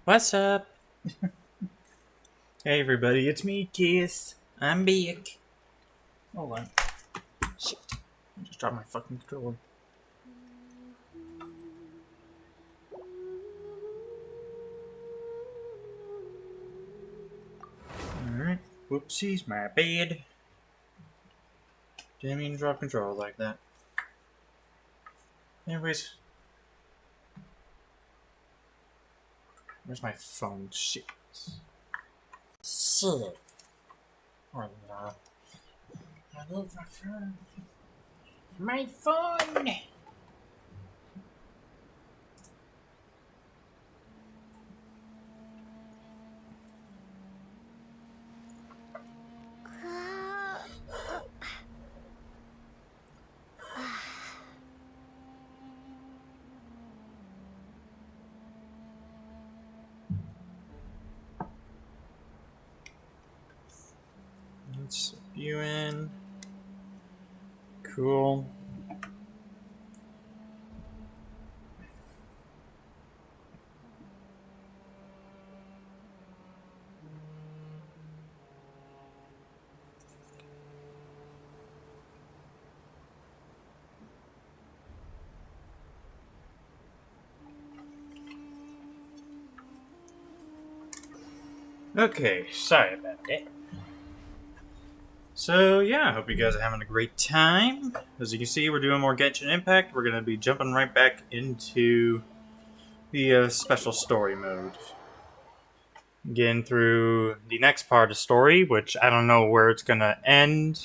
What's up? Hey everybody, it's me, Kiss. I'm back. Hold on. Shit. I just dropped my fucking controller. Alright. Whoopsies, my bad. Didn't mean to drop control like that. Anyways. Where's my phone? Shit. Shit. Oh no. I love my phone. My phone! Let's slip you in. Cool. Okay, sorry about that. So yeah, I hope you guys are having a great time. As you can see, we're doing more Genshin Impact. We're going to be jumping right back into the special story mode. Getting through the next part of the story, which I don't know where it's going to end.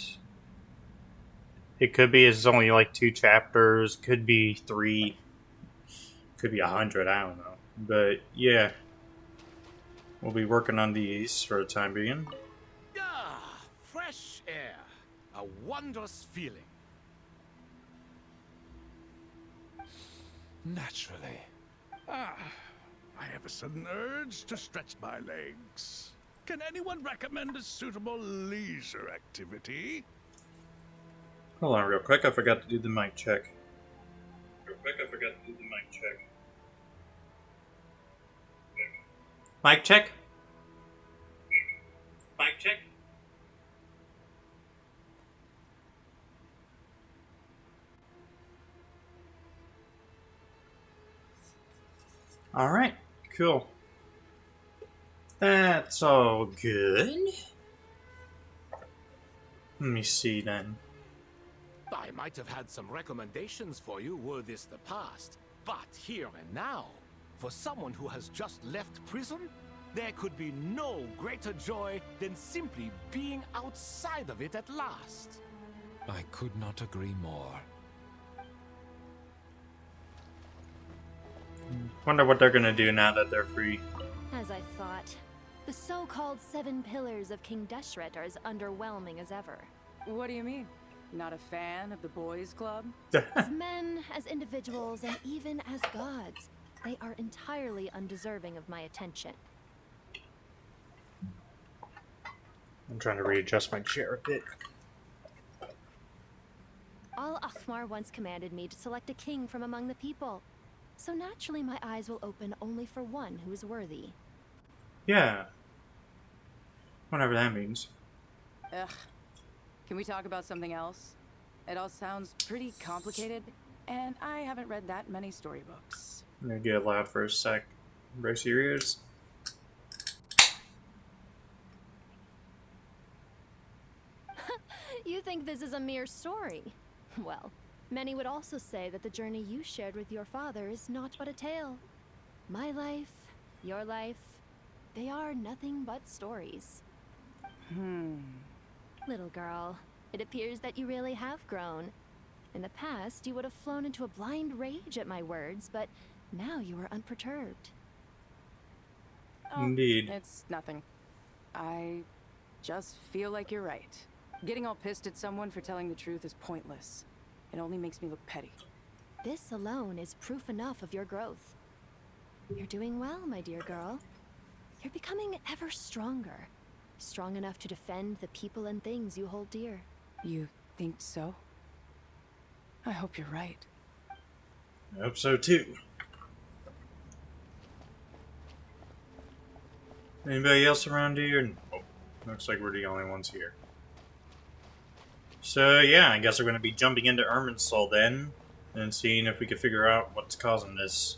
It could be it's only like 2 chapters, could be 3, could be 100, I don't know. But yeah, we'll be working on these for the time being. Ah, fresh air. A wondrous feeling. Naturally. I have a sudden urge to stretch my legs. Can anyone recommend a suitable leisure activity? Hold on real quick, I forgot to do the mic check. Mic check? Mic check? Alright, cool. That's all good. Let me see then. I might have had some recommendations for you were this the past. But here and now, for someone who has just left prison, there could be no greater joy than simply being outside of it at last. I could not agree more. Wonder what they're gonna do now that they're free. As I thought. The so-called 7 pillars of King Deshret are as underwhelming as ever. What do you mean? Not a fan of the boys' club? As men, as individuals, and even as gods, they are entirely undeserving of my attention. I'm trying to readjust my chair a bit. Al Akhmar once commanded me to select a king from among the people. So naturally my eyes will open only for one who is worthy. Yeah. Whatever that means. Ugh. Can we talk about something else? It all sounds pretty complicated, and I haven't read that many storybooks. I'm gonna get loud for a sec. Brace your ears. You think this is a mere story? Well, many would also say that the journey you shared with your father is not but a tale. My life, your life, they are nothing but stories. Little girl, it appears that you really have grown. In the past, you would have flown into a blind rage at my words, but now you are unperturbed. Oh, Indeed. It's nothing. I just feel like you're right. Getting all pissed at someone for telling the truth is pointless. It only makes me look petty. This alone is proof enough of your growth. You're doing well, my dear girl. You're becoming ever stronger. Strong enough to defend the people and things you hold dear. You think so? I hope you're right. I hope so too. Anybody else around here? Nope. Looks like we're the only ones here. So yeah, I guess we're going to be jumping into Irminsul then, and seeing if we can figure out what's causing this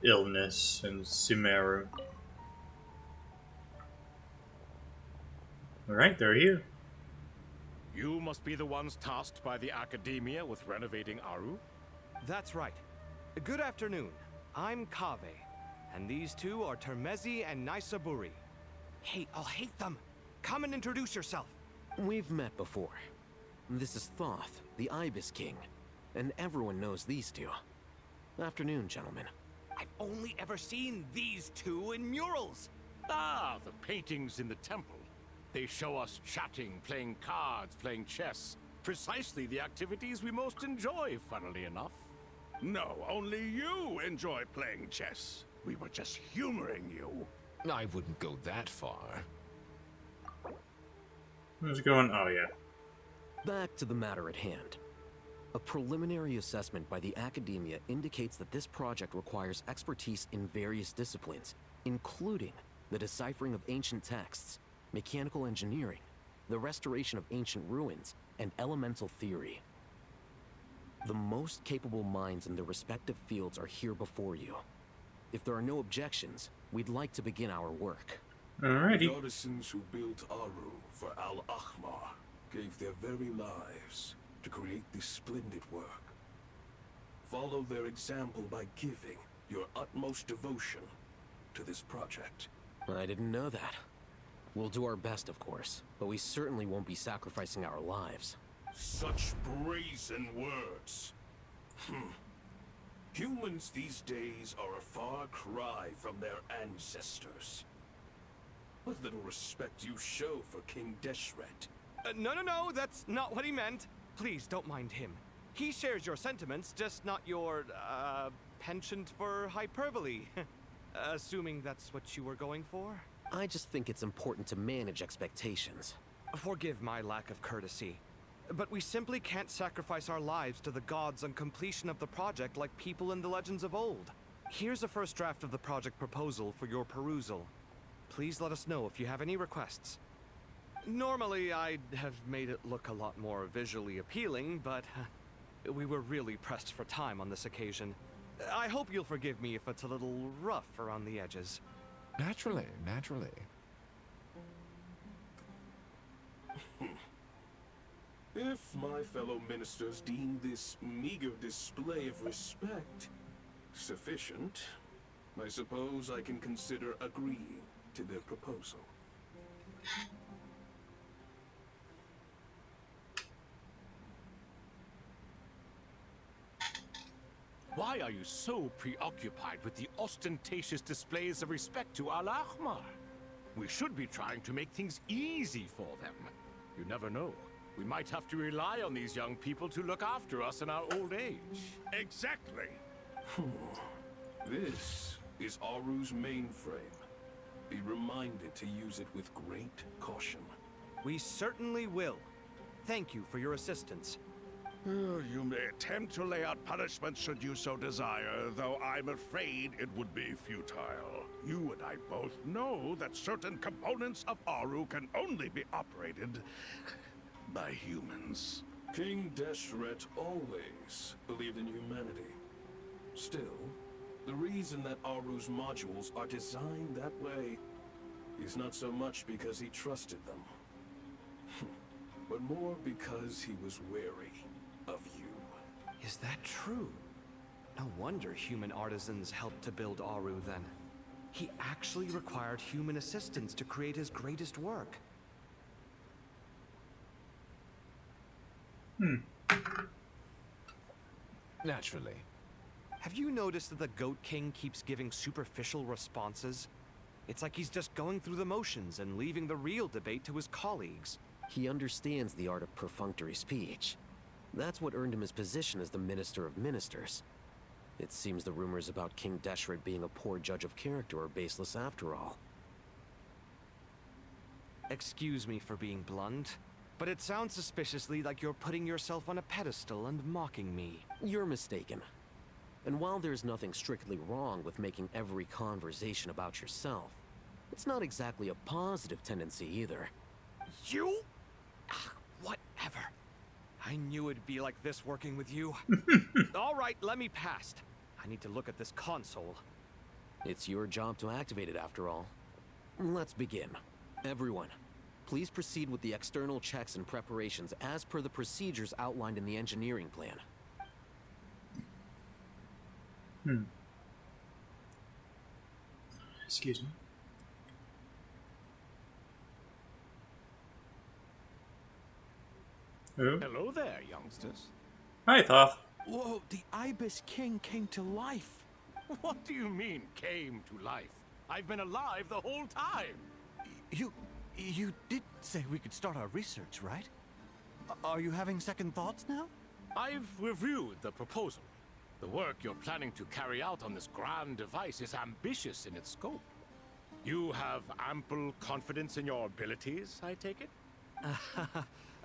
illness in Sumeru. Alright, they're here. You must be the ones tasked by the Academia with renovating Aru? That's right. Good afternoon. I'm Kave, and these two are Termezi and Naisaburi. Hey, I'll hate them. Come and introduce yourself. We've met before. This is Thoth, the Ibis King, and everyone knows these two. Afternoon, gentlemen. I've only ever seen these two in murals. Ah, the paintings in the temple. They show us chatting, playing cards, playing chess. Precisely the activities we most enjoy, funnily enough. No, only you enjoy playing chess. We were just humoring you. I wouldn't go that far. Who's going? Oh, yeah. Back to the matter at hand. A preliminary assessment by the Academia indicates that this project requires expertise in various disciplines, including the deciphering of ancient texts, mechanical engineering, the restoration of ancient ruins, and elemental theory. The most capable minds in their respective fields are here before you. If there are no objections, we'd like to begin our work. Alrighty. The artisans who built Aru for Al-Ahmar gave their very lives to create this splendid work. Follow their example by giving your utmost devotion to this project. I didn't know that. We'll do our best, of course, but we certainly won't be sacrificing our lives. Such brazen words. Humans these days are a far cry from their ancestors. What little respect you show for King Deshret. No, that's not what he meant. Please, don't mind him. He shares your sentiments, just not your, penchant for hyperbole. Assuming that's what you were going for? I just think it's important to manage expectations. Forgive my lack of courtesy, but we simply can't sacrifice our lives to the gods on completion of the project like people in the legends of old. Here's a first draft of the project proposal for your perusal. Please let us know if you have any requests. Normally, I'd have made it look a lot more visually appealing, but we were really pressed for time on this occasion. I hope you'll forgive me if it's a little rough around the edges. Naturally, naturally. If my fellow ministers deem this meager display of respect sufficient, I suppose I can consider agreeing to their proposal. Why are you so preoccupied with the ostentatious displays of respect to Al-Ahmar? We should be trying to make things easy for them. You never know. We might have to rely on these young people to look after us in our old age. Exactly. This is Aru's mainframe. Be reminded to use it with great caution. We certainly will. Thank you for your assistance. You may attempt to lay out punishment should you so desire, though I'm afraid it would be futile. You and I both know that certain components of Aru can only be operated by humans. King Deshret always believed in humanity. Still, the reason that Aru's modules are designed that way is not so much because he trusted them, but more because he was wary of you. Is that true? No wonder human artisans helped to build Aru then. He actually required human assistance to create his greatest work. Naturally. Have you noticed that the Goat King keeps giving superficial responses? It's like he's just going through the motions and leaving the real debate to his colleagues. He understands the art of perfunctory speech. That's what earned him his position as the Minister of Ministers. It seems the rumors about King Deshret being a poor judge of character are baseless after all. Excuse me for being blunt, but it sounds suspiciously like you're putting yourself on a pedestal and mocking me. You're mistaken. And while there's nothing strictly wrong with making every conversation about yourself, It's not exactly a positive tendency either. You? Ah, whatever. I knew it'd be like this working with you. All right, let me pass. I need to look at this console. It's your job to activate it after all. Let's begin. Everyone, please proceed with the external checks and preparations as per the procedures outlined in the engineering plan. Excuse me. Who? Hello there, youngsters. Hi, Thoth. Whoa, the Ibis King came to life. What do you mean, came to life? I've been alive the whole time. You did say we could start our research, right? Are you having second thoughts now? I've reviewed the proposal. The work you're planning to carry out on this grand device is ambitious in its scope. You have ample confidence in your abilities, I take it?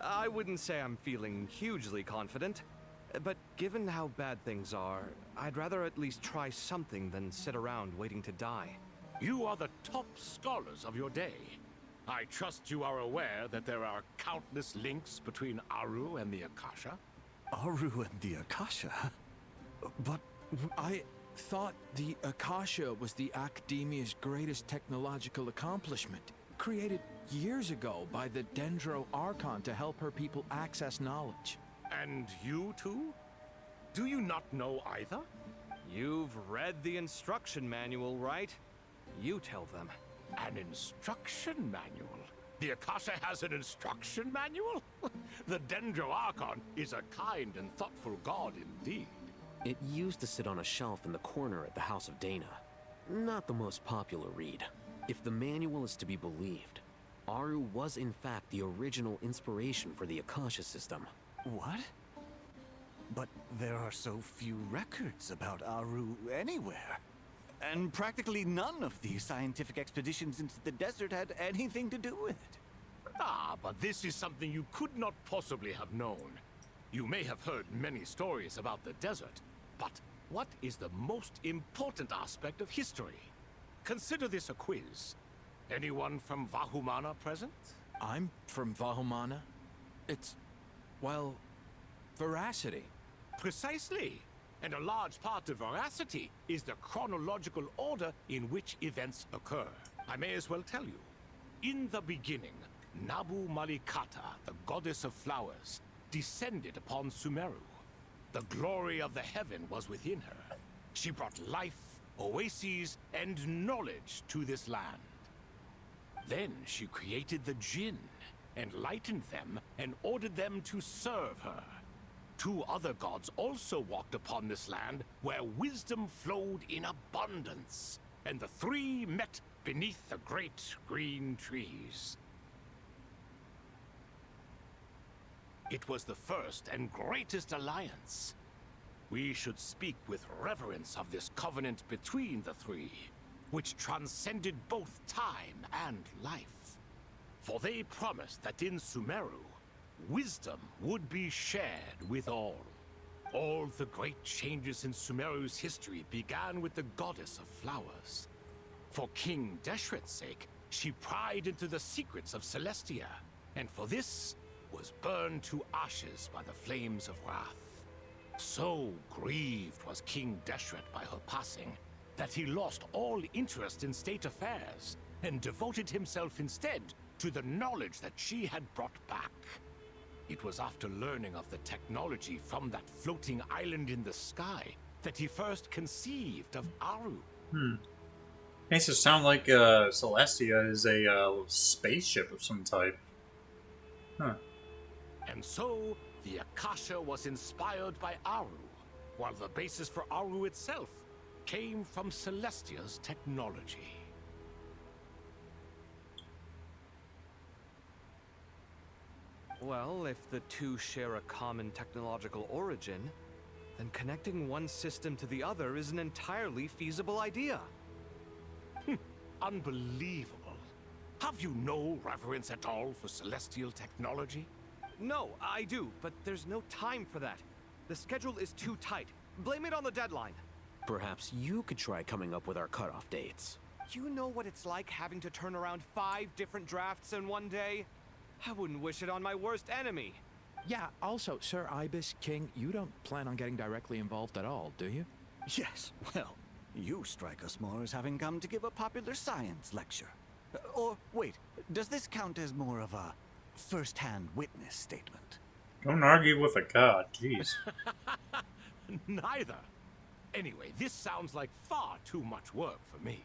I wouldn't say I'm feeling hugely confident, but given how bad things are, I'd rather at least try something than sit around waiting to die. You are the top scholars of your day. I trust you are aware that there are countless links between Aru and the Akasha. Aru and the Akasha? But I thought the Akasha was the Academia's greatest technological accomplishment, created years ago by the Dendro Archon to help her people access knowledge. And you too? Do you not know either? You've read the instruction manual, right? You tell them. An instruction manual? The Akasha has an instruction manual? The Dendro Archon is a kind and thoughtful god indeed. It used to sit on a shelf in the corner at the House of Dana. Not the most popular read. If the manual is to be believed, Aru was in fact the original inspiration for the Akasha system. what? But there are so few records about Aru anywhere. And practically none of these scientific expeditions into the desert had anything to do with it. Ah, but this is something you could not possibly have known. You may have heard many stories about the desert, but what is the most important aspect of history? Consider this a quiz. Anyone from Vahumana present? I'm from Vahumana. It's, well, veracity. Precisely. And a large part of veracity is the chronological order in which events occur. I may as well tell you. In the beginning, Nabu Malikata, the goddess of flowers, descended upon Sumeru. The glory of the heaven was within her. She brought life, oases, and knowledge to this land. Then she created the Jinn, enlightened them, and ordered them to serve her. Two other gods also walked upon this land where wisdom flowed in abundance, and the three met beneath the great green trees. It was the first and greatest alliance. We should speak with reverence of this covenant between the three, which transcended both time and life. For they promised that in Sumeru, wisdom would be shared with all. All the great changes in Sumeru's history began with the goddess of flowers. For King Deshret's sake, she pried into the secrets of Celestia, and for this was burned to ashes by the flames of wrath. So grieved was King Deshret by her passing, that he lost all interest in state affairs, and devoted himself instead to the knowledge that she had brought back. It was after learning of the technology from that floating island in the sky that he first conceived of Aru. Makes it sound like Celestia is a spaceship of some type. Huh. And so, the Akasha was inspired by Aru, while the basis for Aru itself came from Celestia's technology. Well, if the two share a common technological origin, then connecting one system to the other is an entirely feasible idea. Unbelievable. Have you no reverence at all for celestial technology? No, I do, but there's no time for that. The schedule is too tight. Blame it on the deadline. Perhaps you could try coming up with our cutoff dates. You know what it's like having to turn around 5 different drafts in one day? I wouldn't wish it on my worst enemy. Yeah, also, Sir Ibis, King, you don't plan on getting directly involved at all, do you? Yes, well, you strike us more as having come to give a popular science lecture. Or, wait, does this count as more of a first-hand witness statement? Don't argue with a god, jeez. Neither. Anyway, this sounds like far too much work for me.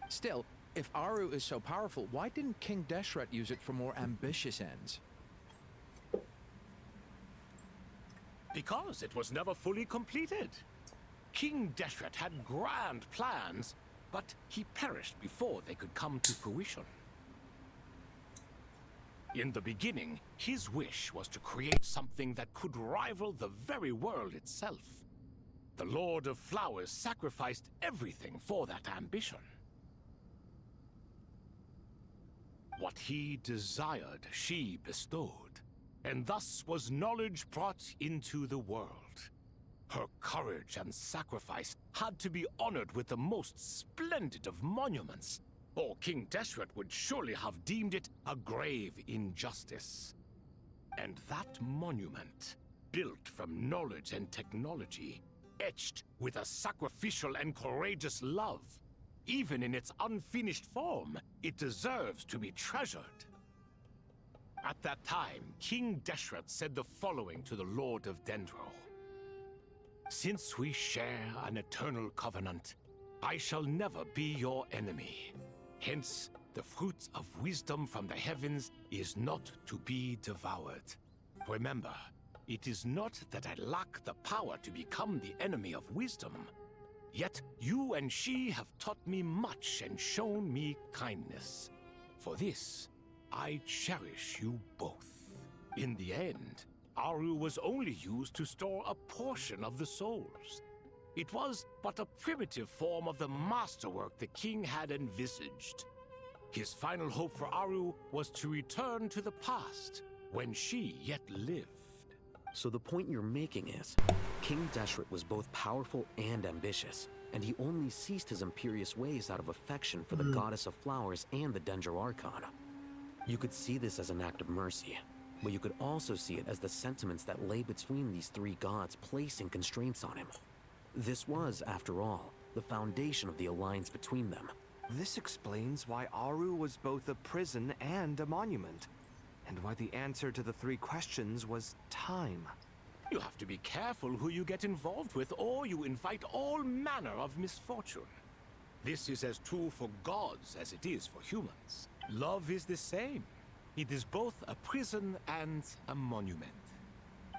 Still, if Aru is so powerful, why didn't King Deshret use it for more ambitious ends? Because it was never fully completed. King Deshret had grand plans, but he perished before they could come to fruition. In the beginning, his wish was to create something that could rival the very world itself. The Lord of Flowers sacrificed everything for that ambition. What he desired, she bestowed, and thus was knowledge brought into the world. Her courage and sacrifice had to be honored with the most splendid of monuments, or King Deshret would surely have deemed it a grave injustice. And that monument, built from knowledge and technology, etched with a sacrificial and courageous love, even in its unfinished form, it deserves to be treasured. At that time, King Deshret said the following to the Lord of Dendro. Since we share an eternal covenant, I shall never be your enemy. Hence, the fruit of wisdom from the heavens is not to be devoured. Remember, it is not that I lack the power to become the enemy of wisdom. Yet you and she have taught me much and shown me kindness. For this, I cherish you both. In the end, Aru was only used to store a portion of the souls. It was but a primitive form of the masterwork the king had envisaged. His final hope for Aru was to return to the past, when she yet lived. So the point you're making is, King Deshret was both powerful and ambitious, and he only ceased his imperious ways out of affection for the goddess of flowers and the Dendro Archon. You could see this as an act of mercy, but you could also see it as the sentiments that lay between these 3 gods placing constraints on him. This was, after all, the foundation of the alliance between them. This explains why Aru was both a prison and a monument, and why the answer to the 3 questions was time. You have to be careful who you get involved with, or you invite all manner of misfortune. This is as true for gods as it is for humans. Love is the same. It is both a prison and a monument.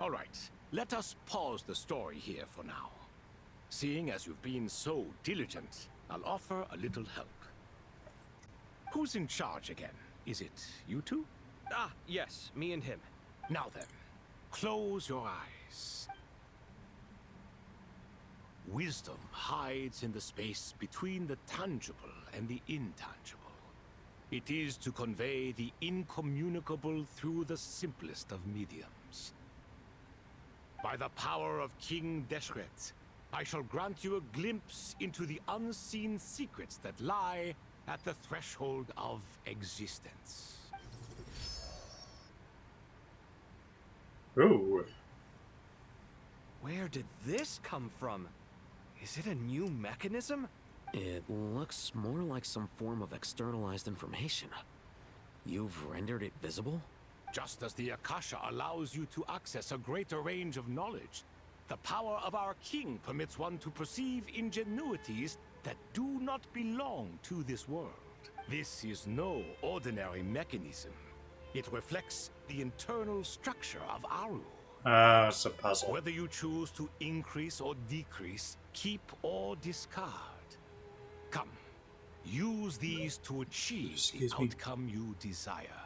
All right, let us pause the story here for now. Seeing as you've been so diligent, I'll offer a little help. Who's in charge again? Is it you two? Ah, yes, me and him. Now then, close your eyes. Wisdom hides in the space between the tangible and the intangible. It is to convey the incommunicable through the simplest of mediums. By the power of King Deshret, I shall grant you a glimpse into the unseen secrets that lie at the threshold of existence. Ooh. Where did this come from? Is it a new mechanism? It looks more like some form of externalized information. You've rendered it visible? Just as the Akasha allows you to access a greater range of knowledge, the power of our king permits one to perceive ingenuities that do not belong to this world. This is no ordinary mechanism. It reflects the internal structure of Aru. It's a puzzle. Whether you choose to increase or decrease, keep or discard. Come, use these to achieve the outcome you desire.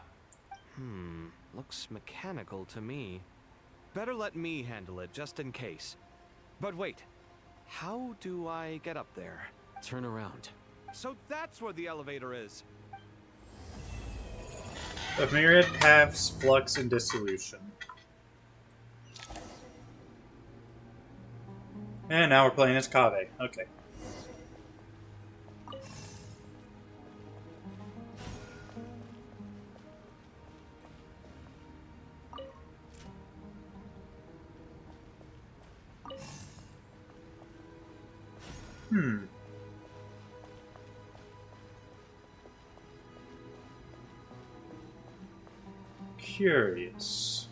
Looks mechanical to me. Better let me handle it, just in case. But wait, how do I get up there? Turn around. So that's where the elevator is. The myriad paths, flux, and dissolution. And now we're playing as Kaveh. Okay. Hmm. Curious.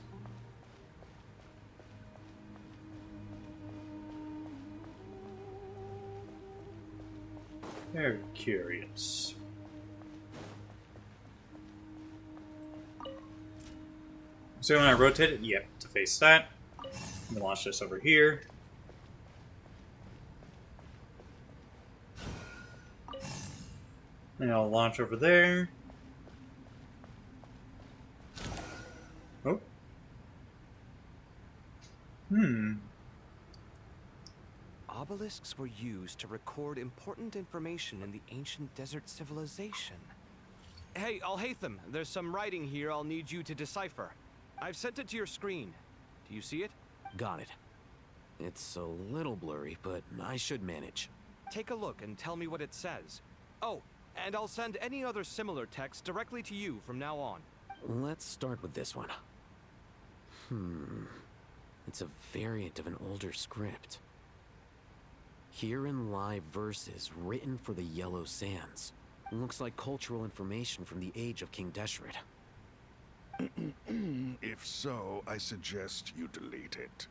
Very curious. So when I rotate it, yep, to face that. I'm gonna launch this over here. And I'll launch over there. Oh. Obelisks were used to record important information in the ancient desert civilization. Hey, Alhaitham, there's some writing here I'll need you to decipher. I've sent it to your screen. Do you see it? Got it. It's a little blurry, but I should manage. Take a look and tell me what it says. Oh, and I'll send any other similar text directly to you from now on. Let's start with this one. It's a variant of an older script. Herein lie verses written for the Yellow Sands. Looks like cultural information from the age of King Deshret. If so, I suggest you delete it.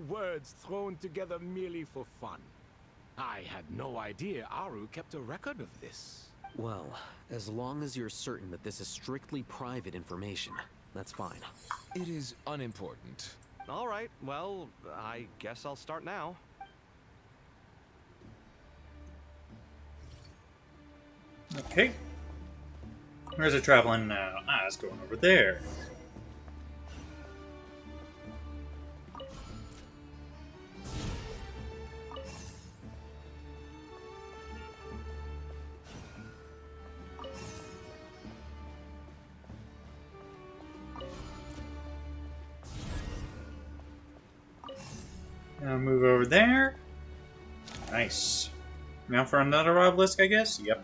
Words thrown together merely for fun. I had no idea Aru kept a record of this. Well, as long as you're certain that this is strictly private information, that's fine. It is unimportant. All right, well, I guess I'll start now. Okay. Where's it traveling now? Ah, it's going over there. Now move over there. Nice. Now for another obelisk, I guess? Yep.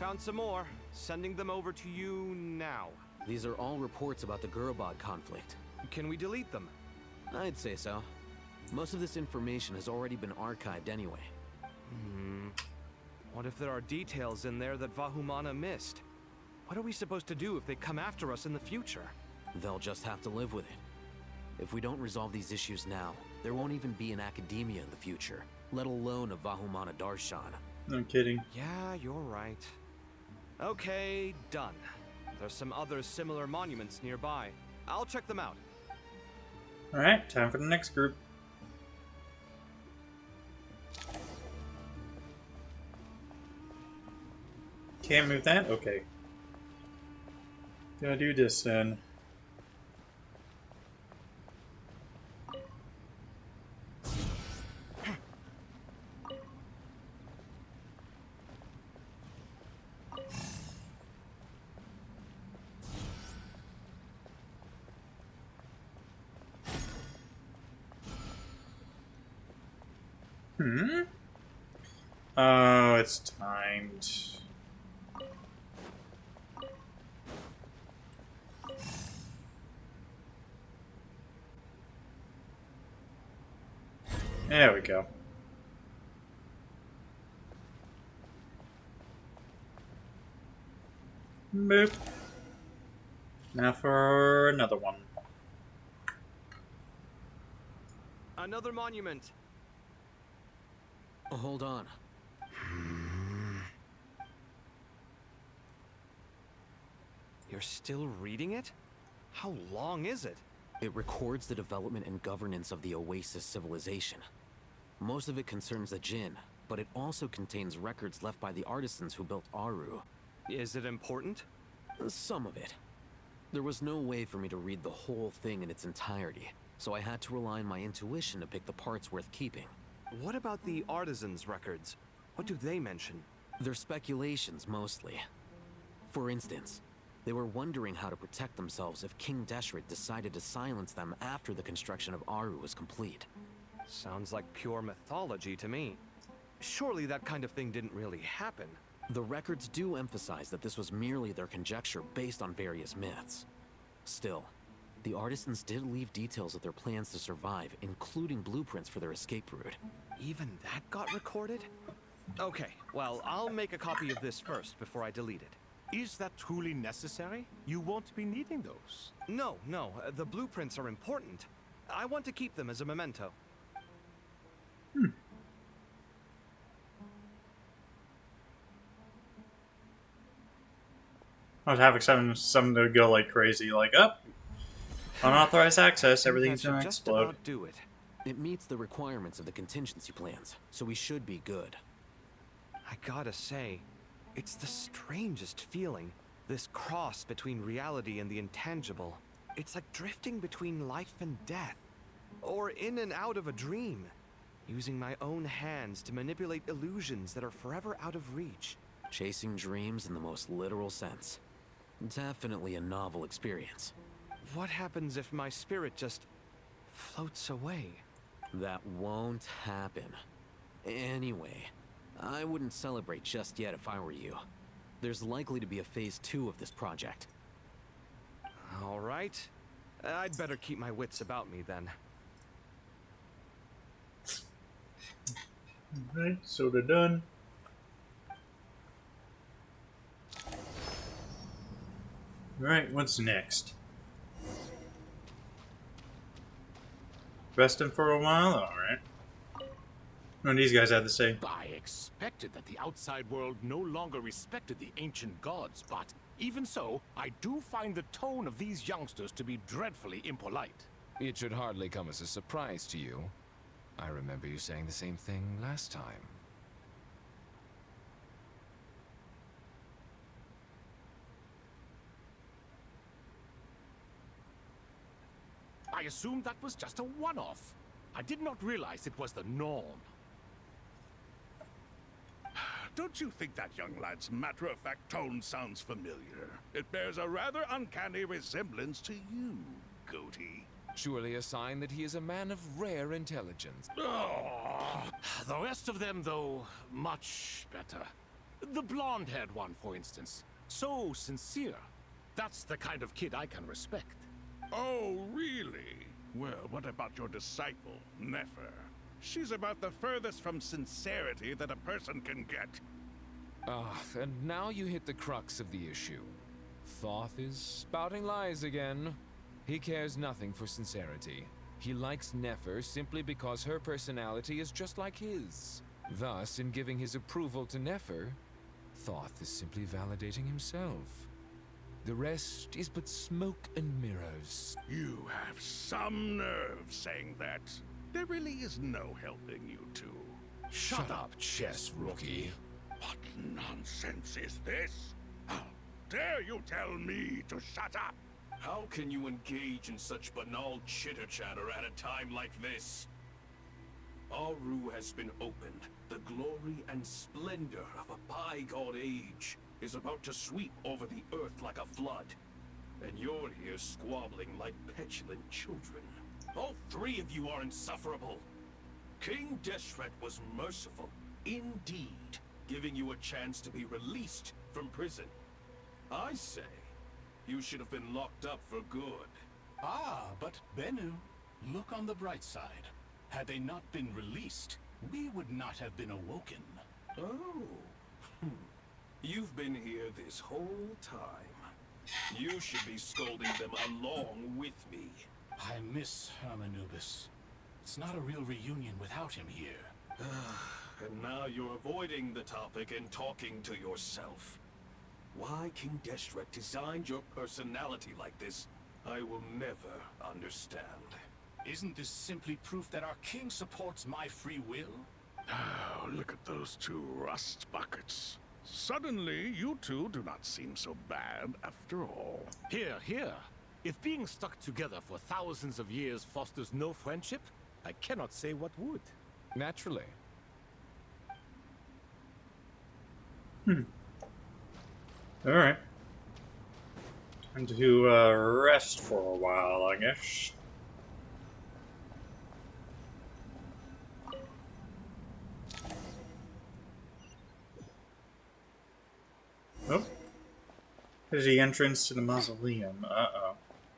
Found some more. Sending them over to you now. These are all reports about the Gurubad conflict. Can we delete them? I'd say so. Most of this information has already been archived anyway. What if there are details in there that Vahumana missed? What are we supposed to do if they come after us in the future? They'll just have to live with it. If we don't resolve these issues now, there won't even be an academia in the future, let alone a Vahumana Darshan. No kidding. Yeah, you're right. Okay, done. There's some other similar monuments nearby. I'll check them out. Alright, time for the next group. Can't move that? Okay. Gotta do this then. Oh, it's timed. There we go. Boop. Now for another one. Another monument. Oh, hold on. You're still reading it? How long is it? It records the development and governance of the Oasis civilization. Most of it concerns the Jinn, but it also contains records left by the artisans who built Aru. Is it important? Some of it. There was no way for me to read the whole thing in its entirety, so I had to rely on my intuition to pick the parts worth keeping. What about the artisans' records? What do they mention? They're speculations, mostly. For instance, they were wondering how to protect themselves if King Deshret decided to silence them after the construction of Aru was complete. Sounds like pure mythology to me. Surely that kind of thing didn't really happen. The records do emphasize that this was merely their conjecture based on various myths. Still, the artisans did leave details of their plans to survive, including blueprints for their escape route. Even that got recorded? Okay, well, I'll make a copy of this first before I delete it. Is that truly necessary? You won't be needing those. No, the blueprints are important. I want to keep them as a memento. I was having some to go like crazy, like, up, unauthorized access, everything's That gonna should just explode. about do it. It meets the requirements of the contingency plans, so we should be good. I gotta say, it's the strangest feeling. This cross between reality and the intangible. It's like drifting between life and death. Or in and out of a dream. Using my own hands to manipulate illusions that are forever out of reach. Chasing dreams in the most literal sense. Definitely a novel experience. What happens if my spirit just floats away? That won't happen. Anyway, I wouldn't celebrate just yet if I were you. There's likely to be a phase 2 of this project. All right. I'd better keep my wits about me then. Alright, so they're done. Alright, what's next? Rest him for a while? Alright. What do these guys have to say? I expected that the outside world no longer respected the ancient gods, but even so, I do find the tone of these youngsters to be dreadfully impolite. It should hardly come as a surprise to you. I remember you saying the same thing last time. I assumed that was just a one-off. I did not realize it was the norm. Don't you think that young lad's matter-of-fact tone sounds familiar? It bears a rather uncanny resemblance to you, Goatee. Surely a sign that he is a man of rare intelligence. Oh, the rest of them, though, much better. The blonde-haired one, for instance. So sincere. That's the kind of kid I can respect. Oh, really? Well, what about your disciple, Nefer? She's about the furthest from sincerity that a person can get. Ah, and now you hit the crux of the issue. Thoth is spouting lies again. He cares nothing for sincerity. He likes Nefer simply because her personality is just like his. Thus, in giving his approval to Nefer, Thoth is simply validating himself. The rest is but smoke and mirrors. You have some nerve saying that. There really is no helping you two. Shut up, chess rookie. What nonsense is this? How dare you tell me to shut up? How can you engage in such banal chitter-chatter at a time like this? Aru has been opened. The glory and splendor of a bygone age is about to sweep over the earth like a flood. And you're here squabbling like petulant children. All three of you are insufferable. King Deshret was merciful, indeed, giving you a chance to be released from prison. I say, you should have been locked up for good. Ah, but Bennu, look on the bright side. Had they not been released, we would not have been awoken. Oh. You've been here this whole time. You should be scolding them along with me. I miss Hermanubis. It's not a real reunion without him here. And now you're avoiding the topic and talking to yourself. Why King Deshret designed your personality like this, I will never understand. Isn't this simply proof that our king supports my free will? Oh, look at those two rust buckets. Suddenly, you two do not seem so bad after all. Here, here. If being stuck together for thousands of years fosters no friendship, I cannot say what would. Naturally. Alright. Time to rest for a while, I guess. Oh. There's the entrance to the mausoleum. Uh-oh.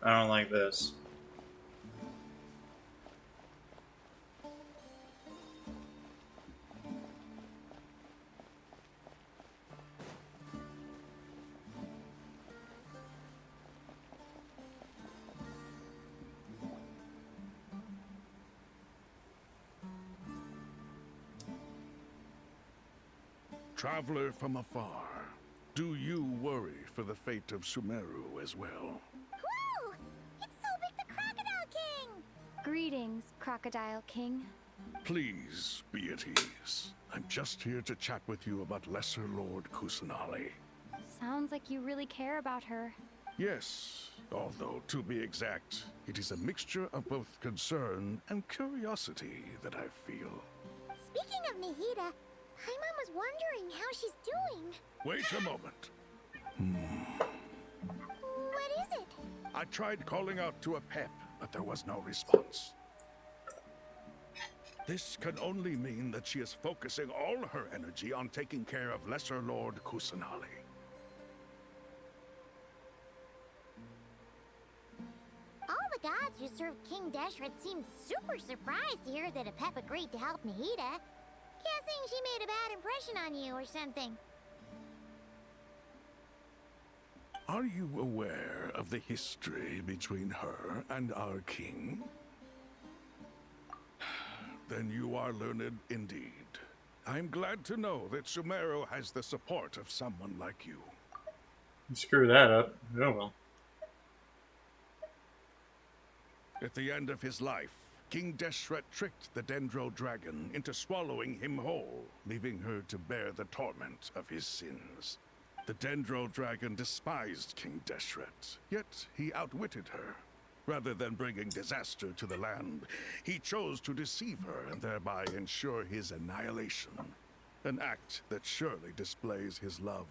I don't like this. Traveler from afar, do you worry for the fate of Sumeru as well? Whoa! It's Sobek the Crocodile King! Greetings, Crocodile King. Please be at ease. I'm just here to chat with you about Lesser Lord Kusanali. Sounds like you really care about her. Yes, although to be exact, it is a mixture of both concern and curiosity that I feel. Speaking of Nahida, Paimon was wondering how she's doing. Wait a moment. What is it? I tried calling out to a pep, but there was no response. This can only mean that she is focusing all her energy on taking care of Lesser Lord Kusanali. All the gods who served King Deshret seemed super surprised to hear that a pep agreed to help Nahida. Guessing she made a bad impression on you or something. Are you aware of the history between her and our king? Then you are learned indeed. I'm glad to know that Sumeru has the support of someone like you. Screw that up. Oh well. At the end of his life, King Deshret tricked the Dendro Dragon into swallowing him whole, leaving her to bear the torment of his sins. The Dendro Dragon despised King Deshret, yet he outwitted her. Rather than bringing disaster to the land, he chose to deceive her and thereby ensure his annihilation. An act that surely displays his love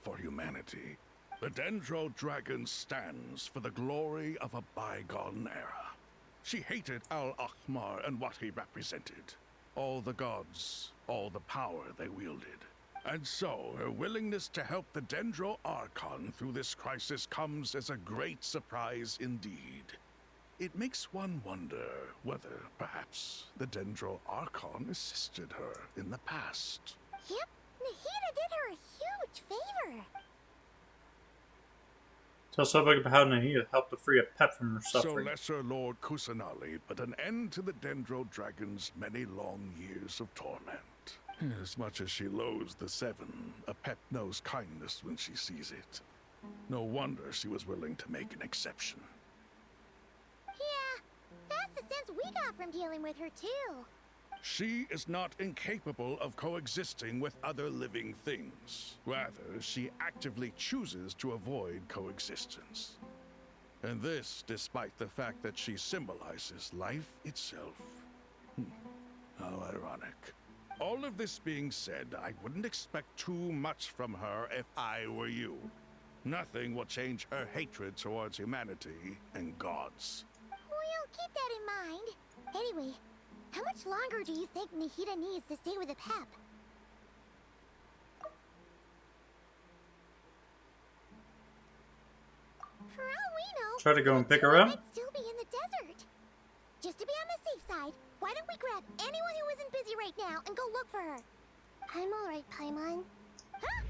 for humanity. The Dendro Dragon stands for the glory of a bygone era. She hated Al-Akhmar and what he represented. All the gods, all the power they wielded. And so, her willingness to help the Dendro Archon through this crisis comes as a great surprise indeed. It makes one wonder whether, perhaps, the Dendro Archon assisted her in the past. Yep, Nahida did her a huge favor. Tell Sobek about how Nahida helped to free a pet from her So suffering. Lesser Lord Kusanali put an end to the Dendro Dragon's many long years of torment. As much as she loathes the Seven, a pet knows kindness when she sees it. No wonder she was willing to make an exception. Yeah, that's the sense we got from dealing with her too. She is not incapable of coexisting with other living things. Rather, she actively chooses to avoid coexistence. And this despite the fact that she symbolizes life itself. How ironic. All of this being said, I wouldn't expect too much from her if I were you. Nothing will change her hatred towards humanity and gods. We'll keep that in mind. Anyway, how much longer do you think Nahida needs to stay with the pep? For all we know, Try to go the and pick two her up? might still be in the desert. Just to be on the safe side, why don't we grab anyone who isn't busy right now and go look for her? I'm alright, Paimon. Huh?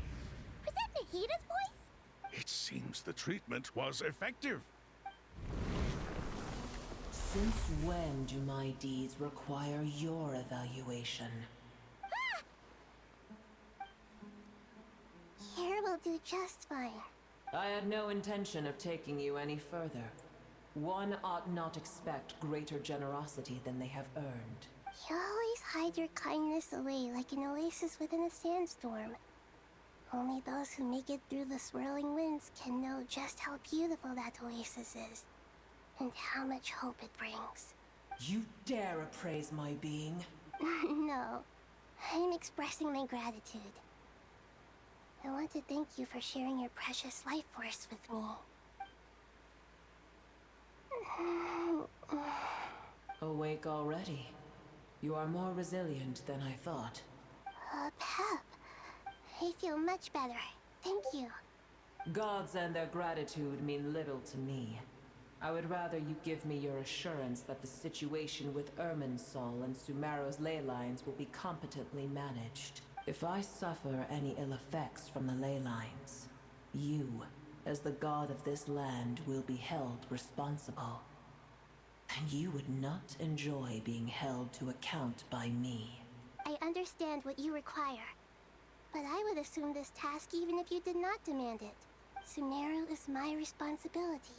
Was that Nahida's voice? It seems the treatment was effective. Since when do my deeds require your evaluation? Here will do just fine. I had no intention of taking you any further. One ought not expect greater generosity than they have earned. You always hide your kindness away like an oasis within a sandstorm. Only those who make it through the swirling winds can know just how beautiful that oasis is, and how much hope it brings. You dare appraise my being? No, I'm expressing my gratitude. I want to thank you for sharing your precious life force with me. Awake already. You are more resilient than I thought. Pep, I feel much better. Thank you. Gods and their gratitude mean little to me. I would rather you give me your assurance that the situation with Irminsul and Sumeru's ley lines will be competently managed. If I suffer any ill effects from the ley lines, you, as the god of this land, will be held responsible. And you would not enjoy being held to account by me. I understand what you require, but I would assume this task even if you did not demand it. Sumeru is my responsibility.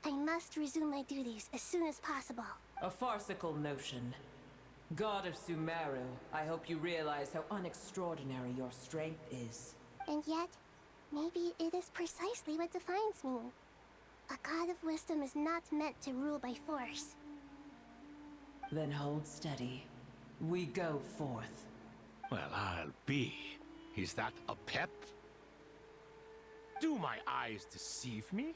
I must resume my duties as soon as possible. A farcical notion. God of Sumeru, I hope you realize how unextraordinary your strength is. And yet, maybe it is precisely what defines me. A god of wisdom is not meant to rule by force. Then hold steady. We go forth. Well, I'll be. Is that a pep? Do my eyes deceive me?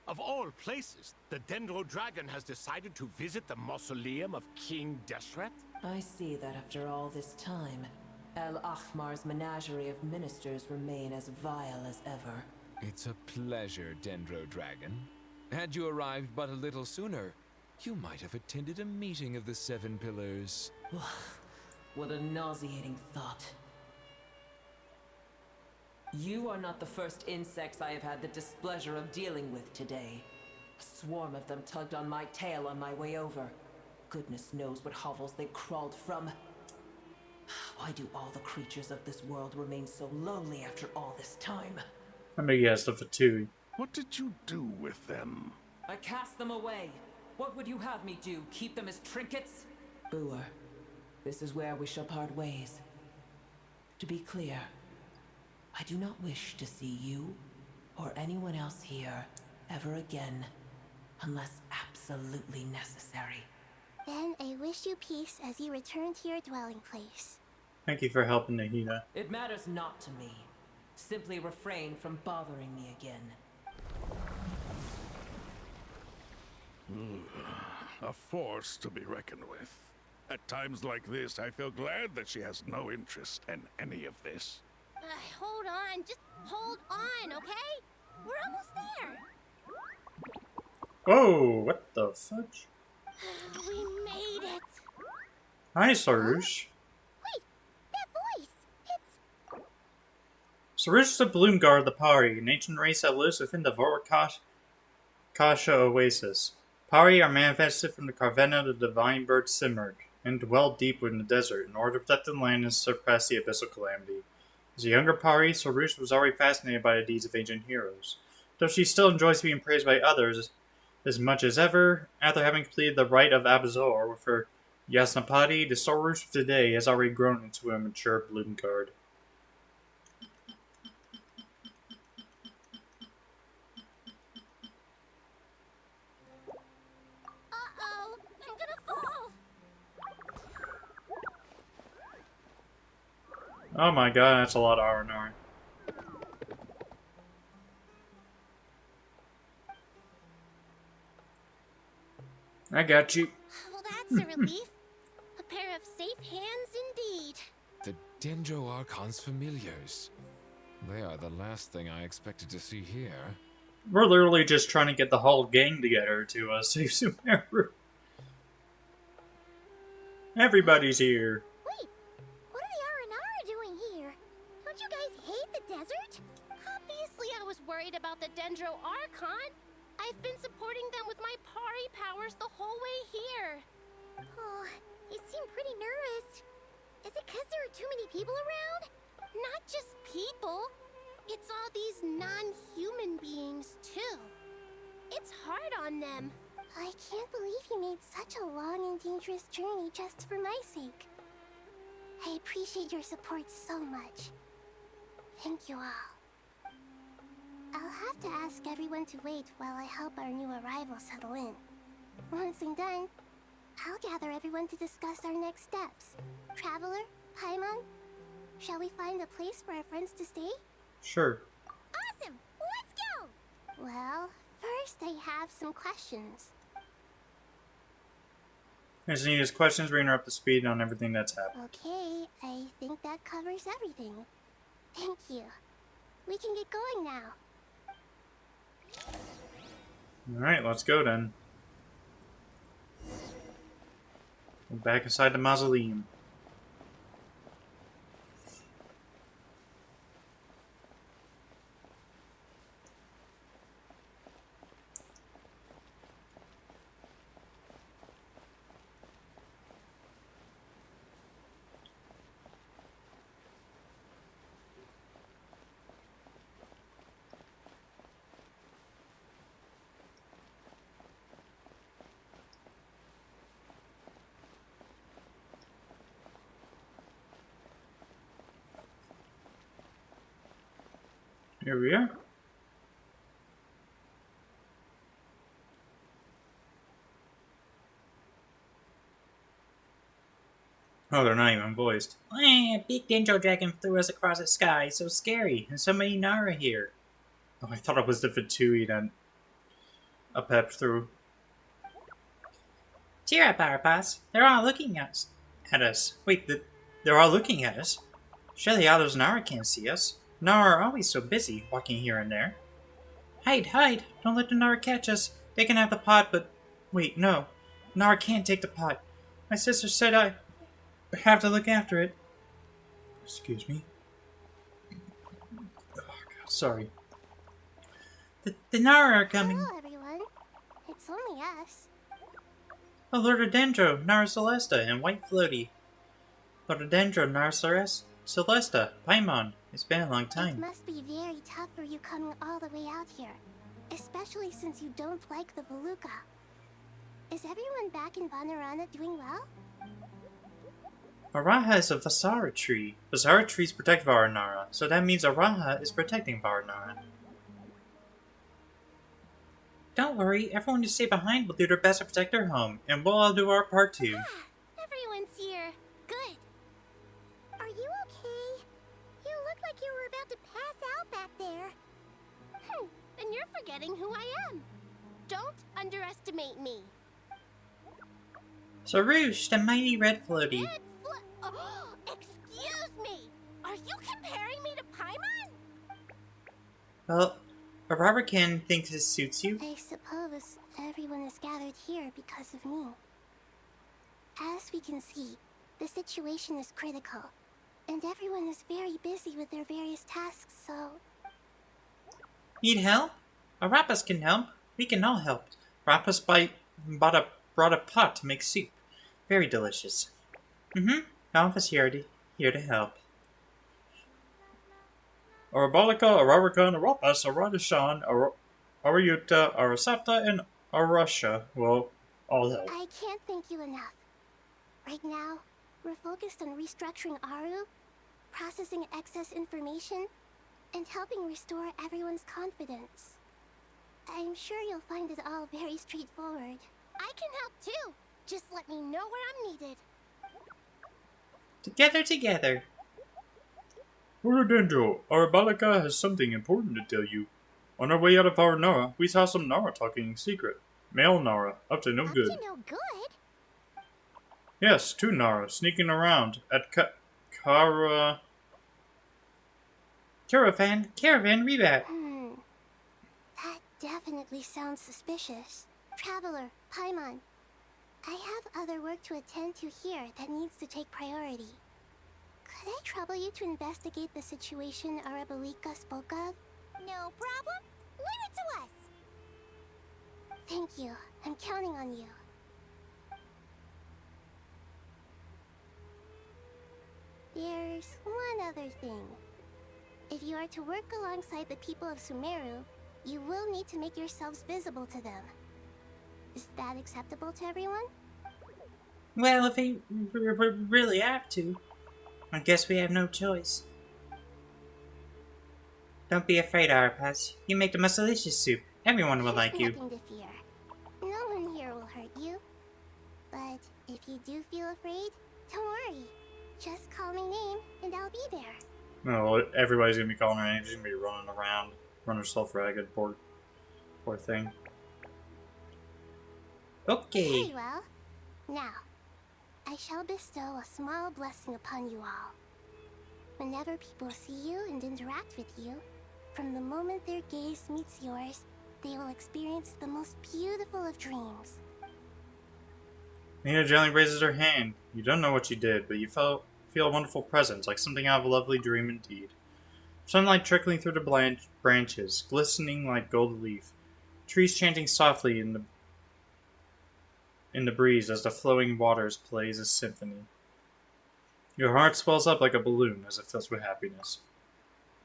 Of all places, the Dendro Dragon has decided to visit the mausoleum of King Deshret? I see that after all this time, El Ahmar's menagerie of ministers remain as vile as ever. It's a pleasure, Dendro Dragon. Had you arrived but a little sooner, you might have attended a meeting of the Seven Pillars. What a nauseating thought. You are not the first insects I have had the displeasure of dealing with today. A swarm of them tugged on my tail on my way over. Goodness knows what hovels they crawled from. Why do all the creatures of this world remain so lowly after all this time? I think he has the fatigue. What did you do with them? I cast them away. What would you have me do? Keep them as trinkets? Booer, this is where we shall part ways. To be clear, I do not wish to see you or anyone else here ever again, unless absolutely necessary. Then I wish you peace as you return to your dwelling place. Thank you for helping, Nahida. It matters not to me. Simply refrain from bothering me again. A force to be reckoned with. At times like this, I feel glad that she has no interest in any of this. Hold on, just hold on, okay? We're almost there. Whoa, what the fudge? We made it. Hi, Sarush. Wait, that voice. It's... Sarush is the Bloom Guard of the Pari, an ancient race that lives within the Akasha Oasis. Pari are manifested from the Carvena of the divine bird Simurg, and dwell deep within the desert in order to protect the land and suppress the abyssal calamity. As a younger Pari, Sarush was already fascinated by the deeds of ancient heroes, though she still enjoys being praised by others as much as ever. After having completed the rite of Abazor with her Yasnapati, the Sarush of today has already grown into a mature Bloom Guard. Uh-oh, I'm gonna fall. Oh my god, that's a lot of R&R. I got you. Well, that's a relief. A pair of safe hands indeed. The Dendro Archon's familiars. They are the last thing I expected to see here. We're literally just trying to get the whole gang together to save Sumeru. Everybody's here. Wait, what are the R&R doing here? Don't you guys hate the desert? Obviously I was worried about the Dendro Archon. I've been supporting them with my Pari powers the whole way here. Oh, you seem pretty nervous. Is it because there are too many people around? Not just people. It's all these non-human beings, too. It's hard on them. I can't believe you made such a long and dangerous journey just for my sake. I appreciate your support so much. Thank you all. I'll have to ask everyone to wait while I help our new arrival settle in. Once I'm done, I'll gather everyone to discuss our next steps. Traveler, Paimon, shall we find a place for our friends to stay? Sure. Awesome! Let's go! Well, first I have some questions. As Nahada's questions, bringing her up to speed on everything that's happened. Okay, I think that covers everything. Thank you. We can get going now. Alright, let's go then. We're back inside the mausoleum. Here we are. Oh, they're not even voiced. A big Dendro dragon threw us across the sky. So scary. And so many Nara here. Oh, I thought it was the Fatui that a pep through. Cheer up, Arapas. They're all looking at us. Wait, they're all looking at us? Surely all those Nara can't see us. Nara are always so busy, walking here and there. Hide, hide! Don't let the Nara catch us. They can have the pot, but... Wait, no. Nara can't take the pot. My sister said I have to look after it. Excuse me? Oh, God, sorry. The Nara are coming. Hello, everyone. It's only us. Oh, Lord of Dendro, Nara Celesta, and White Floaty. Lord of Dendro, Nara Celesta, Paimon. It's been a long time. It must be very tough for you coming all the way out here. Especially since you don't like the Voluka. Is everyone back in Vanarana doing well? Araha is a Vasara tree. Vasara trees protect Varanara, so that means Araha is protecting Varanara. Don't worry, everyone who stay behind will do their best to protect their home, and we'll all do our part too. Everyone's here. Good. Are you okay? You look like you were about to pass out back there. And you're forgetting who I am. Don't underestimate me. Sarouche, the mighty red floaty. Oh, excuse me! Are you comparing me to Paimon? Well, Arabakan thinks it suits you. I suppose everyone is gathered here because of me. As we can see, the situation is critical, and everyone is very busy with their various tasks, so... Need help? Arapas can help. We can all help. Arapas brought a pot to make soup. Very delicious. Alpha's here to help. Arabalika, Ararakan, Arapas, Aradashan, Arayuta, Arasata, and Arasha will all help. I can't thank you enough. Right now, we're focused on restructuring Aru, processing excess information, and helping restore everyone's confidence. I'm sure you'll find it all very straightforward. I can help too. Just let me know where I'm needed. Together. Lord Dendro, Arabalika has something important to tell you. On our way out of our Nara, we saw some Nara talking in secret. Male Nara, up to no good. Up to no good? Yes, 2 Nara, sneaking around at Caravan Rebat. That definitely sounds suspicious. Traveler, Paimon, I have other work to attend to here that needs to take priority. Could I trouble you to investigate the situation Arabalika spoke of? No problem. Leave it to us. Thank you. I'm counting on you. There's one other thing. If you are to work alongside the people of Sumeru, you will need to make yourselves visible to them. Is that acceptable to everyone? Well, if we really have to, I guess we have no choice. Don't be afraid, Arapas. You make the most delicious soup. Everyone will like you. Nothing to fear. No one here will hurt you. But if you do feel afraid, don't worry. Just call my name and I'll be there. No, everybody's gonna be calling her name. She's gonna be running around, running herself ragged. Poor thing. Okay. Very well. Now, I shall bestow a small blessing upon you all. Whenever people see you and interact with you, from the moment their gaze meets yours, They will experience the most beautiful of dreams. Nahida gently raises her hand. You don't know what you did, but you feel a wonderful presence, like something out of a lovely dream indeed. Sunlight trickling through the branches, glistening like gold leaf. Trees chanting softly in the breeze as the flowing waters plays a symphony. Your heart swells up like a balloon as it fills with happiness.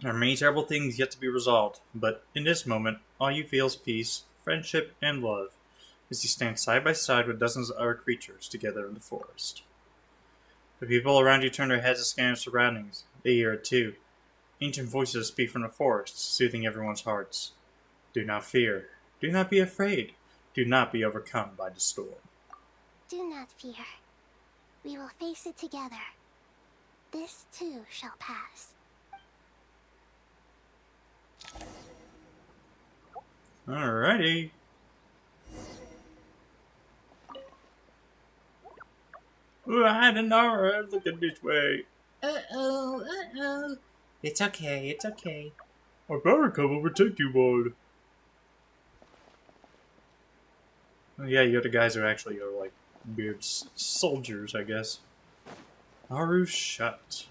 There are many terrible things yet to be resolved, but in this moment, all you feel is peace, friendship, and love, as you stand side by side with dozens of other creatures together in the forest. The people around you turn their heads to scan their surroundings. They hear it too. Ancient voices speak from the forest, soothing everyone's hearts. Do not fear. Do not be afraid. Do not be overcome by the storm. Do not fear. We will face it together. This too shall pass. Alrighty. Ooh, I had an hour looking this way. Uh-oh. It's okay. I better come over and take you one. Oh, yeah, you're the guys who actually are like weird soldiers, I guess. Aru shut.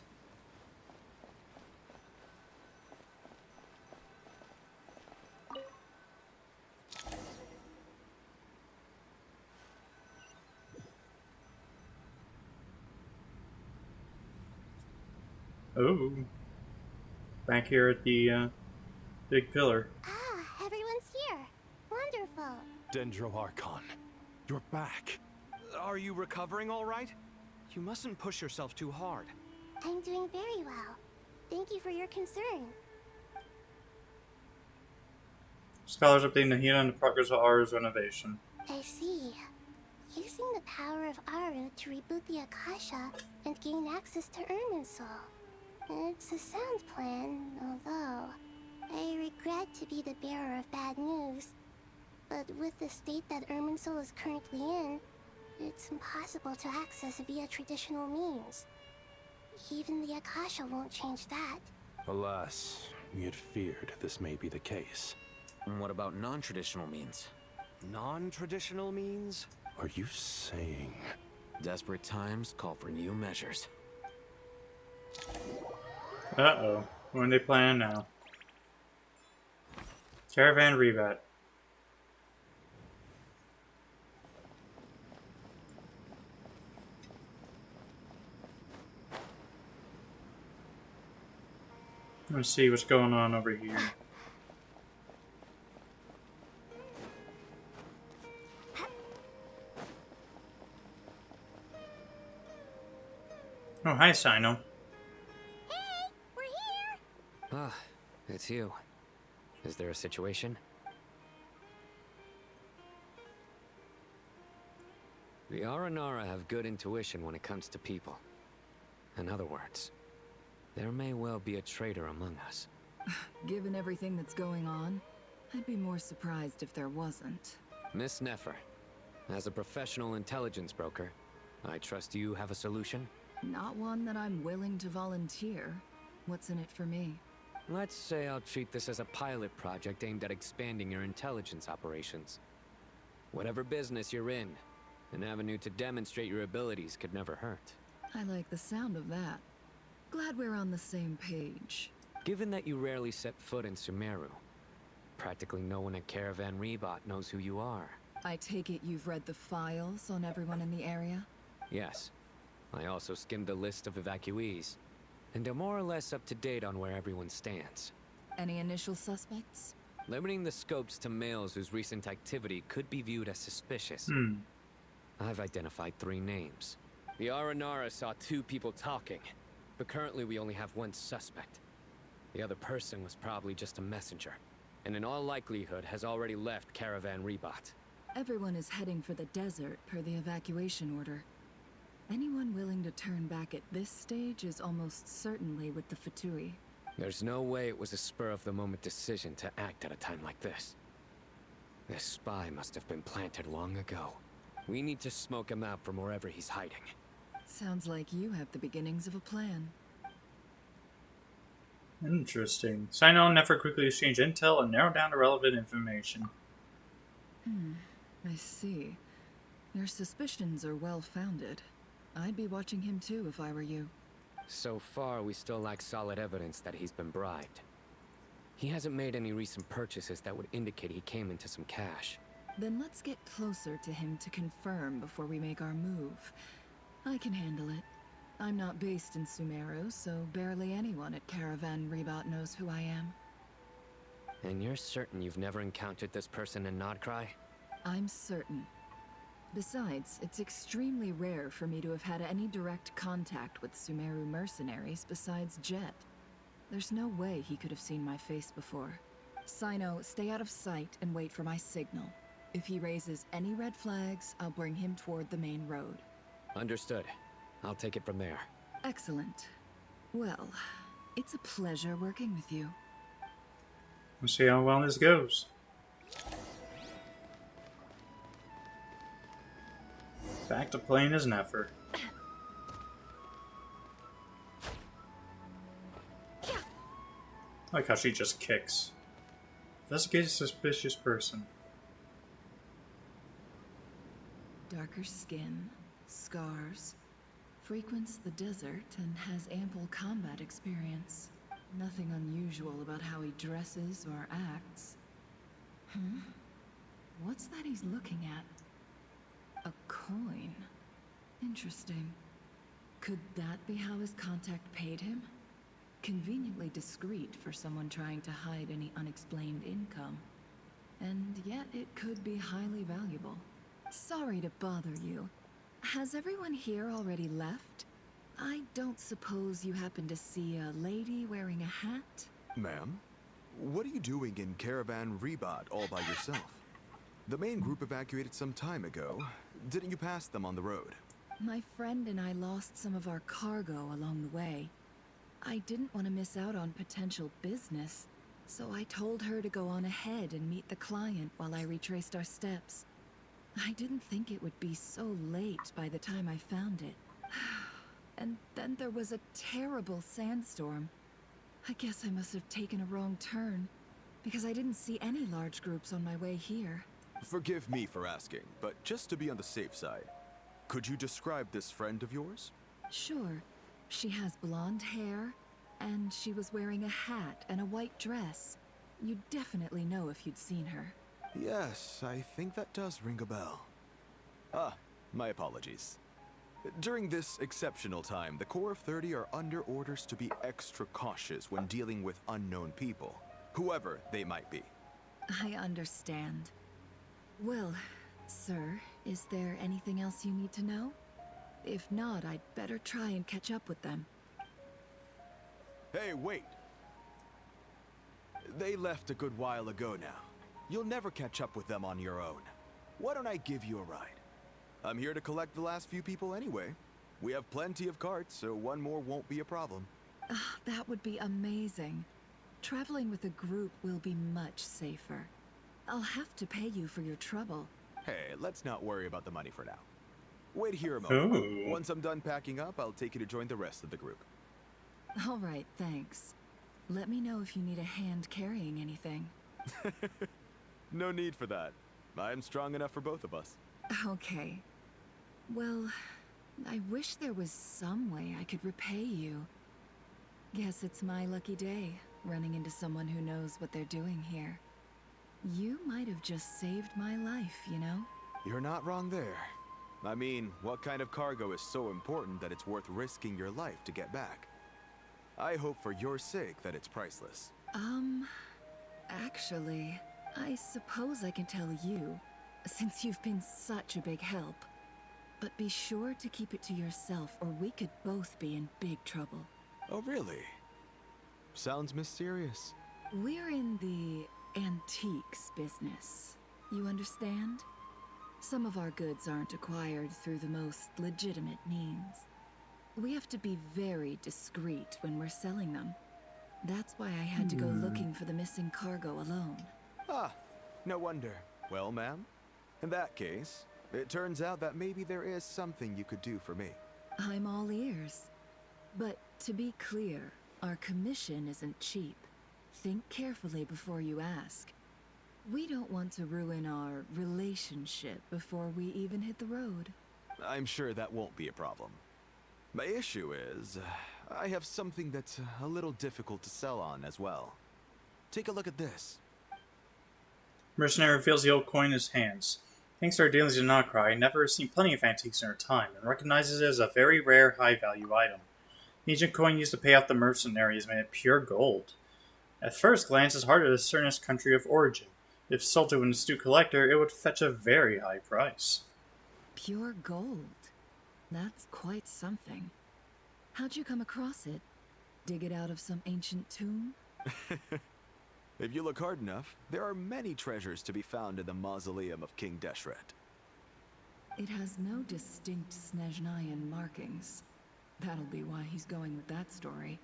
Oh. Back here at the big pillar. Ah, everyone's here. Wonderful. Dendro Archon, you're back. Are you recovering all right? You mustn't push yourself too hard. I'm doing very well. Thank you for your concern. Scholars updating Nahida on the progress of Aru's renovation. I see. Using the power of Aru to reboot the Akasha and gain access to Irminsul. It's a sound plan, although I regret to be the bearer of bad news. But with the state that Irminsul is currently in, it's impossible to access via traditional means. Even the Akasha won't change that. Alas, we had feared this may be the case. And what about non-traditional means? Non-traditional means? Are you saying... Desperate times call for new measures. Uh-oh. What are they planning now? Caravan rebat. Let's see what's going on over here. Oh, hi, Sino. Hey, we're here! Ah, it's you. Is there a situation? The Aranara have good intuition when it comes to people. In other words, there may well be a traitor among us. Given everything that's going on, I'd be more surprised if there wasn't. Miss Nefer, as a professional intelligence broker, I trust you have a solution? Not one that I'm willing to volunteer. What's in it for me? Let's say I'll treat this as a pilot project aimed at expanding your intelligence operations. Whatever business you're in, an avenue to demonstrate your abilities could never hurt. I like the sound of that. Glad we're on the same page. Given that you rarely set foot in Sumeru, practically no one at Caravan Rebot knows who you are. I take it you've read the files on everyone in the area? Yes. I also skimmed the list of evacuees, and are more or less up to date on where everyone stands. Any initial suspects? Limiting the scopes to males whose recent activity could be viewed as suspicious. I've identified 3 names. The Aranara saw 2 people talking, but currently we only have 1 suspect. The other person was probably just a messenger, and in all likelihood has already left Caravan Rebot. Everyone is heading for the desert per the evacuation order. Anyone willing to turn back at this stage is almost certainly with the Fatui. There's no way it was a spur-of-the-moment decision to act at a time like this. This spy must have been planted long ago. We need to smoke him out from wherever he's hiding. Sounds like you have the beginnings of a plan. Interesting. Sino and Nefer quickly exchange intel and narrow down the relevant information. I see. Your suspicions are well founded. I'd be watching him too if I were you. So far, we still lack solid evidence that he's been bribed. He hasn't made any recent purchases that would indicate he came into some cash. Then let's get closer to him to confirm before we make our move. I can handle it. I'm not based in Sumeru, so barely anyone at Caravan Rebat knows who I am. And you're certain you've never encountered this person in Nodcry? I'm certain. Besides, it's extremely rare for me to have had any direct contact with Sumeru mercenaries besides Jet. There's no way he could have seen my face before. Sino, stay out of sight and wait for my signal. If he raises any red flags, I'll bring him toward the main road. Understood. I'll take it from there. Excellent. Well, it's a pleasure working with you. We'll see how well this goes. Back to playing as Nefer. I like how she just kicks. Investigate a suspicious person. Darker skin, scars, frequents the desert and has ample combat experience. Nothing unusual about how he dresses or acts. What's that he's looking at? A coin. Interesting. Could that be how his contact paid him? Conveniently discreet for someone trying to hide any unexplained income. And yet it could be highly valuable. Sorry to bother you. Has everyone here already left? I don't suppose you happen to see a lady wearing a hat? Ma'am, what are you doing in Caravan Rebat all by yourself? The main group evacuated some time ago. Didn't you pass them on the road? My friend and I lost some of our cargo along the way. I didn't want to miss out on potential business, so I told her to go on ahead and meet the client while I retraced our steps. I didn't think it would be so late by the time I found it. And then there was a terrible sandstorm. I guess I must have taken a wrong turn, because I didn't see any large groups on my way here. Forgive me for asking, but just to be on the safe side, could you describe this friend of yours? Sure. She has blonde hair, and she was wearing a hat and a white dress. You'd definitely know if you'd seen her. Yes, I think that does ring a bell. Ah, my apologies. During this exceptional time, the Corps of 30 are under orders to be extra cautious when dealing with unknown people, whoever they might be. I understand. Well, sir, is there anything else you need to know? If not, I'd better try and catch up with them. Hey, wait! They left a good while ago now. You'll never catch up with them on your own. Why don't I give you a ride? I'm here to collect the last few people anyway. We have plenty of carts, so one more won't be a problem. That would be amazing. Traveling with a group will be much safer. I'll have to pay you for your trouble. Hey, let's not worry about the money for now. Wait here a moment. Ooh. Once I'm done packing up, I'll take you to join the rest of the group. All right, thanks. Let me know if you need a hand carrying anything. No need for that. I'm strong enough for both of us. Okay. Well, I wish there was some way I could repay you. Guess it's my lucky day, running into someone who knows what they're doing here. You might have just saved my life, you know? You're not wrong there. I mean, what kind of cargo is so important that it's worth risking your life to get back? I hope for your sake that it's priceless. Actually, I suppose I can tell you, since you've been such a big help. But be sure to keep it to yourself, or we could both be in big trouble. Oh, really? Sounds mysterious. We're in the antiques business. You understand? Some of our goods aren't acquired through the most legitimate means. We have to be very discreet when we're selling them. That's why I had to go looking for the missing cargo alone. Ah, no wonder. Well, ma'am, in that case, it turns out that maybe there is something you could do for me. I'm all ears. But to be clear, Our commission isn't cheap. Think carefully before you ask. We don't want to ruin our relationship before we even hit the road. I'm sure that won't be a problem. My issue is, I have something that's a little difficult to sell on as well. Take a look at this. Mercenary feels the old coin in his hands. Thanks to our dealings in Nahida, Nefer has seen plenty of antiques in her time, and recognizes it as a very rare, high-value item. The ancient coin used to pay off the mercenary is made of pure gold. At first glance, it's hard to discern its country of origin. If sold to an astute collector, it would fetch a very high price. Pure gold? That's quite something. How'd you come across it? Dig it out of some ancient tomb? If you look hard enough, there are many treasures to be found in the mausoleum of King Deshret. It has no distinct Snezhnayan markings. That'll be why he's going with that story.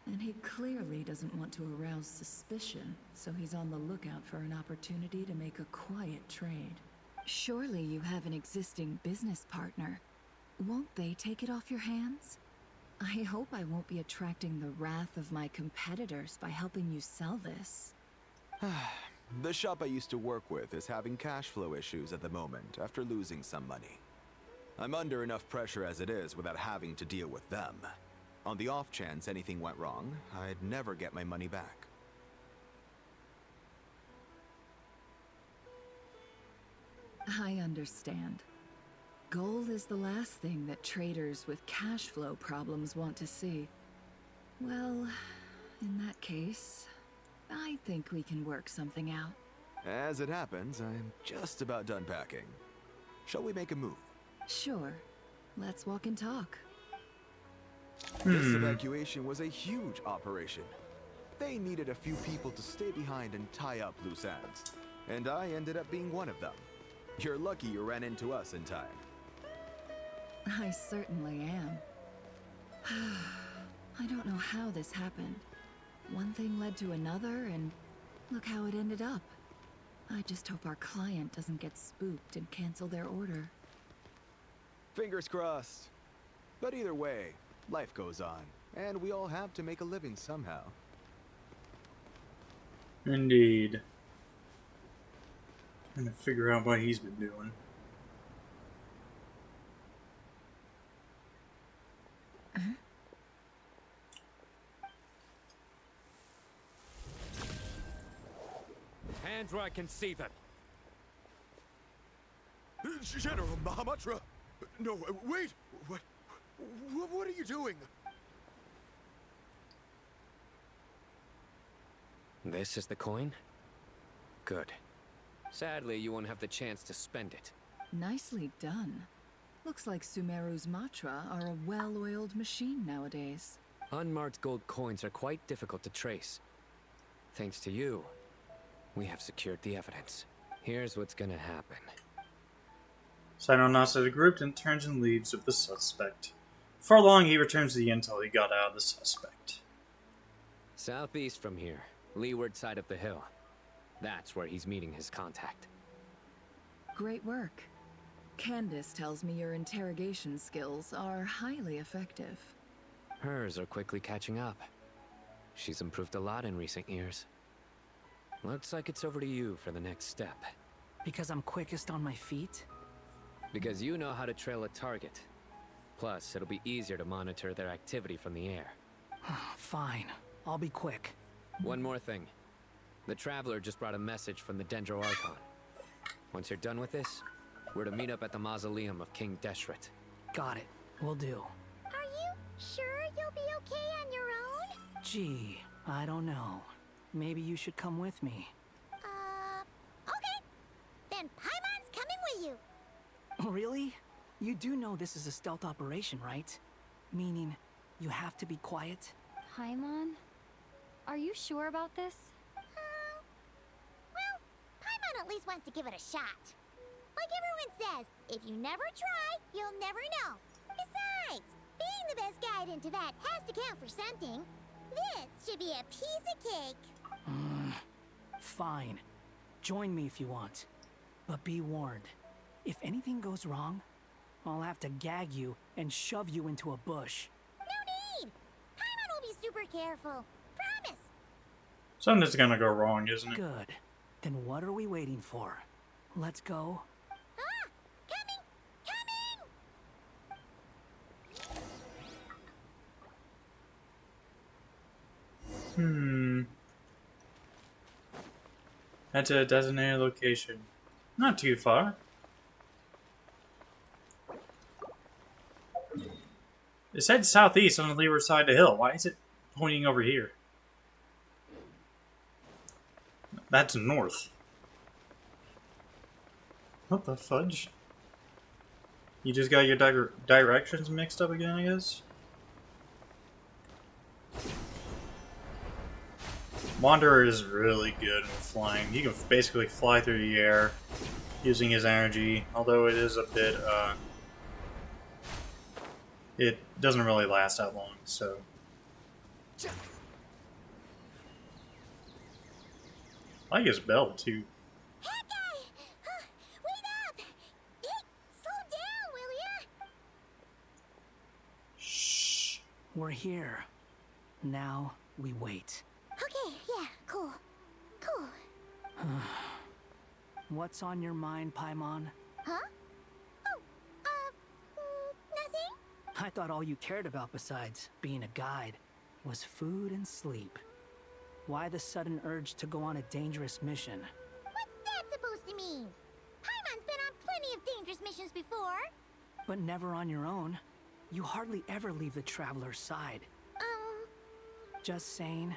And he clearly doesn't want to arouse suspicion, so he's on the lookout for an opportunity to make a quiet trade. Surely you have an existing business partner. Won't they take it off your hands? I hope I won't be attracting the wrath of my competitors by helping you sell this. The shop I used to work with is having cash flow issues at the moment after losing some money. I'm under enough pressure as it is without having to deal with them. On the off chance anything went wrong, I'd never get my money back. I understand. Gold is the last thing that traders with cash flow problems want to see. Well, in that case, I think we can work something out. As it happens, I'm just about done packing. Shall we make a move? Sure. Let's walk and talk. This evacuation was a huge operation. They needed a few people to stay behind and tie up loose ends. And I ended up being one of them. You're lucky you ran into us in time. I certainly am. I don't know how this happened. One thing led to another, and look how it ended up. I just hope our client doesn't get spooked and cancel their order. Fingers crossed. But either way, life goes on, and we all have to make a living somehow. Indeed. Trying to figure out what he's been doing. Hands where I can see them. General Mahamatra! No, wait! What are you doing? This is the coin? Good. Sadly, you won't have the chance to spend it. Nicely done. Looks like Sumeru's Matra are a well-oiled machine nowadays. Unmarked gold coins are quite difficult to trace. Thanks to you, we have secured the evidence. Here's what's gonna happen. Sino nods at the group and turns and leaves with the suspect. Before long, he returns the intel he got out of the suspect. Southeast from here, leeward side of the hill. That's where he's meeting his contact. Great work. Candace tells me your interrogation skills are highly effective. Hers are quickly catching up. She's improved a lot in recent years. Looks like it's over to you for the next step. Because I'm quickest on my feet? Because you know how to trail a target. Plus, it'll be easier to monitor their activity from the air. Fine. I'll be quick. One more thing. The Traveler just brought a message from the Dendro Archon. Once you're done with this, we're to meet up at the mausoleum of King Deshret. Got it. Will do. Are you sure you'll be okay on your own? Gee, I don't know. Maybe you should come with me. Okay. Then Paimon's coming with you. Really? You do know this is a stealth operation, right? Meaning, you have to be quiet? Paimon? Are you sure about this? Well, Paimon at least wants to give it a shot. Like everyone says, if you never try, you'll never know. Besides, being the best guide into that has to count for something. This should be a piece of cake. Fine. Join me if you want. But be warned. If anything goes wrong, I'll have to gag you and shove you into a bush. No need! Paimon will be super careful. Promise. Something's gonna go wrong, isn't it? Good. Then what are we waiting for? Let's go. Ah! Coming! Head to a designated location. Not too far. It said southeast on the leeward side of the hill. Why is it pointing over here? That's north. What the fudge? You just got your directions mixed up again, I guess? Wanderer is really good with flying. He can basically fly through the air using his energy, although it is a bit, it doesn't really last that long, so. I like his belt, too. Wait up! Hey, slow down, will ya? Shh. We're here. Now we wait. Okay, yeah, cool. Cool. What's on your mind, Paimon? Huh? Oh, nothing? I thought all you cared about besides being a guide was food and sleep. Why the sudden urge to go on a dangerous mission? What's that supposed to mean? Paimon's been on plenty of dangerous missions before. But never on your own. You hardly ever leave the traveler's side. Just saying.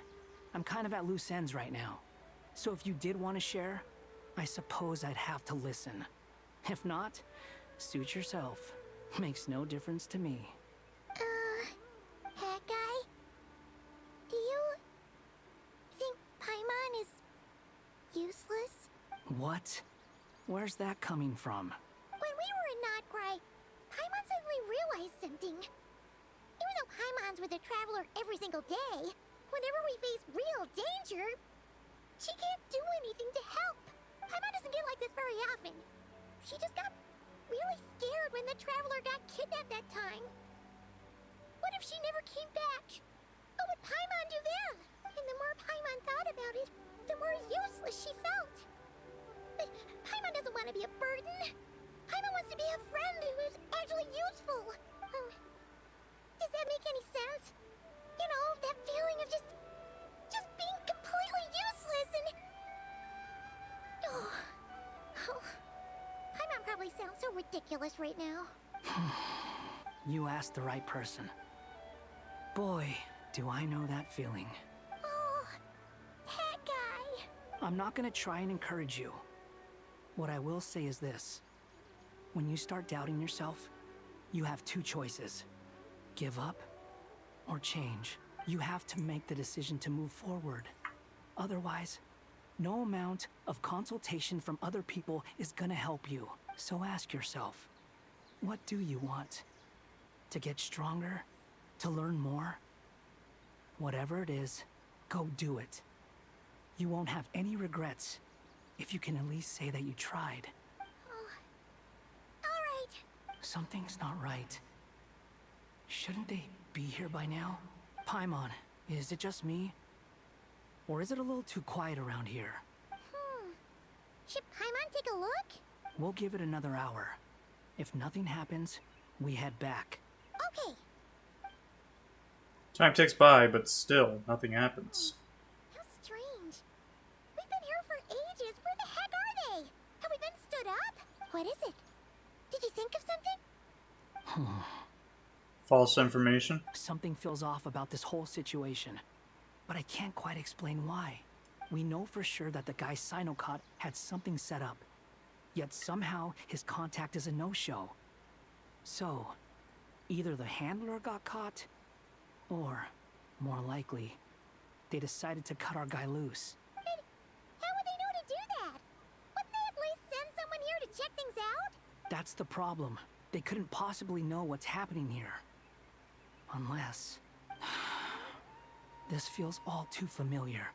I'm kind of at loose ends right now. So if you did want to share, I suppose I'd have to listen. If not, suit yourself. Makes no difference to me. Hat guy? Do you think Paimon is useless? What? Where's that coming from? When we were in Notcry, Paimon suddenly realized something. Even though Paimon's with a traveler every single day, whenever we face real danger, she can't do anything to help. Paimon doesn't get like this very often. She just got really scared when the traveler got kidnapped that time. What if she never came back? What would Paimon do then? And the more Paimon thought about it, the more useless she felt. But Paimon doesn't want to be a burden. Paimon wants to be a friend who's actually useful. Does that make any sense? You know, that feeling of just being completely useless and... Oh. Paimon probably sounds so ridiculous right now. You asked the right person. Boy, do I know that feeling. Oh, hat guy. I'm not gonna try and encourage you. What I will say is this. When you start doubting yourself, you have two choices. Give up or change. You have to make the decision to move forward. Otherwise, no amount of consultation from other people is gonna help you. So ask yourself, what do you want? To get stronger? To learn more? Whatever it is, go do it. You won't have any regrets if you can at least say that you tried. Alright. Something's not right. Shouldn't they be here by now? Paimon, is it just me? Or is it a little too quiet around here? Should Paimon take a look? We'll give it another hour. If nothing happens, we head back. Okay. Time ticks by, but still, nothing happens. How strange. We've been here for ages. Where the heck are they? Have we been stood up? What is it? Did you think of something? False information? Something feels off about this whole situation. But I can't quite explain why. We know for sure that the guy Sinocot had something set up. Yet somehow his contact is a no-show. So, either the handler got caught, or, more likely, they decided to cut our guy loose. How would they know to do that? Wouldn't they at least send someone here to check things out? That's the problem. They couldn't possibly know what's happening here. Unless... This feels all too familiar.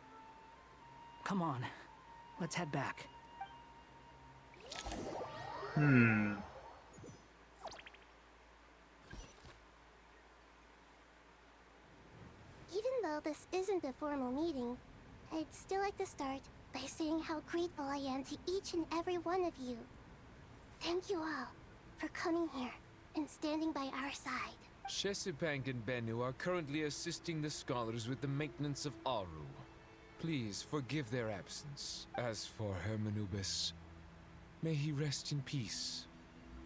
Come on, let's head back. Even though this isn't a formal meeting, I'd still like to start by saying how grateful I am to each and every one of you. Thank you all for coming here and standing by our side. Shesipank and Bennu are currently assisting the scholars with the maintenance of Aru. Please forgive their absence. As for Hermanubis, may he rest in peace.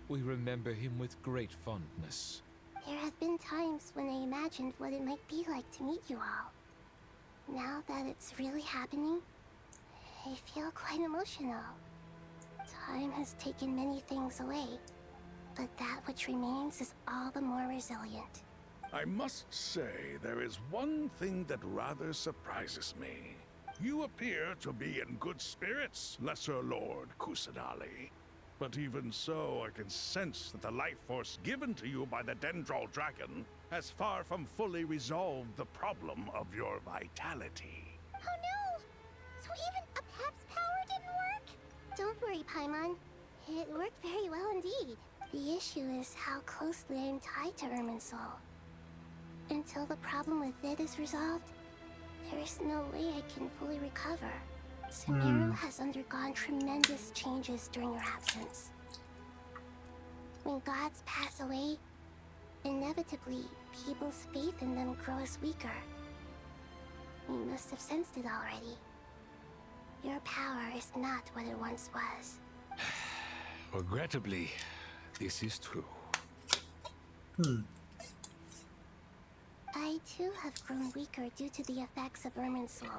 We remember him with great fondness. There have been times when I imagined what it might be like to meet you all. Now that it's really happening, I feel quite emotional. Time has taken many things away, but that which remains is all the more resilient. I must say, there is one thing that rather surprises me. You appear to be in good spirits, Lesser Lord Kusanali. But even so, I can sense that the life force given to you by the Dendral Dragon has far from fully resolved the problem of your vitality. Oh no! So even a Pep's power didn't work? Don't worry, Paimon. It worked very well indeed. The issue is how closely I am tied to Irminsul. Until the problem with it is resolved, there is no way I can fully recover. Sumeru has undergone tremendous changes during your absence. When gods pass away, inevitably, people's faith in them grows weaker. You must have sensed it already. Your power is not what it once was. Regrettably, this is true. I too have grown weaker due to the effects of Irminsul.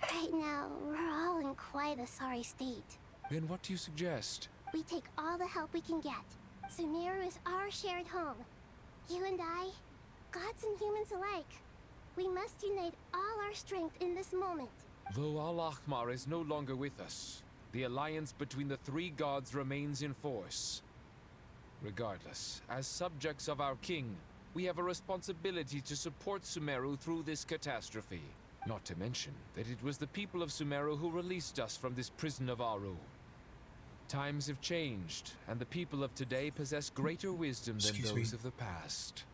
Right now, we're all in quite a sorry state. Then what do you suggest? We take all the help we can get. Sumeru is our shared home. You and I, gods and humans alike. We must unite all our strength in this moment. Though Al-Ahmar is no longer with us, the alliance between the three gods remains in force. Regardless, as subjects of our king, we have a responsibility to support Sumeru through this catastrophe. Not to mention that it was the people of Sumeru who released us from this prison of Aru. Times have changed, and the people of today possess greater wisdom than those of the past.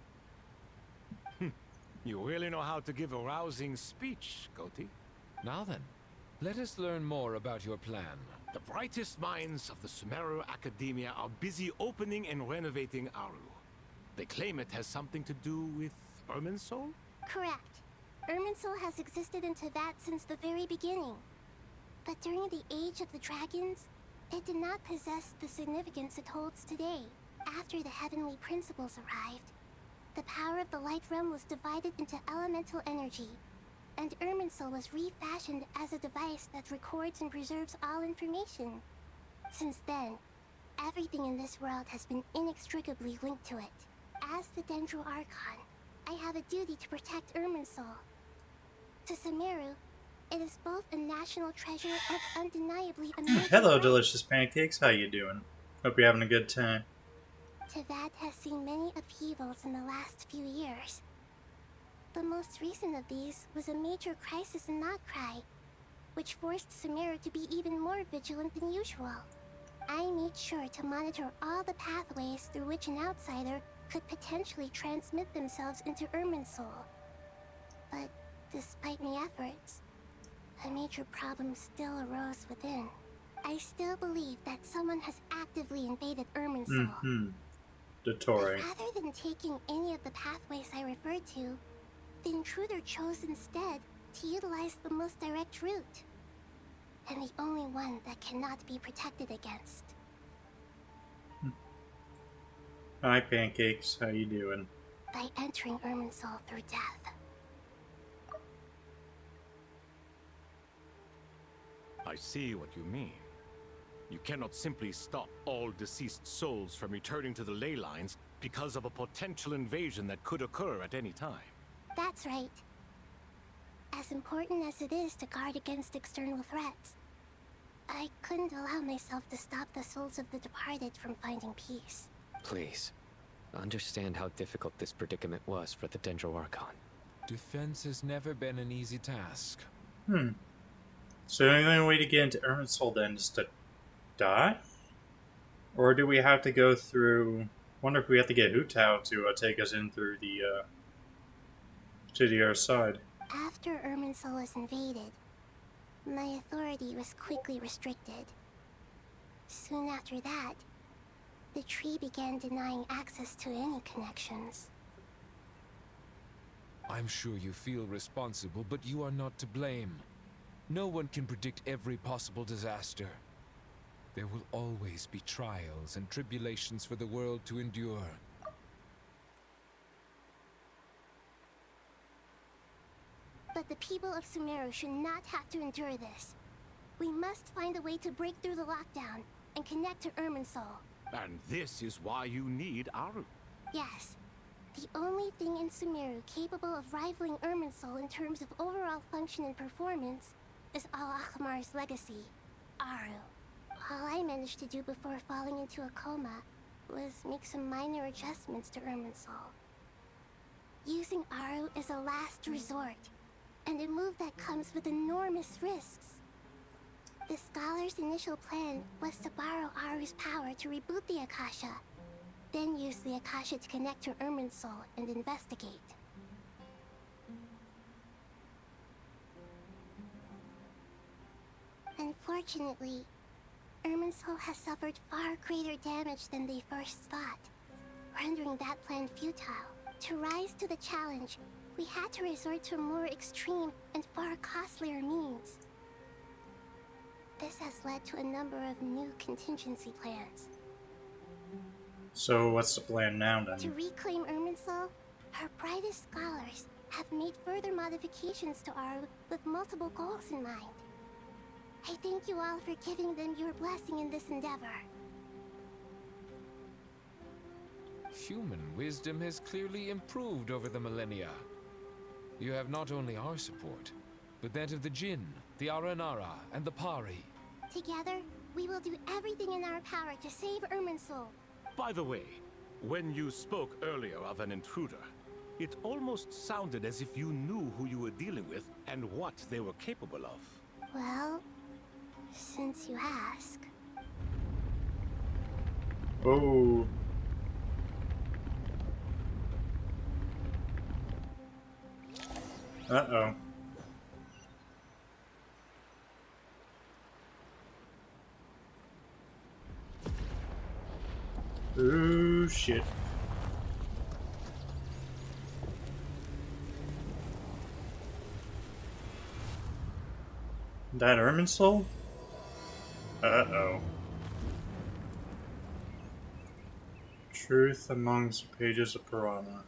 You really know how to give a rousing speech, Goti. Now then, let us learn more about your plan. The brightest minds of the Sumeru Academia are busy opening and renovating Aru. They claim it has something to do with Irminsul? Correct. Irminsul has existed in Teyvat since the very beginning. But during the Age of the Dragons, it did not possess the significance it holds today. After the heavenly principles arrived, the power of the Light Realm was divided into elemental energy, and Irminsul was refashioned as a device that records and preserves all information. Since then, everything in this world has been inextricably linked to it. As the Dendro Archon, I have a duty to protect Irminsul. To Sumeru, it is both a national treasure and undeniably a major Hello, threat. delicious pancakes. How you doing? Hope you're having a good time. Teyvat has seen many upheavals in the last few years. The most recent of these was a major crisis in Notcry, which forced Sumeru to be even more vigilant than usual. I made sure to monitor all the pathways through which an outsider could potentially transmit themselves into Irminsul. But despite my efforts, a major problem still arose within. I still believe that someone has actively invaded Irminsul. Dottore. But rather than taking any of the pathways I referred to, the intruder chose instead to utilize the most direct route, and the only one that cannot be protected against. Hi, pancakes. How you doing? By entering Irminsul through death. I see what you mean. You cannot simply stop all deceased souls from returning to the ley lines because of a potential invasion that could occur at any time. That's right. As important as it is to guard against external threats, I couldn't allow myself to stop the souls of the departed from finding peace. Please, understand how difficult this predicament was for the Dendro Archon. Defense has never been an easy task. So the only way to get into Irminsul then is to die? Or do we have to go through... wonder if we have to get Hu Tao to take us in through the to the other side. After Irminsul was invaded, my authority was quickly restricted. Soon after that, the tree began denying access to any connections. I'm sure you feel responsible, but you are not to blame. No one can predict every possible disaster. There will always be trials and tribulations for the world to endure. But the people of Sumeru should not have to endure this. We must find a way to break through the lockdown and connect to Irminsul. And this is why you need Aru. Yes. The only thing in Sumeru capable of rivaling Irminsul in terms of overall function and performance is Al-Akhmar's legacy, Aru. All I managed to do before falling into a coma was make some minor adjustments to Irminsul. Using Aru is a last resort, and a move that comes with enormous risks. The Scholar's initial plan was to borrow Aru's power to reboot the Akasha, then use the Akasha to connect to Irminsul and investigate. Unfortunately, Irminsul has suffered far greater damage than they first thought, rendering that plan futile. To rise to the challenge, we had to resort to more extreme and far costlier means. This has led to a number of new contingency plans. So what's the plan now then? To reclaim Irminsul, our brightest scholars have made further modifications to Aru with multiple goals in mind. I thank you all for giving them your blessing in this endeavor. Human wisdom has clearly improved over the millennia. You have not only our support, but that of the Jinn, the Aranara, and the Pari. Together, we will do everything in our power to save Irminsul. By the way, when you spoke earlier of an intruder, it almost sounded as if you knew who you were dealing with and what they were capable of. Well, since you ask. Oh. Uh-oh. Oh, shit. That Irminsul? Uh-oh. Truth amongst the pages of Piranha.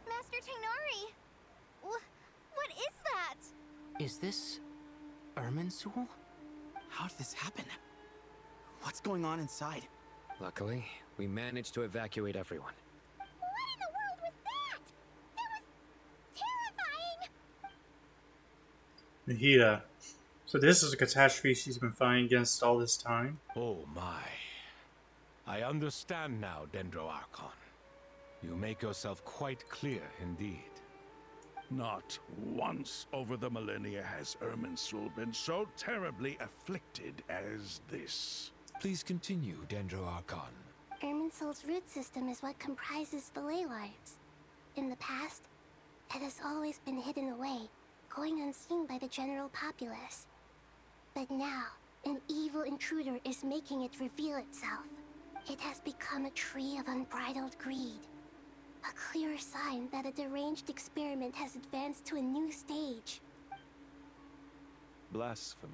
Master Tainari! What is that? Is this Irminsul? How did this happen? What's going on inside? Luckily, we managed to evacuate everyone. What in the world was that? That was terrifying! Nahida. So this is a catastrophe she's been fighting against all this time? Oh my. I understand now, Dendro Archon. You make yourself quite clear indeed. Not once over the millennia has Irminsul been so terribly afflicted as this. Please continue, Dendro Archon. Irminsul's root system is what comprises the ley lines. In the past, it has always been hidden away, going unseen by the general populace. But now, an evil intruder is making it reveal itself. It has become a tree of unbridled greed. A clear sign that a deranged experiment has advanced to a new stage. Blasphemy.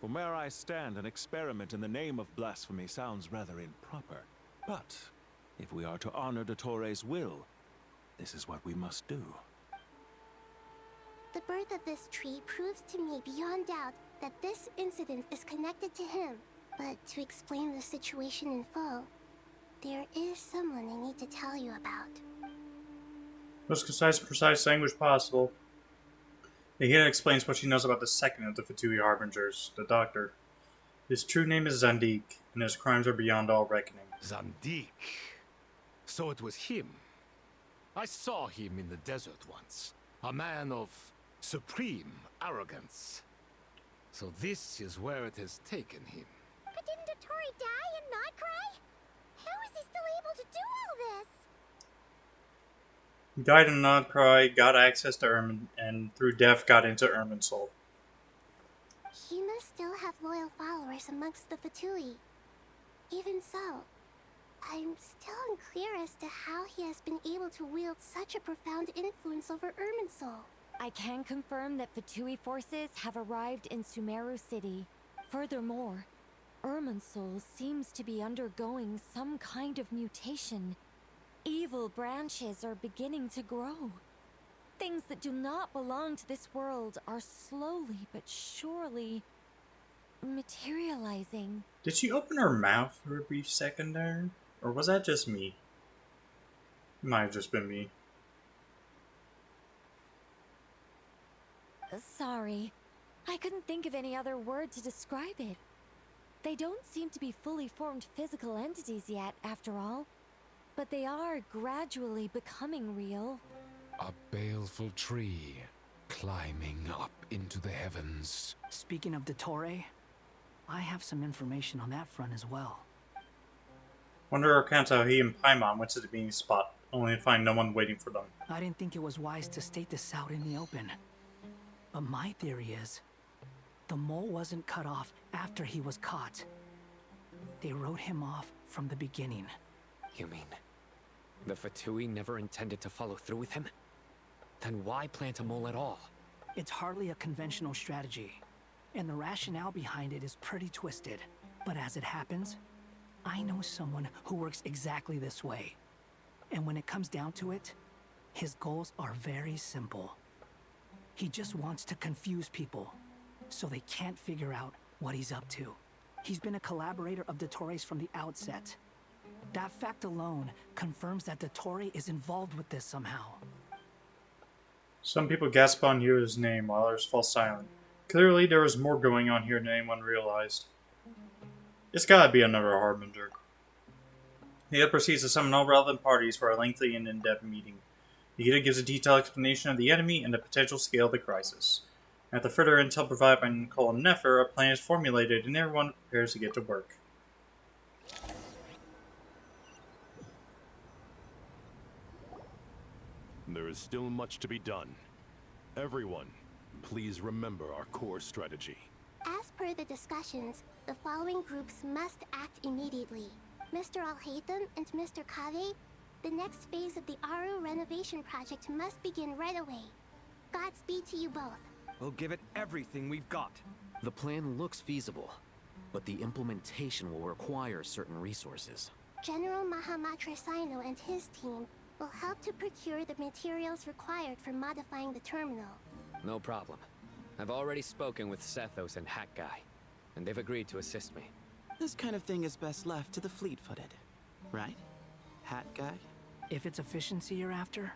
From where I stand, an experiment in the name of blasphemy sounds rather improper. But, if we are to honor Dottores' will, this is what we must do. The birth of this tree proves to me beyond doubt that this incident is connected to him. But to explain the situation in full, there is someone I need to tell you about. Most concise and precise language possible. Nahida explains what she knows about the second of the Fatui Harbingers, the Doctor. His true name is Zandik, and his crimes are beyond all reckoning. Zandik. So it was him. I saw him in the desert once. A man of Supreme arrogance. So this is where it has taken him. But didn't Dottore die and not cry? How is he still able to do all this? He died in Nodcry, got access to and through death got into Irminsul. He must still have loyal followers amongst the Fatui. Even so, I'm still unclear as to how he has been able to wield such a profound influence over Irminsul. I can confirm that Fatui forces have arrived in Sumeru City. Furthermore, Irminsul seems to be undergoing some kind of mutation. Evil branches are beginning to grow. Things that do not belong to this world are slowly but surely materializing. Did she open her mouth for a brief second there? Or was that just me? It might have just been me. Sorry. I couldn't think of any other word to describe it. They don't seem to be fully formed physical entities yet, after all. But they are gradually becoming real. A baleful tree climbing up into the heavens. Speaking of Dottore, I have some information on that front as well. Wonder or counts how he and Paimon went to the meeting spot, only to find no one waiting for them. I didn't think it was wise to state this out in the open. But my theory is, the mole wasn't cut off after he was caught. They wrote him off from the beginning. You mean the Fatui never intended to follow through with him? Then why plant a mole at all? It's hardly a conventional strategy, and the rationale behind it is pretty twisted. But as it happens, I know someone who works exactly this way. And when it comes down to it, his goals are very simple. He just wants to confuse people, so they can't figure out what he's up to. He's been a collaborator of Dottore's from the outset. That fact alone confirms that Dottore is involved with this somehow. Some people gasp on Yu's name while others fall silent. Clearly there was more going on here than anyone realized. It's gotta be another Harbinger. Nahida proceeds to summon all relevant parties for a lengthy and in-depth meeting. Nahida gives a detailed explanation of the enemy and the potential scale of the crisis. After further intel provided by Nicole and Nefer, a plan is formulated and everyone prepares to get to work. There is still much to be done. Everyone, please remember our core strategy. As per the discussions, the following groups must act immediately. Mr. Alhaitham and Mr. Kave, the next phase of the Aru renovation project must begin right away. Godspeed to you both. We'll give it everything we've got. The plan looks feasible, but the implementation will require certain resources. General Mahamatra Sino and his team will help to procure the materials required for modifying the terminal. No problem. I've already spoken with Sethos and Hat Guy, and they've agreed to assist me. This kind of thing is best left to the fleet-footed, right? Hat Guy? If it's efficiency you're after,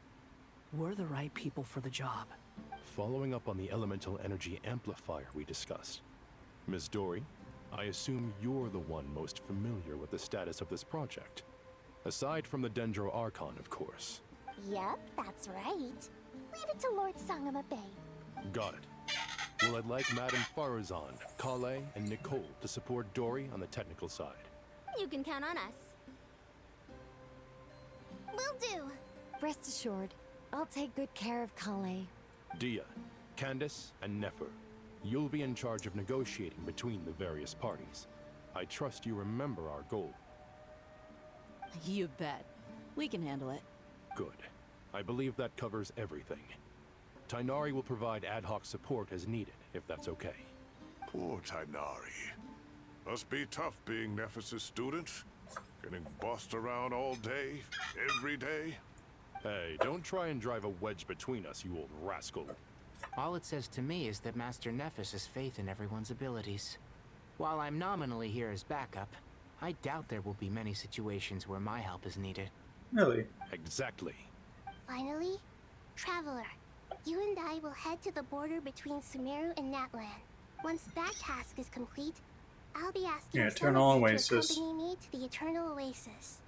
we're the right people for the job. Following up on the elemental energy amplifier we discussed, Ms. Dory, I assume you're the one most familiar with the status of this project. Aside from the Dendro Archon, of course. Yep, that's right. Leave it to Lord Sangama Bay. Got it. Well, I'd like Madame Farazan, Kale, and Nicole to support Dory on the technical side. You can count on us. Will do. Rest assured, I'll take good care of Kale. Dia, Candace, and Nefer, you'll be in charge of negotiating between the various parties. I trust you remember our goal. You bet. We can handle it. Good. I believe that covers everything. Tainari will provide ad hoc support as needed, if that's okay. Poor Tainari. Must be tough being Nephis' student. Getting bossed around all day, every day. Hey, don't try and drive a wedge between us, you old rascal. All it says to me is that Master Nephis has faith in everyone's abilities. While I'm nominally here as backup, I doubt there will be many situations where my help is needed. Really? Exactly. Finally, Traveler, you and I will head to the border between Sumeru and Natlan. Once that task is complete, I'll be asking some Eternal of you Oasis. to accompany me to the Eternal Oasis.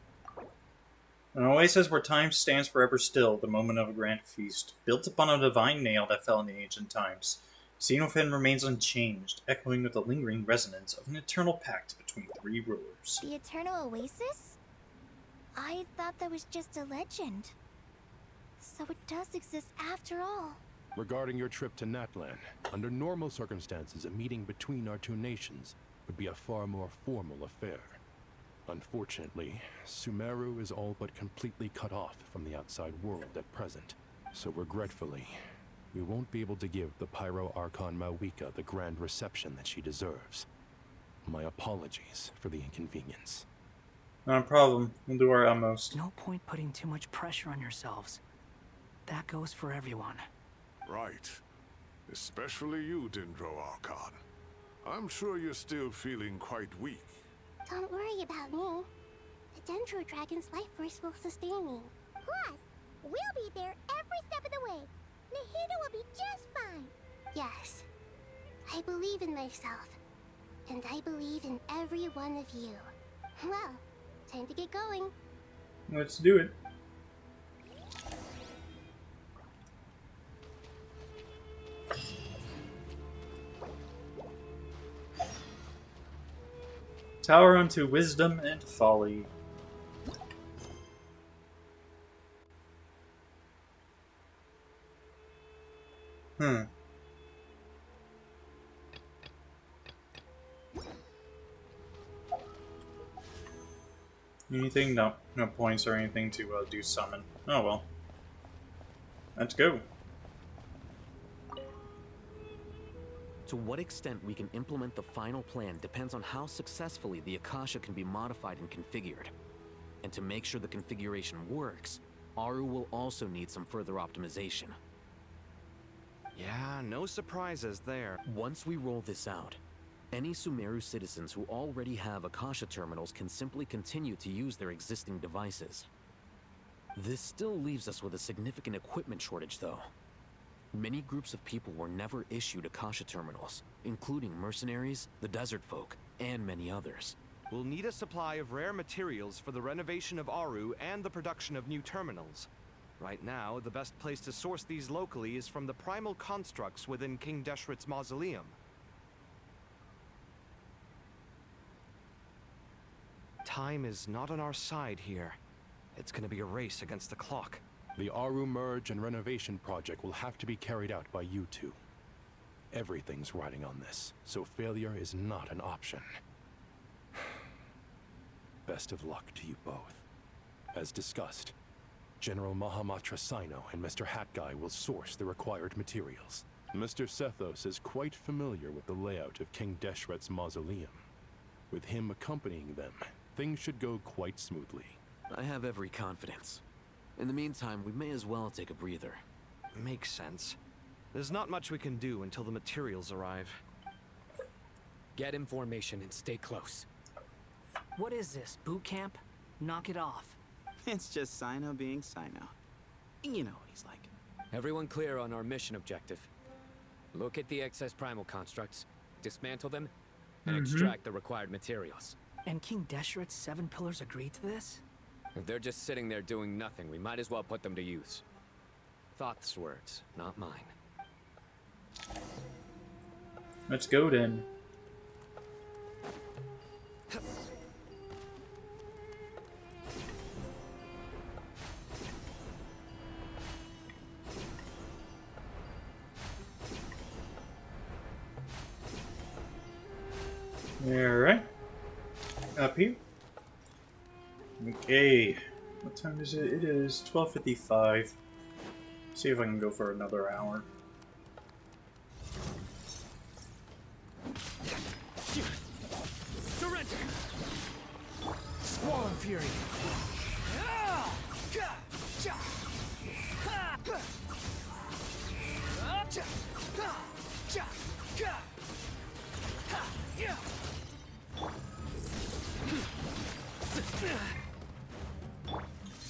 An oasis where time stands forever still, the moment of a grand feast, built upon a divine nail that fell in the ancient times. Xenofin remains unchanged, echoing with the lingering resonance of an eternal pact between three rulers. The Eternal Oasis? I thought that was just a legend. So it does exist after all. Regarding your trip to Natlan, under normal circumstances, a meeting between our two nations would be a far more formal affair. Unfortunately, Sumeru is all but completely cut off from the outside world at present. So regretfully, we won't be able to give the Pyro Archon Mawika the grand reception that she deserves. My apologies for the inconvenience. Not a problem. We'll do our utmost. No point putting too much pressure on yourselves. That goes for everyone. Right. Especially you, Dendro Archon. I'm sure you're still feeling quite weak. Don't worry about me. The Dendro Dragon's life force will sustain me. Plus, we'll be there every step of the way. Nahida will be just fine. Yes. I believe in myself. And I believe in every one of you. Well, time to get going. Let's do it. Tower unto wisdom and folly. Anything? No. No points or anything to do summon. Oh well. Let's go. To what extent we can implement the final plan depends on how successfully the Akasha can be modified and configured. And to make sure the configuration works, Aru will also need some further optimization. Yeah, no surprises there. Once we roll this out, any Sumeru citizens who already have Akasha terminals can simply continue to use their existing devices. This still leaves us with a significant equipment shortage, though. Many groups of people were never issued Akasha terminals, including mercenaries, the desert folk, and many others. We'll need a supply of rare materials for the renovation of Aru and the production of new terminals. Right now, the best place to source these locally is from the primal constructs within King Deshret's mausoleum. Time is not on our side here. It's gonna be a race against the clock. The Aru merge and renovation project will have to be carried out by you two. Everything's riding on this, so failure is not an option. Best of luck to you both. As discussed, General Mahamatra Sino and Mr. Hatguy will source the required materials. Mr. Sethos is quite familiar with the layout of King Deshret's mausoleum. With him accompanying them, things should go quite smoothly. I have every confidence. In the meantime, we may as well take a breather. Makes sense. There's not much we can do until the materials arrive. Get information and stay close. What is this, boot camp? Knock it off. It's just Sino being Sino. You know what he's like. Everyone clear on our mission objective. Look at the excess primal constructs, dismantle them, and extract the required materials. And King Deshret's 7 pillars agreed to this? If they're just sitting there doing nothing, we might as well put them to use. Thoth's words, not mine. Let's go then. Alright. Up here. Okay. What time is it? It is 12:55. See if I can go for another hour. Surrender! Squall and Fury!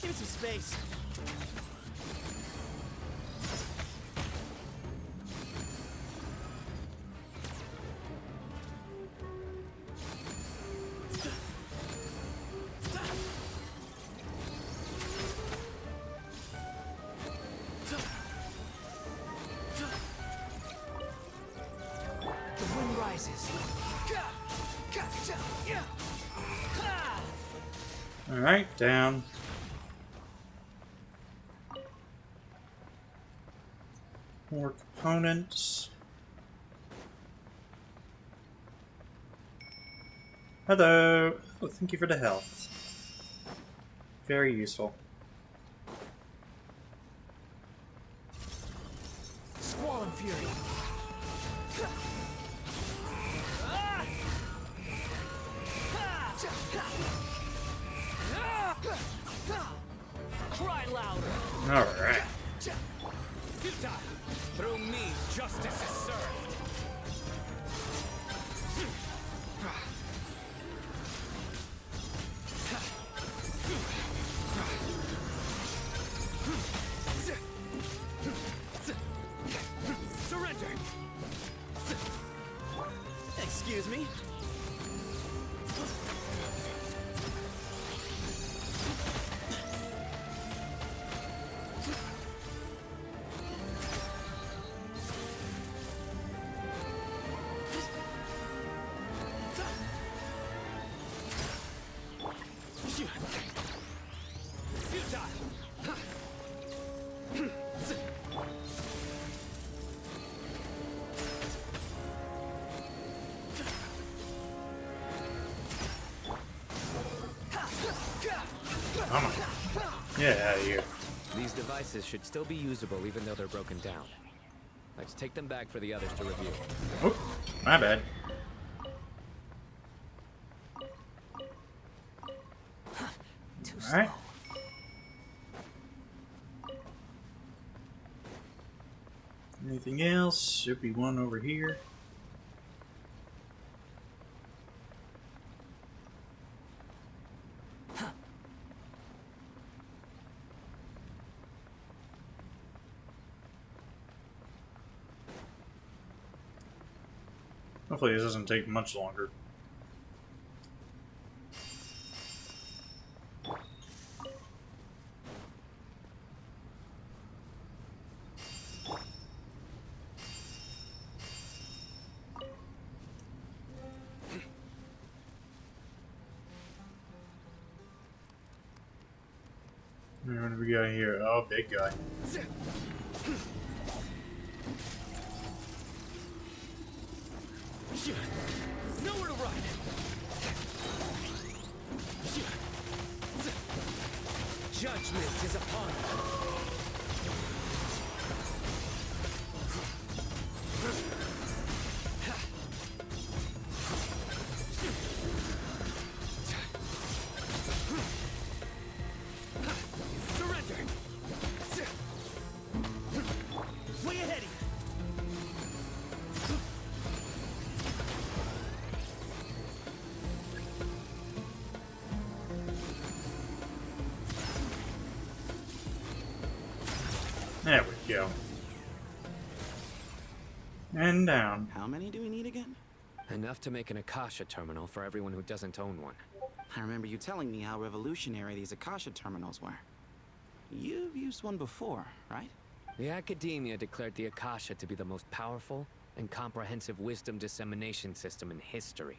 Give it some space. wind rises. Alright, down. More components. Hello! Oh, thank you for the health. Very useful. Squall and fury. Cry louder. Alright. Through me, justice is served. Surrender. Excuse me. Come on. Get out of here. These devices should still be usable even though they're broken down. Let's take them back for the others to review. Oh, my bad. Alright. Anything else? Should be one over here. Hopefully this doesn't take much longer. What do we got here? Oh, big guy. Nowhere to run. Judgment is upon you. Surrender. Way ahead of you. There we go. And down. How many do we need again? Enough to make an Akasha terminal for everyone who doesn't own one. I remember you telling me how revolutionary these Akasha terminals were. You've used one before, right? The Academia declared the Akasha to be the most powerful and comprehensive wisdom dissemination system in history.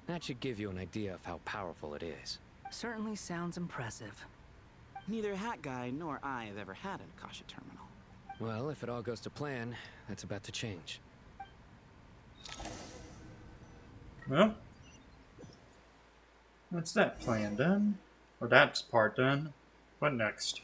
That should give you an idea of how powerful it is. Certainly sounds impressive. Neither Hat Guy nor I have ever had an Akasha terminal. Well, if it all goes to plan, that's about to change. Well, that's that plan done. Or that's part done. What next?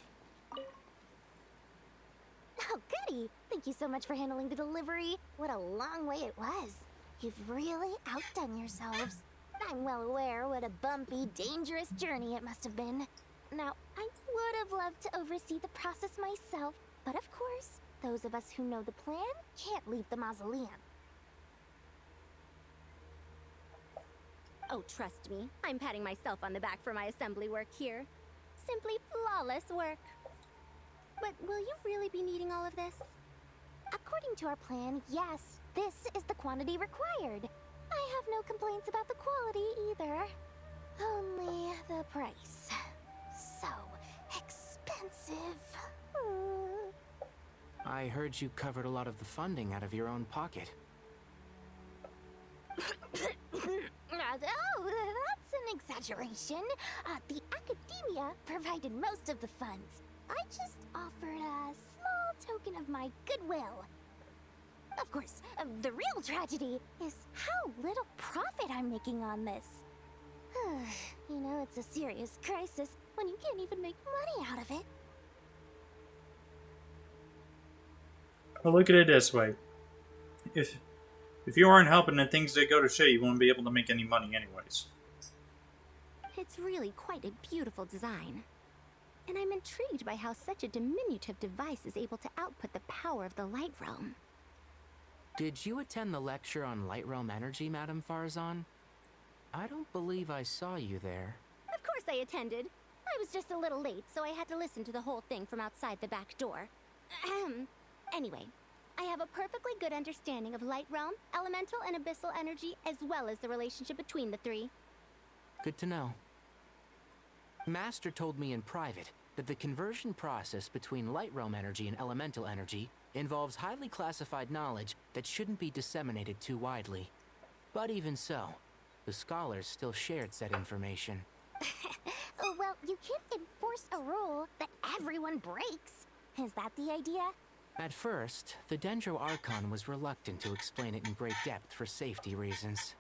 Oh, goody! Thank you so much for handling the delivery. What a long way it was. You've really outdone yourselves. I'm well aware what a bumpy, dangerous journey it must have been. Now, I would have loved to oversee the process myself, but of course, those of us who know the plan can't leave the mausoleum. Oh, trust me, I'm patting myself on the back for my assembly work here. Simply flawless work. But will you really be needing all of this? According to our plan, yes, this is the quantity required. I have no complaints about the quality either. Only the price. So expensive. I heard you covered a lot of the funding out of your own pocket. Oh, that's an exaggeration. The Academia provided most of the funds. I just offered a small token of my goodwill. Of course, the real tragedy is how little profit I'm making on this. You know, it's a serious crisis when you can't even make money out of it. Well, look at it this way. If you aren't helping and things that go to shit, you won't be able to make any money anyways. It's really quite a beautiful design. And I'm intrigued by how such a diminutive device is able to output the power of the Light Realm. Did you attend the lecture on Light Realm energy, Madame Farzan? I don't believe I saw you there. Of course I attended. I was just a little late, so I had to listen to the whole thing from outside the back door. Anyway, I have a perfectly good understanding of Light Realm, elemental and abyssal energy, as well as the relationship between the three. Good to know. Master told me in private that the conversion process between Light Realm energy and elemental energy involves highly classified knowledge that shouldn't be disseminated too widely. But even so, the scholars still shared said information. Well, you can't enforce a rule that everyone breaks. Is that the idea? At first, the Dendro Archon was reluctant to explain it in great depth for safety reasons.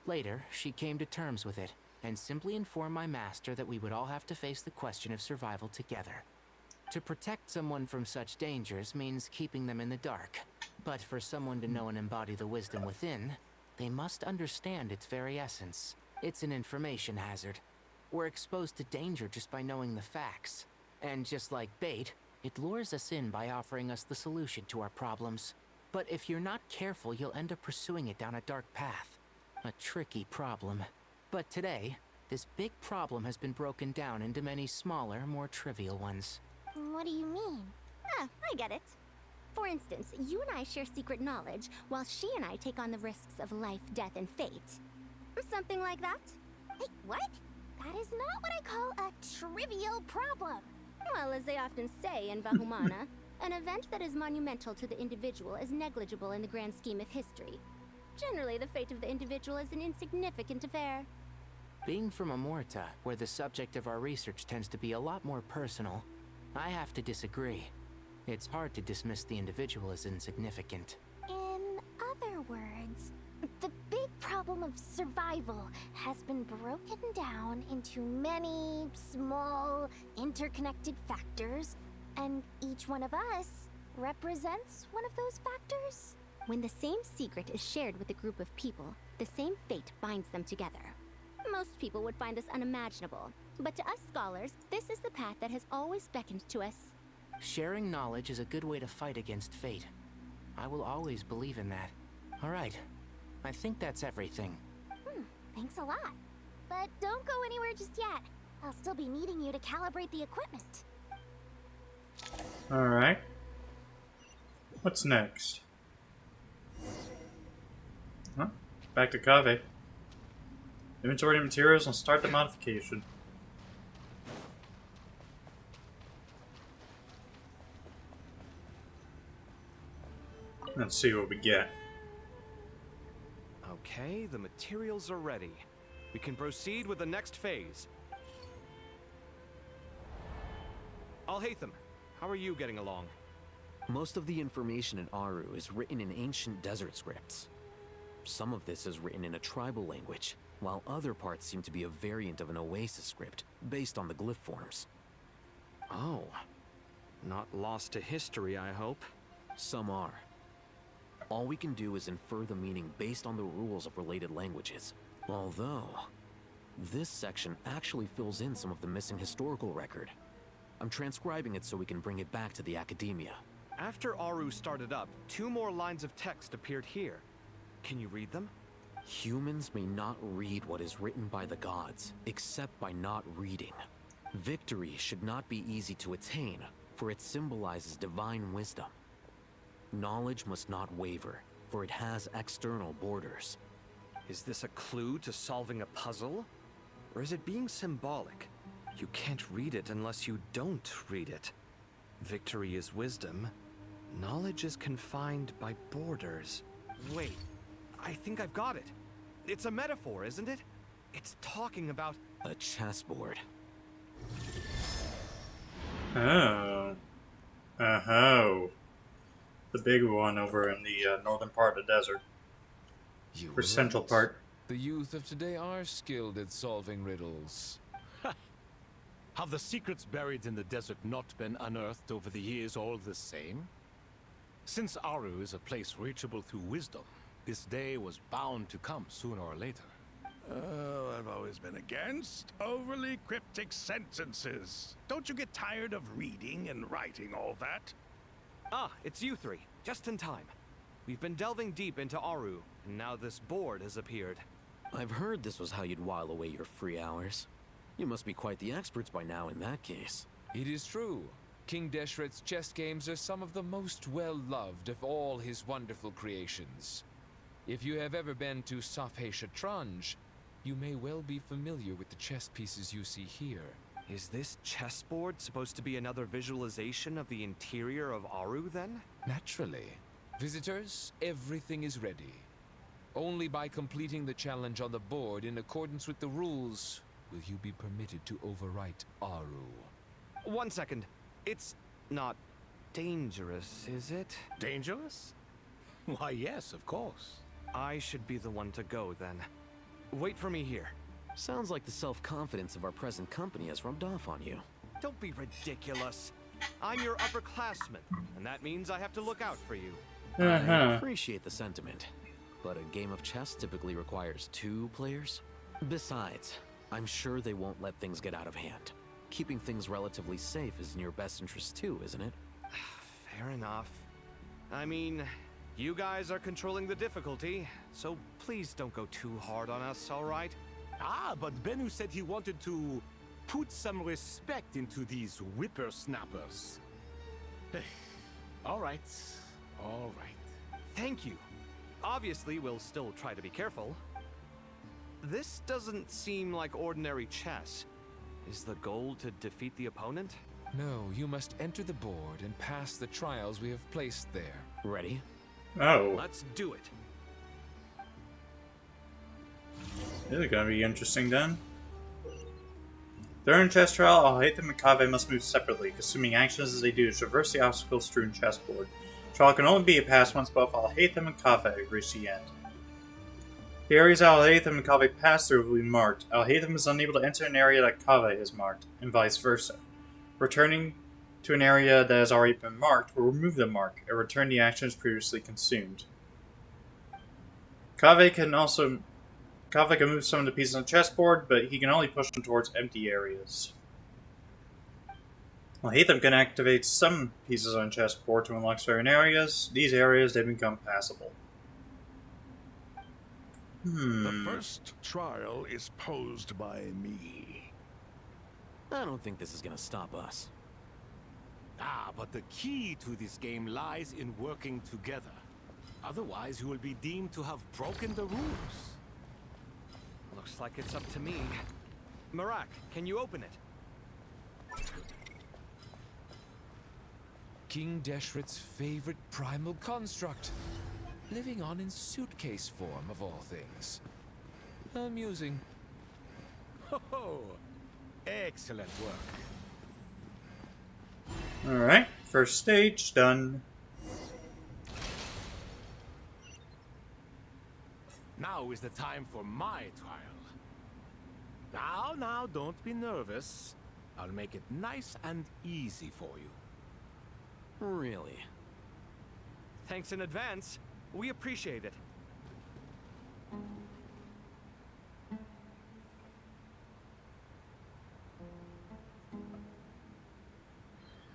Later, she came to terms with it, and simply informed my master that we would all have to face the question of survival together. To protect someone from such dangers means keeping them in the dark. But for someone to know and embody the wisdom within, they must understand its very essence. It's an information hazard. We're exposed to danger just by knowing the facts. And just like bait, it lures us in by offering us the solution to our problems. But if you're not careful, you'll end up pursuing it down a dark path. A tricky problem. But today, this big problem has been broken down into many smaller, more trivial ones. What do you mean? I get it. For instance, you and I share secret knowledge, while she and I take on the risks of life, death, and fate. Something like that? Hey, what? That is not what I call a trivial problem. Well, as they often say in Vahumana, an event that is monumental to the individual is negligible in the grand scheme of history. Generally, the fate of the individual is an insignificant affair. Being from Amorta, where the subject of our research tends to be a lot more personal, I have to disagree. It's hard to dismiss the individual as insignificant. In other words, the big problem of survival has been broken down into many small, interconnected factors, and each one of us represents one of those factors. When the same secret is shared with a group of people, the same fate binds them together. Most people would find this unimaginable, but to us scholars, this is the path that has always beckoned to us. Sharing knowledge is a good way to fight against fate. I will always believe in that. All right. I think that's everything. Thanks a lot. But don't go anywhere just yet. I'll still be needing you to calibrate the equipment. Alright. What's next? Huh? Back to Cave. Inventory materials and start the modification. Let's see what we get. Okay, the materials are ready. We can proceed with the next phase. Alhaitham, how are you getting along? Most of the information in Aru is written in ancient desert scripts. Some of this is written in a tribal language, while other parts seem to be a variant of an Oasis script, based on the glyph forms. Oh. Not lost to history, I hope. Some are. All we can do is infer the meaning based on the rules of related languages. Although, this section actually fills in some of the missing historical record. I'm transcribing it so we can bring it back to the Academia. After Aru started up, 2 more lines of text appeared here. Can you read them? Humans may not read what is written by the gods, except by not reading. Victory should not be easy to attain, for it symbolizes divine wisdom. Knowledge must not waver, for it has external borders. Is this a clue to solving a puzzle? Or is it being symbolic? You can't read it unless you don't read it. Victory is wisdom. Knowledge is confined by borders. Wait, I think I've got it. It's a metaphor, isn't it? It's talking about a chessboard. Oh. Oh. The big one over in the northern part of the desert. You Or were central right. part. The youth of today are skilled at solving riddles. Have the secrets buried in the desert not been unearthed over the years all the same? Since Aru is a place reachable through wisdom, this day was bound to come sooner or later. Oh, I've always been against overly cryptic sentences. Don't you get tired of reading and writing all that? Ah, it's you three. Just in time. We've been delving deep into Aru, and now this board has appeared. I've heard this was how you'd while away your free hours. You must be quite the experts by now in that case. It is true. King Deshret's chess games are some of the most well-loved of all his wonderful creations. If you have ever been to Safhe Shatranj, you may well be familiar with the chess pieces you see here. Is this chessboard supposed to be another visualization of the interior of Aru, then? Naturally. Visitors, everything is ready. Only by completing the challenge on the board in accordance with the rules will you be permitted to overwrite Aru. 1 second. It's not dangerous, is it? Dangerous? Why, yes, of course. I should be the one to go, then. Wait for me here. Sounds like the self-confidence of our present company has rubbed off on you. Don't be ridiculous. I'm your upperclassman, and that means I have to look out for you. I appreciate the sentiment, but a game of chess typically requires 2 players. Besides, I'm sure they won't let things get out of hand. Keeping things relatively safe is in your best interest too, isn't it? Fair enough. I mean, you guys are controlling the difficulty, so please don't go too hard on us, all right? Ah, but Bennu said he wanted to put some respect into these whippersnappers. All right. All right. Thank you. Obviously, we'll still try to be careful. This doesn't seem like ordinary chess. Is the goal to defeat the opponent? No, you must enter the board and pass the trials we have placed there. Ready? Oh. Let's do it. This is gonna be interesting then. During chess trial, Alhaitham and Kaveh must move separately, consuming actions as they do to traverse the obstacle-strewn chessboard. Trial can only be passed once both Alhaitham and Kaveh reach the end. The areas Alhaitham and Kaveh pass through will be marked. Alhaitham is unable to enter an area that Kaveh has marked, and vice versa. Returning to an area that has already been marked will remove the mark, and return the actions previously consumed. Kaveh can move some of the pieces on the chessboard, but he can only push them towards empty areas. Alhaitham can activate some pieces on the chessboard to unlock certain areas. These areas, they become passable. The first trial is posed by me. I don't think this is gonna stop us. Ah, but the key to this game lies in working together. Otherwise, you will be deemed to have broken the rules. Looks like it's up to me. Marak, can you open it? King Deshret's favorite primal construct. Living on in suitcase form, of all things. Amusing. Ho-ho! Excellent work. Alright, first stage done. Now is the time for my trial. Now, don't be nervous. I'll make it nice and easy for you. Really? Thanks in advance. We appreciate it.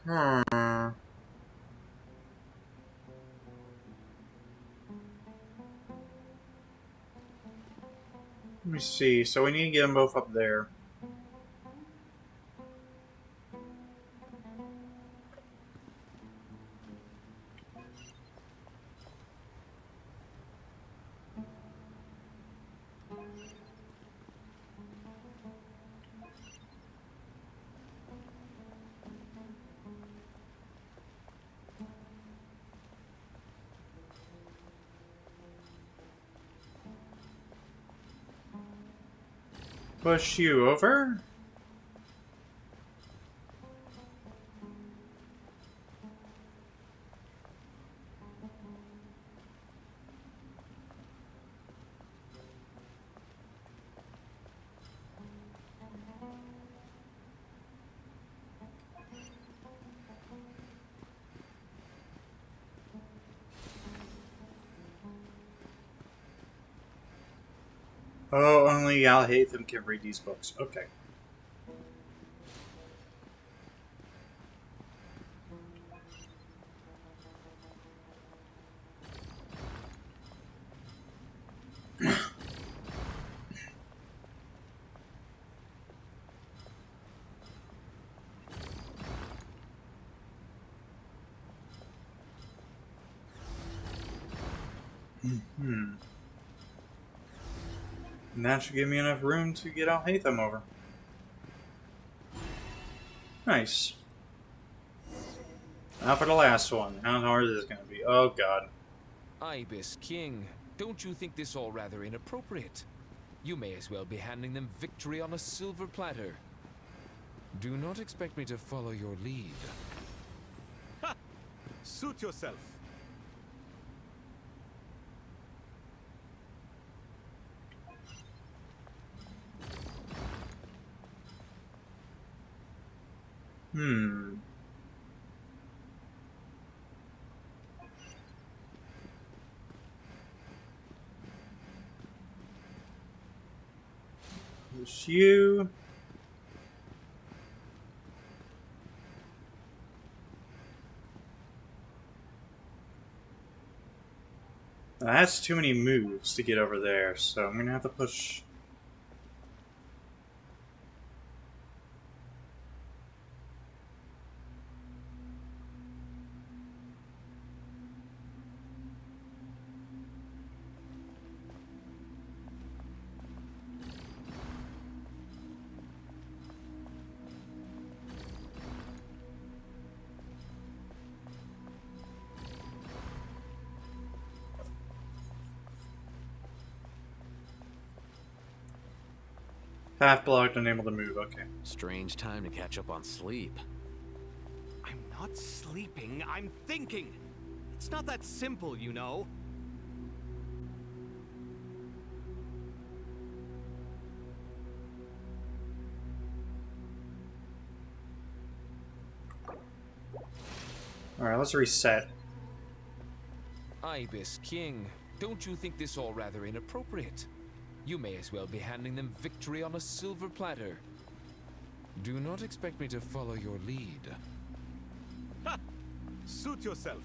Let me see. So we need to get them both up there. push you over. Oh, only Al-Haytham can read these books. Okay. Hmm. And that should give me enough room to get Al-Haytham over. Nice. Now for the last one. How hard is this going to be? Oh, God. Ibis King, don't you think this all rather inappropriate? You may as well be handing them victory on a silver platter. Do not expect me to follow your lead. Ha! Suit yourself. Hmm. It's you. That's too many moves to get over there, so I'm gonna have to push. Half blocked, unable to move. Okay. Strange time to catch up on sleep. I'm not sleeping, I'm thinking. It's not that simple, you know. Alright, let's reset. Ibis King, don't you think this all rather inappropriate? You may as well be handing them victory on a silver platter. Do not expect me to follow your lead. Ha! Suit yourself.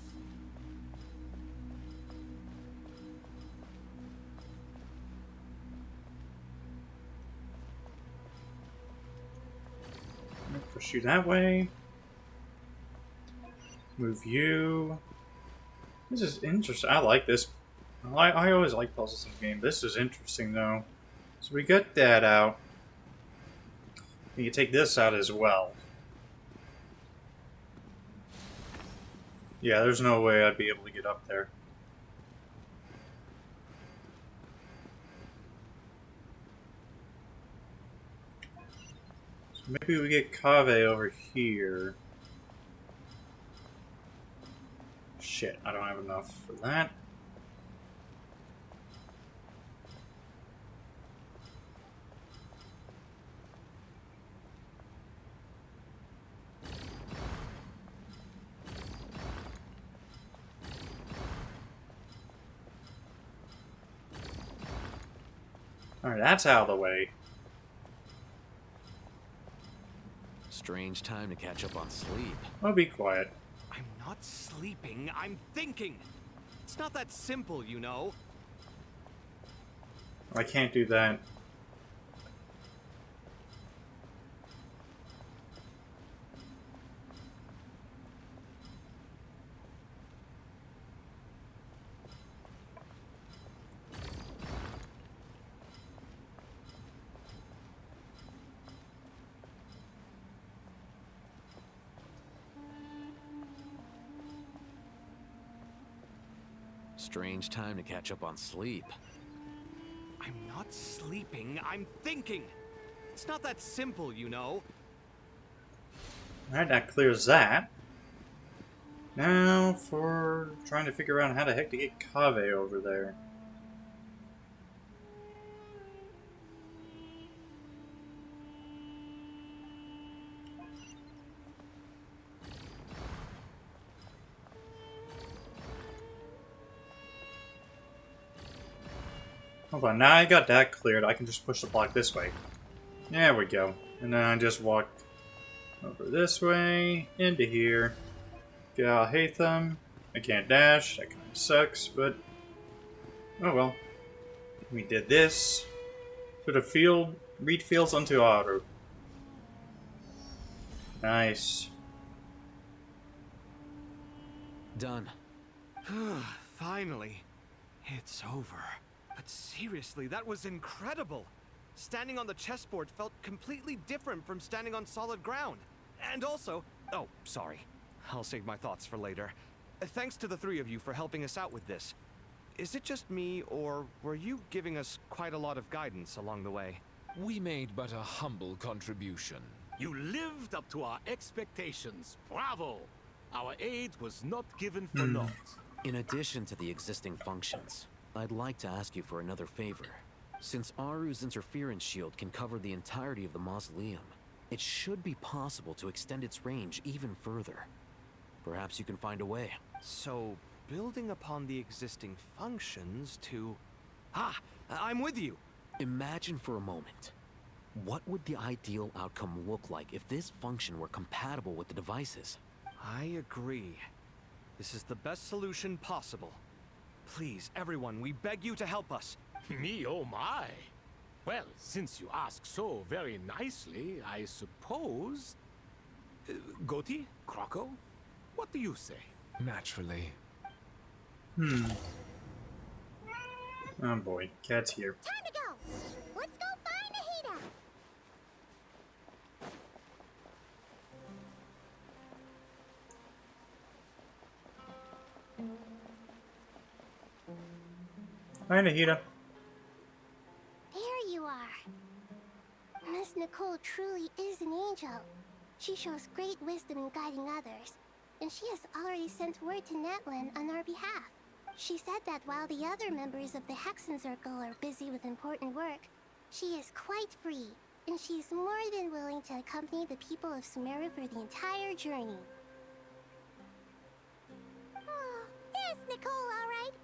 Push you that way. Move you. This is interesting. I like this. I always like puzzles in the game. This is interesting, though. So we got that out. We can take this out as well. Yeah, there's no way I'd be able to get up there. So maybe we get Kaveh over here. Shit, I don't have enough for that. Alright, that's out of the way. Strange time to catch up on sleep. I'll be quiet. I'm not sleeping, I'm thinking. It's not that simple, you know. I can't do that. Strange time to catch up on sleep. I'm not sleeping, I'm thinking. It's not that simple, you know. Alright, that clears that. Now for trying to figure out how the heck to get Kaveh over there. Hold on, now I got that cleared, I can just push the block this way. There we go. And then I just walk over this way, into here. Get out Hatham. I can't dash, that kind of sucks, but oh well. We did this. Put a field, read fields onto auto. Nice. Done. Finally. It's over. But seriously, that was incredible. Standing on the chessboard felt completely different from standing on solid ground. And also... Oh, sorry. I'll save my thoughts for later. Thanks to the three of you for helping us out with this. Is it just me, or were you giving us quite a lot of guidance along the way? We made but a humble contribution. You lived up to our expectations. Bravo! Our aid was not given for naught. In addition to the existing functions, I'd like to ask you for another favor. Since Aru's interference shield can cover the entirety of the mausoleum, it should be possible to extend its range even further. Perhaps you can find a way. So, building upon the existing functions to... Ah! I'm with you! Imagine for a moment. What would the ideal outcome look like if this function were compatible with the devices? I agree. This is the best solution possible. Please, everyone, we beg you to help us. Me, oh my! Well, since you ask so very nicely, I suppose... Goti? Kroko? What do you say? Naturally. Oh boy, Cat's here. Time to go! Let's go find Nahida! Hi, Nahida. There you are. Miss Nicole truly is an angel. She shows great wisdom in guiding others, and she has already sent word to Natlan on our behalf. She said that while the other members of the Hexen Circle are busy with important work, she is quite free, and she's more than willing to accompany the people of Sumeru for the entire journey. Oh, there's Nicole, all right.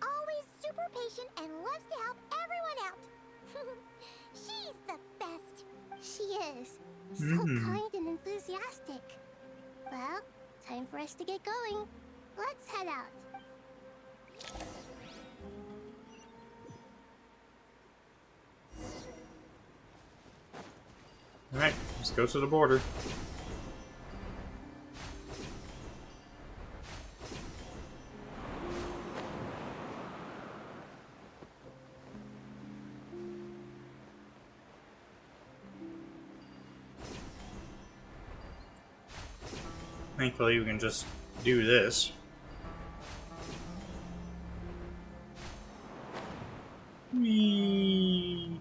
Always super patient and loves to help everyone out. She's the best. She is. So kind and enthusiastic. Well, time for us to get going. Let's head out. Alright, let's go to the border. Thankfully, we can just do this. Whee!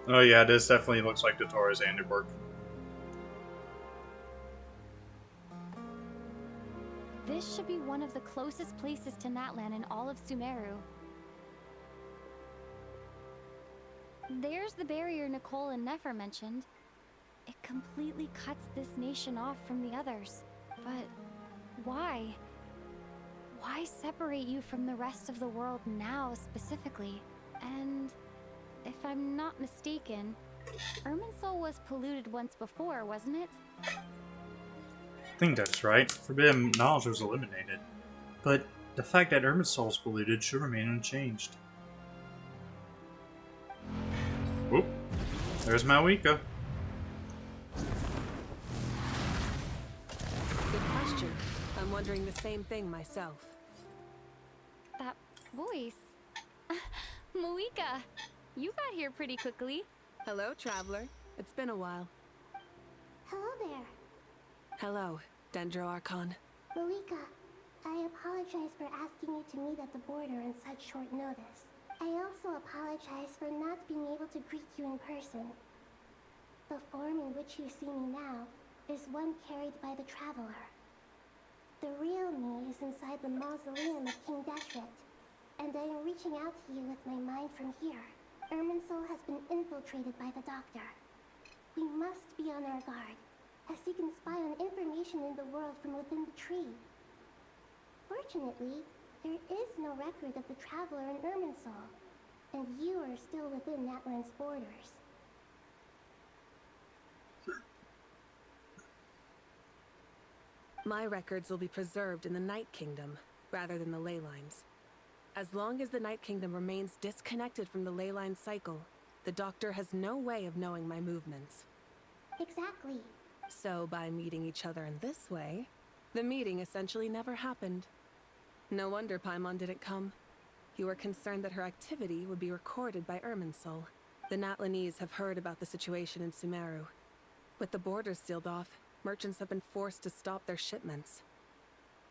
Oh yeah, this definitely looks like Dottoro's handiwork. This should be one of the closest places to Natlan in all of Sumeru. There's the barrier Nicole and Nefer mentioned. It completely cuts this nation off from the others. But why? Why separate you from the rest of the world now specifically? And if I'm not mistaken, Irminsul was polluted once before, wasn't it? I think that's right. Forbidden knowledge was eliminated. But the fact that Irminsul is polluted should remain unchanged. Whoop. There's Malika. Good question. I'm wondering the same thing myself. That voice. Malika, you got here pretty quickly. Hello, traveler. It's been a while. Hello there. Hello, Dendro Archon. Malika, I apologize for asking you to meet at the border on such short notice. I also apologize for not being able to greet you in person. The form in which you see me now is one carried by the Traveler. The real me is inside the mausoleum of King Deshret, and I am reaching out to you with my mind from here. Irminsul has been infiltrated by the Doctor. We must be on our guard, as he can spy on information in the world from within the tree. Fortunately, there is no record of the Traveler in Irminsul, and you are still within Natlan's borders. My records will be preserved in the Night Kingdom, rather than the ley lines. As long as the Night Kingdom remains disconnected from the ley line cycle, the Doctor has no way of knowing my movements. Exactly. So by meeting each other in this way, the meeting essentially never happened. No wonder Paimon didn't come. You were concerned that her activity would be recorded by Irminsul. The Natlanese have heard about the situation in Sumeru. With the borders sealed off, merchants have been forced to stop their shipments.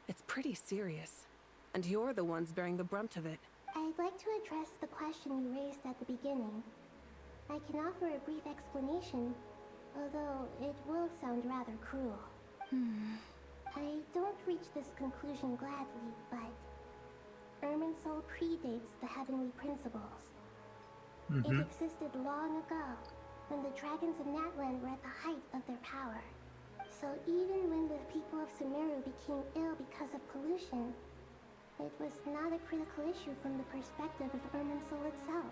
It's pretty serious, and you're the ones bearing the brunt of it. I'd like to address the question you raised at the beginning. I can offer a brief explanation, although it will sound rather cruel. I don't reach this conclusion gladly, but Irminsul predates the Heavenly Principles. It existed long ago, when the dragons of Natlan were at the height of their power. So even when the people of Sumeru became ill because of pollution, it was not a critical issue from the perspective of Irminsul itself.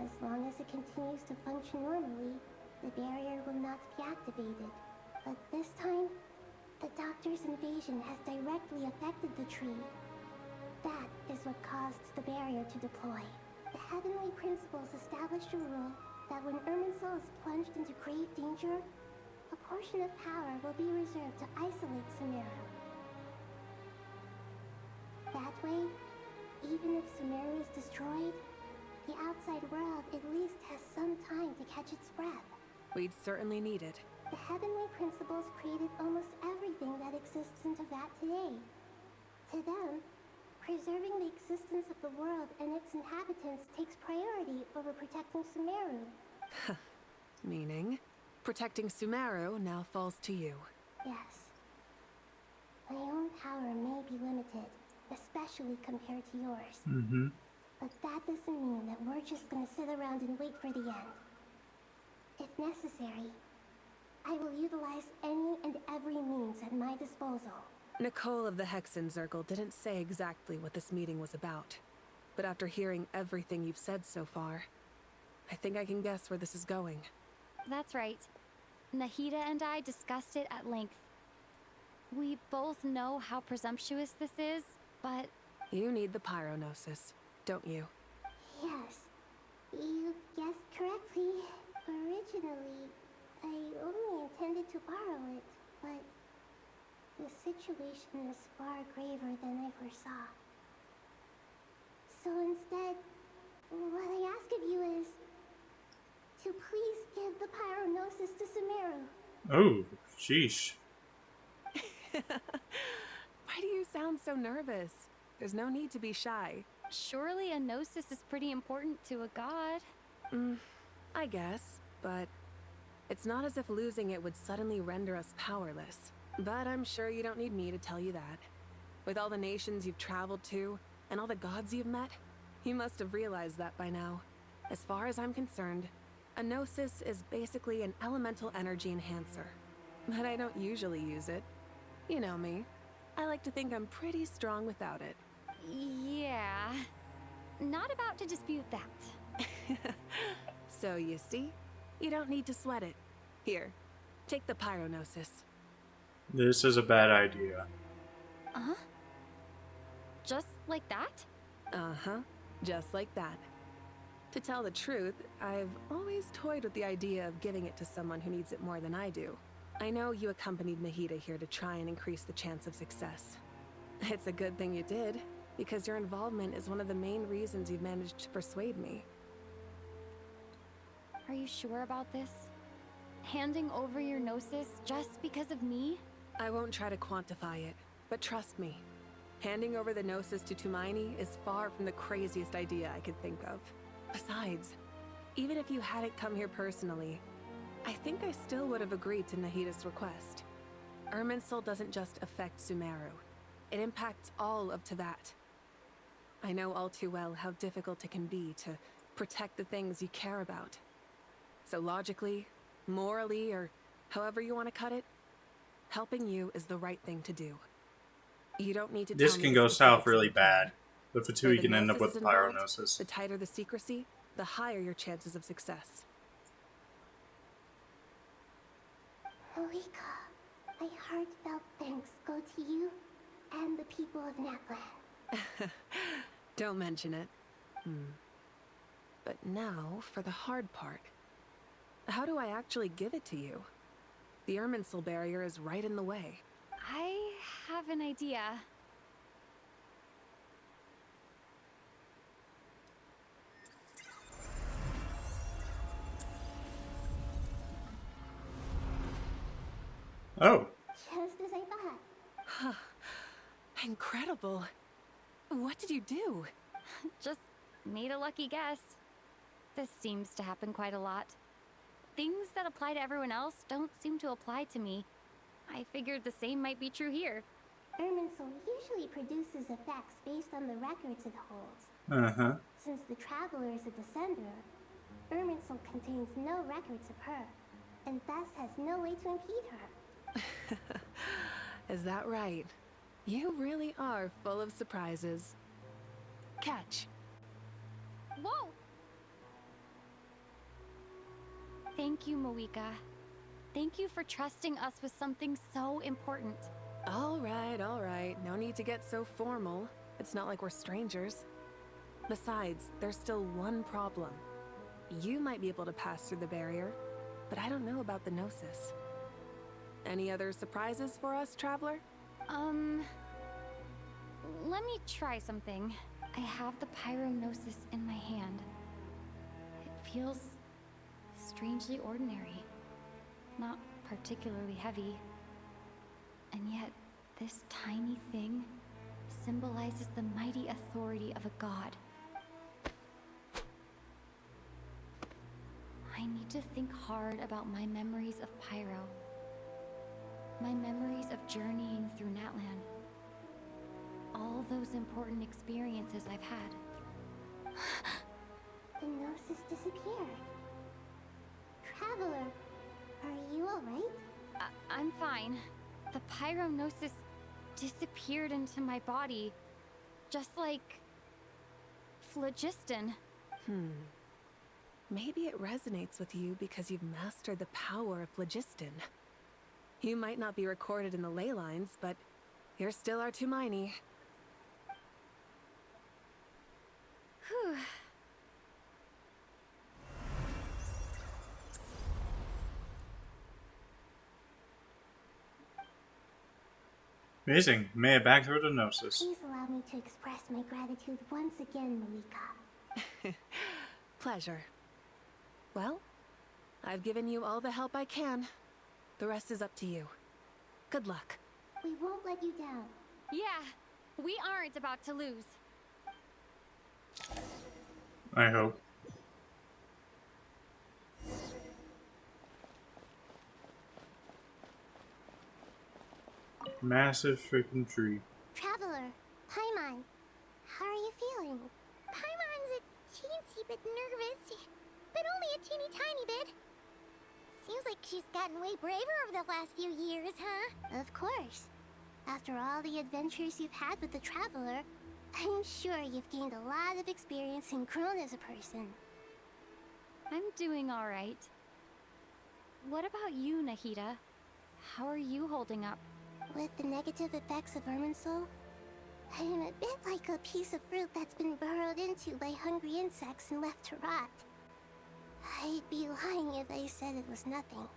As long as it continues to function normally, the barrier will not be activated. But this time, the Doctor's invasion has directly affected the tree. That is what caused the barrier to deploy. The Heavenly Principles established a rule that when Irminsul is plunged into grave danger, a portion of power will be reserved to isolate Sumeru. That way, even if Sumeru is destroyed, the outside world at least has some time to catch its breath. We'd certainly need it. The Heavenly Principles created almost everything that exists in Teyvat today. To them, preserving the existence of the world and its inhabitants takes priority over protecting Sumeru. Meaning, protecting Sumeru now falls to you. Yes. My own power may be limited, especially compared to yours. But that doesn't mean that we're just gonna sit around and wait for the end. If necessary, I will utilize any and every means at my disposal. Nicole of the Hexen Circle didn't say exactly what this meeting was about. But after hearing everything you've said so far, I think I can guess where this is going. That's right. Nahida and I discussed it at length. We both know how presumptuous this is, but... You need the Pyronosis, don't you? Yes. You guessed correctly. Originally, I only intended to borrow it, but the situation is far graver than I foresaw. So instead, what I ask of you is to please give the Pyronosis to Sumeru. Oh, sheesh. Why do you sound so nervous? There's no need to be shy. Surely a gnosis is pretty important to a god. I guess, but it's not as if losing it would suddenly render us powerless. But I'm sure you don't need me to tell you that. With all the nations you've traveled to, and all the gods you've met, you must have realized that by now. As far as I'm concerned, a gnosis is basically an elemental energy enhancer. But I don't usually use it. You know me. I like to think I'm pretty strong without it. Yeah. Not about to dispute that. So you see, you don't need to sweat it. Here, take the Pyronosis. This is a bad idea. Just like that? Just like that. To tell the truth, I've always toyed with the idea of giving it to someone who needs it more than I do. I know you accompanied Nahida here to try and increase the chance of success. It's a good thing you did, because your involvement is one of the main reasons you've managed to persuade me. Are you sure about this? Handing over your gnosis just because of me? I won't try to quantify it, But trust me, handing over the Gnosis to Tumaini is far from the craziest idea I could think of. Besides, even if you hadn't come here personally, I think I still would have agreed to Nahida's request. Irminsul doesn't just affect Sumeru. It impacts all of Teyvat. I know all too well how difficult it can be to protect the things you care about. So logically, morally, or however you want to cut it, helping you is the right thing to do. You don't need to This tell me can the go south specifics really of the plan. bad. The Where Fatui the can end up Gnosis with is involved, Pyronosis. the tighter the secrecy, the higher your chances of success. Moika, my heartfelt thanks go to you and the people of Natlan. Don't mention it. But now, for the hard part. How do I actually give it to you? The Irminsul barrier is right in the way. I have an idea. Oh. Just as I thought. Incredible. What did you do? Just made a lucky guess. This seems to happen quite a lot. Things that apply to everyone else don't seem to apply to me. I figured the same might be true here. Irminsul usually produces effects based on the records it holds. Uh-huh. Since the Traveler is a descender, Irminsul contains no records of her, and thus has no way to impede her. Is that right? You really are full of surprises. Catch. Whoa! Thank you, Moika. Thank you for trusting us with something so important. All right. No need to get so formal. It's not like we're strangers. Besides, there's still one problem. You might be able to pass through the barrier, but I don't know about the Gnosis. Any other surprises for us, Traveler? Let me try something. I have the Pyronosis in my hand. It feels strangely ordinary. Not particularly heavy. And yet, this tiny thing symbolizes the mighty authority of a god. I need to think hard about my memories of Pyro. My memories of journeying through Natlan. All those important experiences I've had. The Gnosis disappeared. Traveler, are you alright? I'm fine. The Pyronosis disappeared into my body. Just like phlogiston. Maybe it resonates with you because you've mastered the power of phlogiston. You might not be recorded in the ley lines, but you're still our Tumaini. Whew. Amazing. May I back through the Gnosis. Please allow me to express my gratitude once again, Moika. Pleasure. Well, I've given you all the help I can. The rest is up to you. Good luck. We won't let you down. Yeah, we aren't about to lose. I hope. Massive freaking tree. Traveler, Paimon, how are you feeling? Paimon's a teensy bit nervous, but only a teeny tiny bit. Seems like she's gotten way braver over the last few years, huh? Of course. After all the adventures you've had with the Traveler, I'm sure you've gained a lot of experience and grown as a person. I'm doing all right. What about you, Nahida? How are you holding up? With the negative effects of Irminsul, I'm a bit like a piece of fruit that's been burrowed into by hungry insects and left to rot. I'd be lying if I said it was nothing.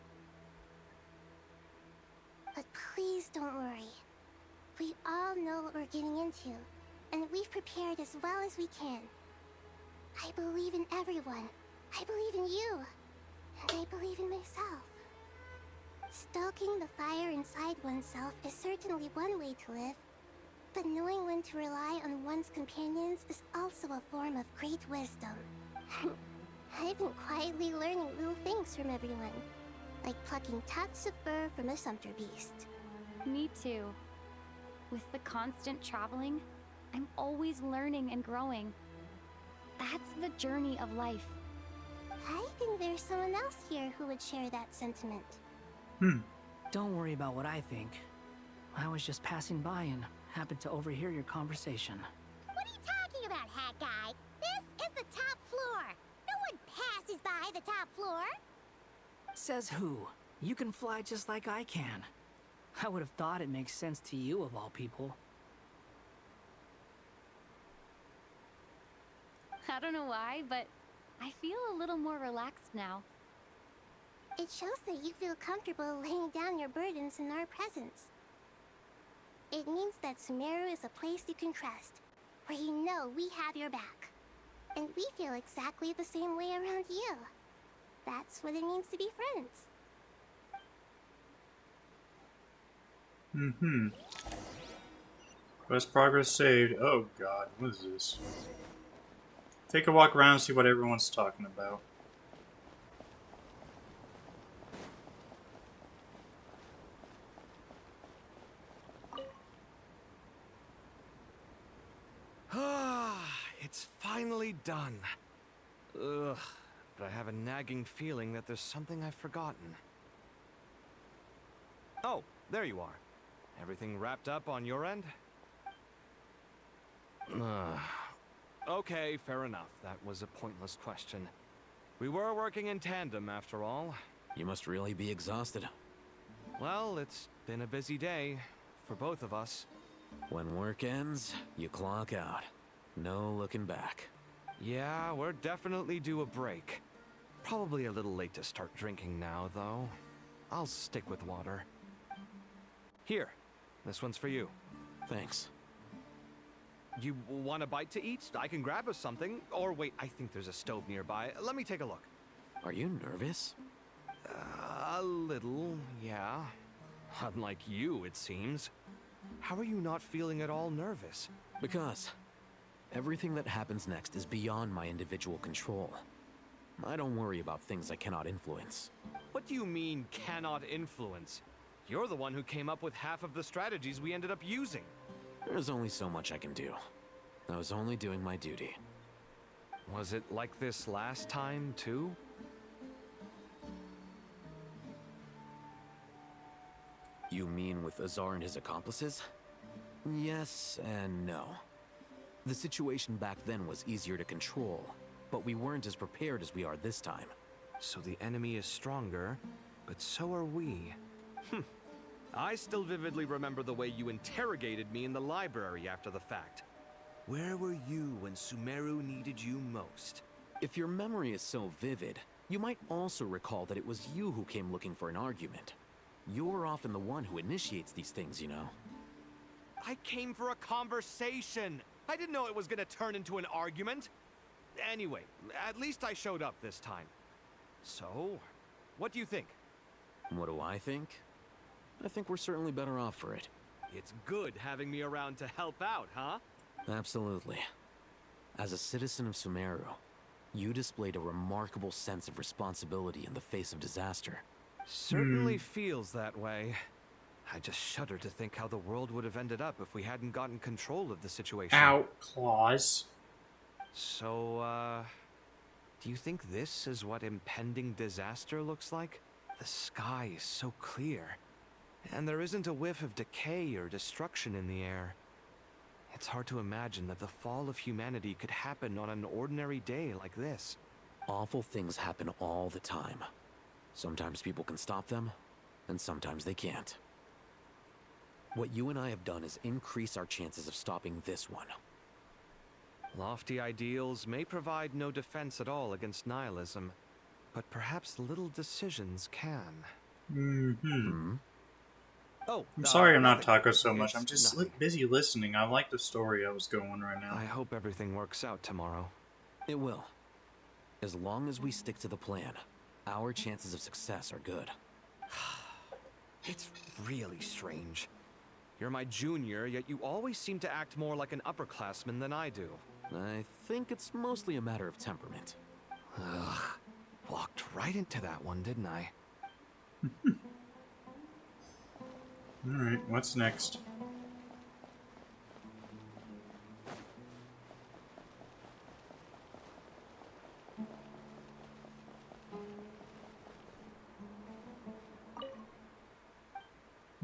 But please don't worry. We all know what we're getting into, and we've prepared as well as we can. I believe in everyone. I believe in you. And I believe in myself. Stoking the fire inside oneself is certainly one way to live, but knowing when to rely on one's companions is also a form of great wisdom. I've been quietly learning little things from everyone, like plucking tufts of fur from a sumpter beast. Me too. With the constant traveling, I'm always learning and growing. That's the journey of life. I think there's someone else here who would share that sentiment. Don't worry about what I think. I was just passing by and happened to overhear your conversation. What are you talking about, hat guy? This is the top floor. No one passes by the top floor. Says who? You can fly just like I can. I would have thought it makes sense to you of all people. I don't know why, but I feel a little more relaxed now. It shows that you feel comfortable laying down your burdens in our presence. It means that Sumeru is a place you can trust, where you know we have your back. And we feel exactly the same way around you. That's what it means to be friends. Quest progress saved. Oh god, what is this? Take a walk around and see what everyone's talking about. It's finally done. Ugh, but I have a nagging feeling that there's something I've forgotten. Oh, there you are. Everything wrapped up on your end? Okay, fair enough. That was a pointless question. We were working in tandem, after all. You must really be exhausted. Well, it's been a busy day for both of us. When work ends, you clock out. No looking back. Yeah, we're definitely due a break. Probably a little late to start drinking now, though. I'll stick with water. Here, this one's for you. Thanks. You want a bite to eat? I can grab us something. Or wait, I think there's a stove nearby. Let me take a look. Are you nervous? A little, yeah. Unlike you, it seems. How are you not feeling at all nervous? Because everything that happens next is beyond my individual control. I don't worry about things I cannot influence. What do you mean, cannot influence? You're the one who came up with half of the strategies we ended up using. There's only so much I can do. I was only doing my duty. Was it like this last time, too? You mean with Azar and his accomplices? Yes and no. The situation back then was easier to control, but we weren't as prepared as we are this time. So the enemy is stronger, but so are we. I still vividly remember the way you interrogated me in the library after the fact. Where were you when Sumeru needed you most? If your memory is so vivid, you might also recall that it was you who came looking for an argument. You're often the one who initiates these things, you know. I came for a conversation! I didn't know it was gonna turn into an argument! Anyway, at least I showed up this time. So, what do you think? What do I think? I think we're certainly better off for it. It's good having me around to help out, huh? Absolutely. As a citizen of Sumeru, you displayed a remarkable sense of responsibility in the face of disaster. Certainly feels that way. I just shudder to think how the world would have ended up if we hadn't gotten control of the situation. Ow, claws. So, do you think this is what impending disaster looks like? The sky is so clear, and there isn't a whiff of decay or destruction in the air. It's hard to imagine that the fall of humanity could happen on an ordinary day like this. Awful things happen all the time. Sometimes people can stop them, and sometimes they can't. What you and I have done is increase our chances of stopping this one. Lofty ideals may provide no defense at all against nihilism, but perhaps little decisions can. Oh, I'm sorry I'm not nothing. talking so much. I'm It's just nothing. busy listening. I like the story I was going right now. I hope everything works out tomorrow. It will. As long as we stick to the plan, our chances of success are good. It's really strange. You're my junior, yet you always seem to act more like an upperclassman than I do. I think it's mostly a matter of temperament. Ugh. Walked right into that one, didn't I? Alright, what's next?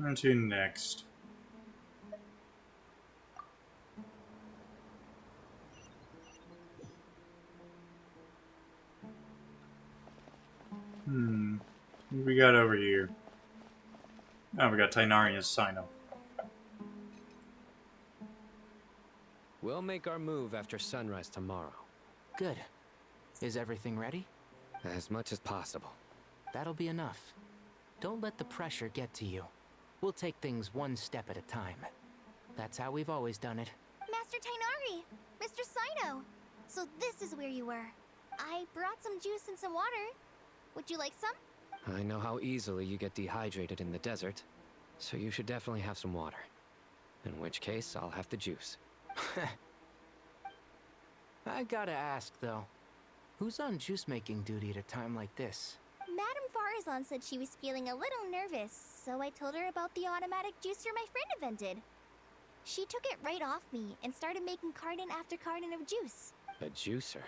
On to next. What we got over here? Oh, we got Tainaria's sign up. We'll make our move after sunrise tomorrow. Good. Is everything ready? As much as possible. That'll be enough. Don't let the pressure get to you. We'll take things one step at a time. That's how we've always done it. Master Tainari! Mr. Sino! So this is where you were. I brought some juice and some water. Would you like some? I know how easily you get dehydrated in the desert, so you should definitely have some water. In which case, I'll have the juice. I gotta ask, though. Who's on juice-making duty at a time like this? Madame Farazan said she was feeling a little nervous, so I told her about the automatic juicer my friend invented. She took it right off me and started making carton after carton of juice. A juicer?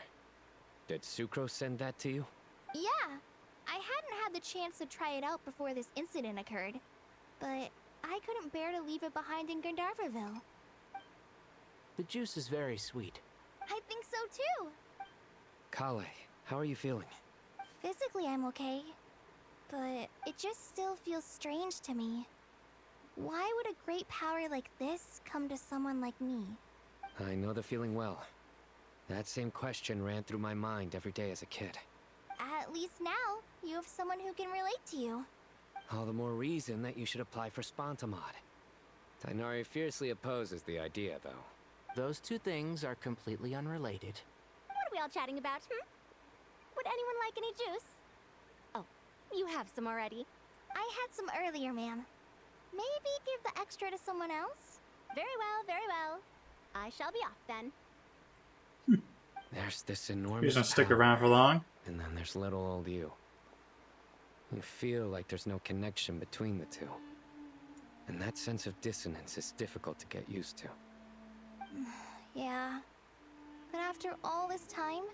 Did Sucrose send that to you? Yeah, I hadn't had the chance to try it out before this incident occurred, but I couldn't bear to leave it behind in Gandharvaville. The juice is very sweet. I think so too. Kale, how are you feeling? Physically, I'm okay, but it just still feels strange to me. Why would a great power like this come to someone like me? I know the feeling well. That same question ran through my mind every day as a kid. At least now, you have someone who can relate to you. All the more reason that you should apply for Spontamod. Tainari fiercely opposes the idea, though. Those two things are completely unrelated. What are we all chatting about, Would anyone like any juice? Oh, you have some already. I had some earlier, ma'am. Maybe give the extra to someone else? Very well, very well. I shall be off then. There's this enormous He's gonna stick power, around for long. and then there's little old you. You feel like there's no connection between the two. And that sense of dissonance is difficult to get used to. Yeah. But after all this time,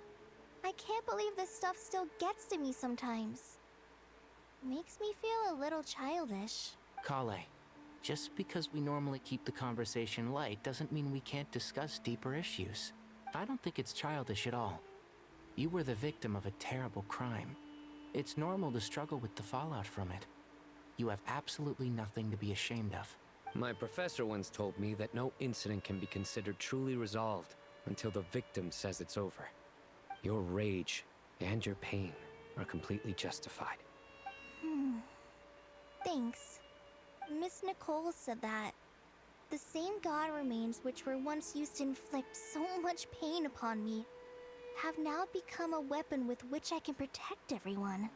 I can't believe this stuff still gets to me sometimes. Makes me feel a little childish. Kale, just because we normally keep the conversation light doesn't mean we can't discuss deeper issues. I don't think it's childish at all. You were the victim of a terrible crime. It's normal to struggle with the fallout from it. You have absolutely nothing to be ashamed of. My professor once told me that no incident can be considered truly resolved until the victim says it's over. Your rage and your pain are completely justified. Thanks. Miss Nicole said that. The same god remains which were once used to inflict so much pain upon me have now become a weapon with which I can protect everyone.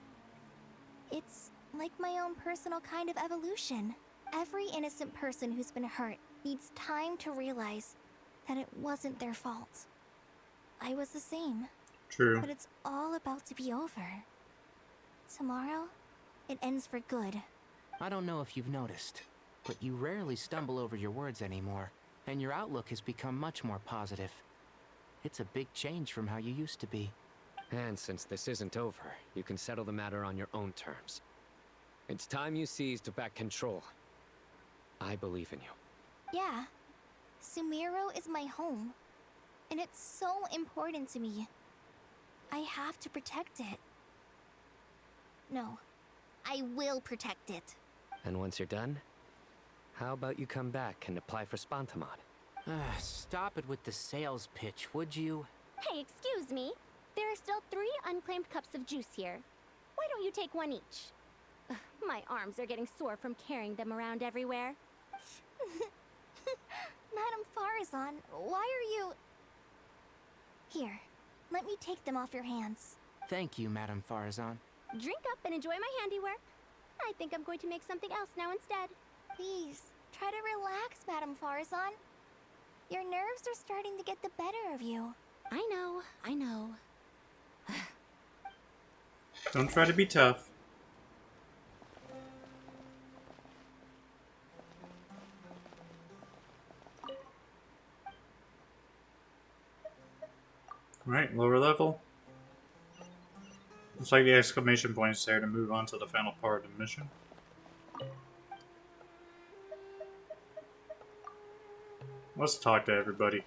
It's like my own personal kind of evolution. Every innocent person who's been hurt needs time to realize that it wasn't their fault. I was the same. True. But it's all about to be over. Tomorrow, it ends for good. I don't know if you've noticed, but you rarely stumble over your words anymore, and your outlook has become much more positive. It's a big change from how you used to be. And since this isn't over, you can settle the matter on your own terms. It's time you seized back control. I believe in you. Yeah. Sumeru is my home. And it's so important to me. I have to protect it. No. I will protect it. And once you're done, how about you come back and apply for Spontamod? Stop it with the sales pitch, would you? Hey, excuse me. There are still 3 unclaimed cups of juice here. Why don't you take one each? Ugh, my arms are getting sore from carrying them around everywhere. Madame Farazan, why are you... Here, let me take them off your hands. Thank you, Madame Farazan. Drink up and enjoy my handiwork. I think I'm going to make something else now instead. Please, try to relax, Madame Farazan. Your nerves are starting to get the better of you. I know. Don't try to be tough. Alright, lower level. Looks like the exclamation point is there to move on to the final part of the mission. Let's talk to everybody.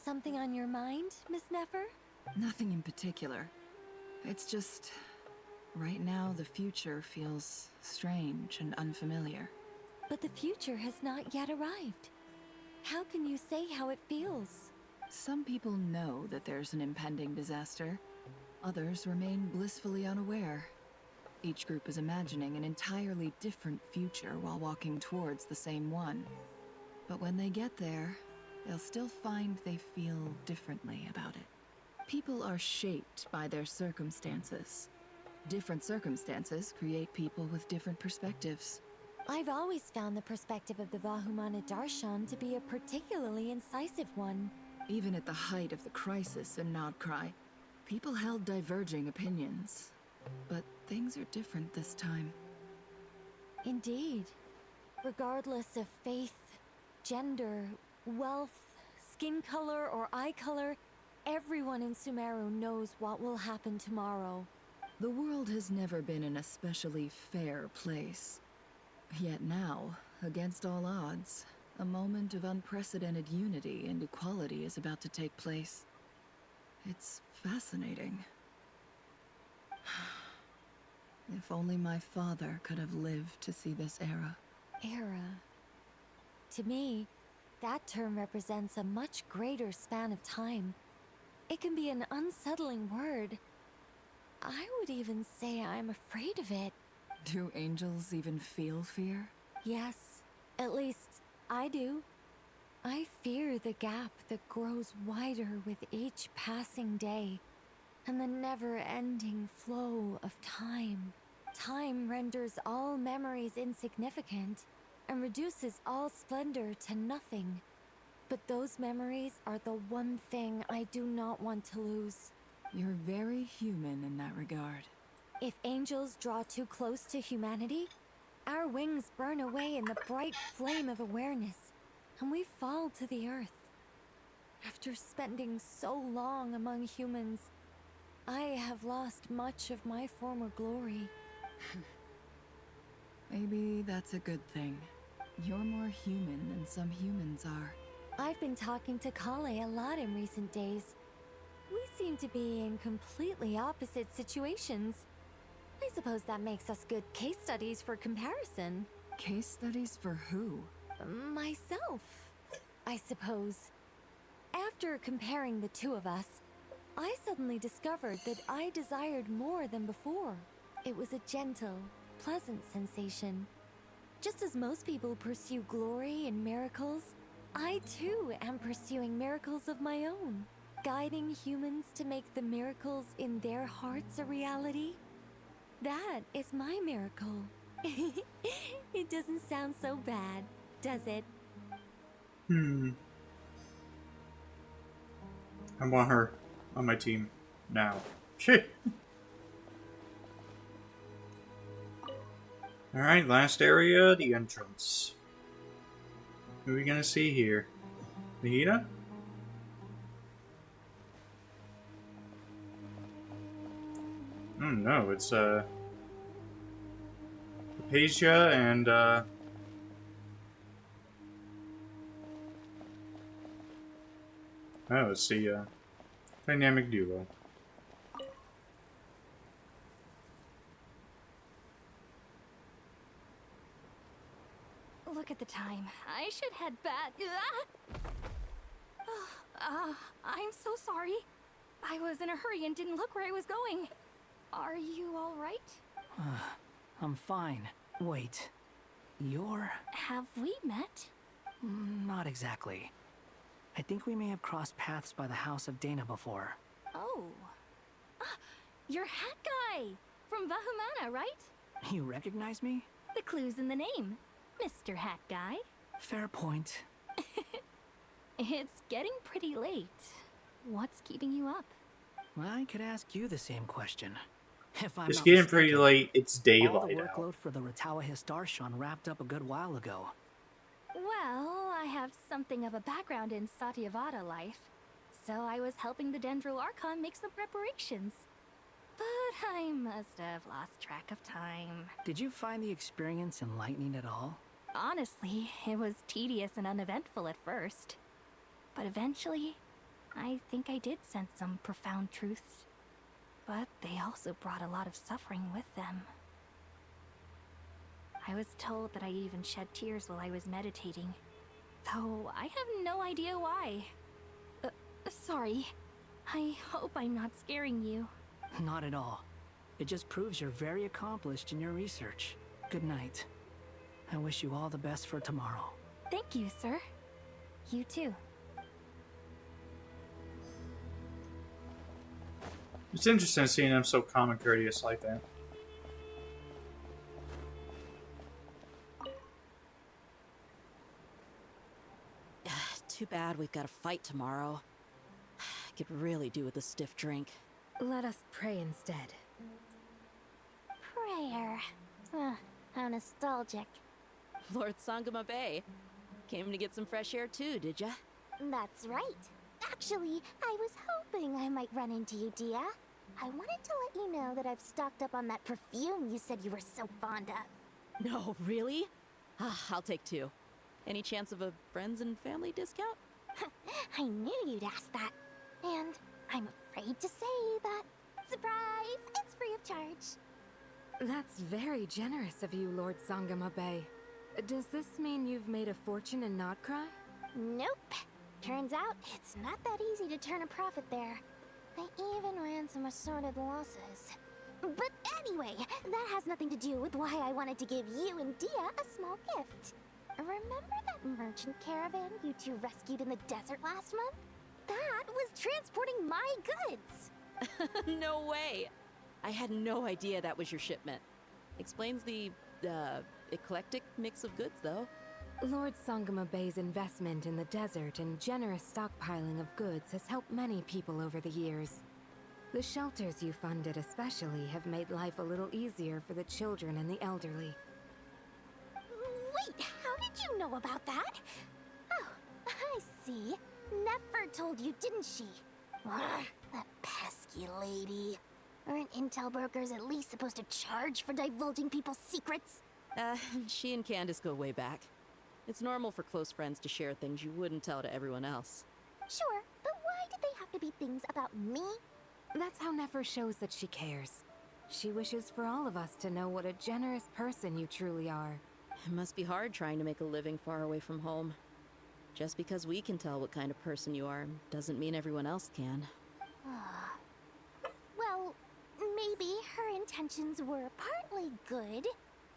Something on your mind, Miss Nefer? Nothing in particular. It's just... right now, the future feels strange and unfamiliar. But the future has not yet arrived. How can you say how it feels? Some people know that there's an impending disaster. Others remain blissfully unaware. Each group is imagining an entirely different future while walking towards the same one. But when they get there, they'll still find they feel differently about it. People are shaped by their circumstances. Different circumstances create people with different perspectives. I've always found the perspective of the Vahumana Darshan to be a particularly incisive one. Even at the height of the crisis in Nodcry, people held diverging opinions. But things are different this time. Indeed. Regardless of faith, gender, wealth, skin color, or eye color, everyone in Sumeru knows what will happen tomorrow. The world has never been an especially fair place. Yet now, against all odds, a moment of unprecedented unity and equality is about to take place. It's fascinating. If only my father could have lived to see this era. Era. To me, that term represents a much greater span of time. It can be an unsettling word. I would even say I'm afraid of it. Do angels even feel fear? Yes, at least I do. I fear the gap that grows wider with each passing day, and the never-ending flow of time. Time renders all memories insignificant, and reduces all splendor to nothing. But those memories are the one thing I do not want to lose. You're very human in that regard. If angels draw too close to humanity, our wings burn away in the bright flame of awareness, and we fall to the earth. After spending so long among humans, I have lost much of my former glory. Maybe that's a good thing. You're more human than some humans are. I've been talking to Kale a lot in recent days. We seem to be in completely opposite situations. I suppose that makes us good case studies for comparison. Case studies for who? Myself, I suppose. After comparing the two of us, I suddenly discovered that I desired more than before. It was a gentle, pleasant sensation. Just as most people pursue glory and miracles, I too am pursuing miracles of my own, guiding humans to make the miracles in their hearts a reality. That is my miracle. It doesn't sound so bad, does it? I want her on my team now. Alright, last area, the entrance. Who are we gonna see here? Nahida? Oh no, it's Acacia and oh, it's the dynamic duo. Look at the time. I should head back. I'm so sorry. I was in a hurry and didn't look where I was going. Are you all right? I'm fine. Wait. You're... Have we met? Not exactly. I think we may have crossed paths by the house of Dana before. Oh. Ah, you're Hat Guy! From Vahumana, right? You recognize me? The clue's in the name. Mr. Hat Guy. Fair point. It's getting pretty late. What's keeping you up? Well, I could ask you the same question. If I'm It's not getting pretty mistaken, late. It's all daylight the out. workload for the Ratawa Histarshan wrapped up a good while ago. Well, I have something of a background in Satyavada life, so I was helping the Dendro Archon make some preparations. But I must have lost track of time. Did you find the experience enlightening at all? Honestly, it was tedious and uneventful at first. But eventually, I think I did sense some profound truths. But they also brought a lot of suffering with them. I was told that I even shed tears while I was meditating, though I have no idea why. Sorry. I hope I'm not scaring you. Not at all. It just proves you're very accomplished in your research. Good night. I wish you all the best for tomorrow. Thank you, sir. You too. It's interesting seeing him so calm and courteous like that. Too bad we've got a fight tomorrow. I could really do with a stiff drink. Let us pray instead. Prayer. How nostalgic. Lord Sangama Bay. Came to get some fresh air too, did ya? That's right. Actually, I was hoping I might run into you, Dia. I wanted to let you know that I've stocked up on that perfume you said you were so fond of. No, really? I'll take 2. Any chance of a friends and family discount? I knew you'd ask that. And I'm afraid to say that. Surprise! It's free of charge. That's very generous of you, Lord Sangama Bay. Does this mean you've made a fortune in Notcry? Nope. Turns out it's not that easy to turn a profit there. I even ran some assorted losses. But anyway, that has nothing to do with why I wanted to give you and Dia a small gift. Remember that merchant caravan you two rescued in the desert last month? That was transporting my goods! No way! I had no idea that was your shipment. Explains the, eclectic mix of goods, though. Lord Sangama Bay's investment in the desert and generous stockpiling of goods has helped many people over the years. The shelters you funded especially have made life a little easier for the children and the elderly. Wait, how did you know about that? Oh, I see. Nefer told you, didn't she? That pesky lady. Aren't intel brokers at least supposed to charge for divulging people's secrets? She and Candace go way back. It's normal for close friends to share things you wouldn't tell to everyone else. Sure, but why did they have to be things about me? That's how Nefer shows that she cares. She wishes for all of us to know what a generous person you truly are. It must be hard trying to make a living far away from home. Just because we can tell what kind of person you are doesn't mean everyone else can. Well, maybe her intentions were partly good,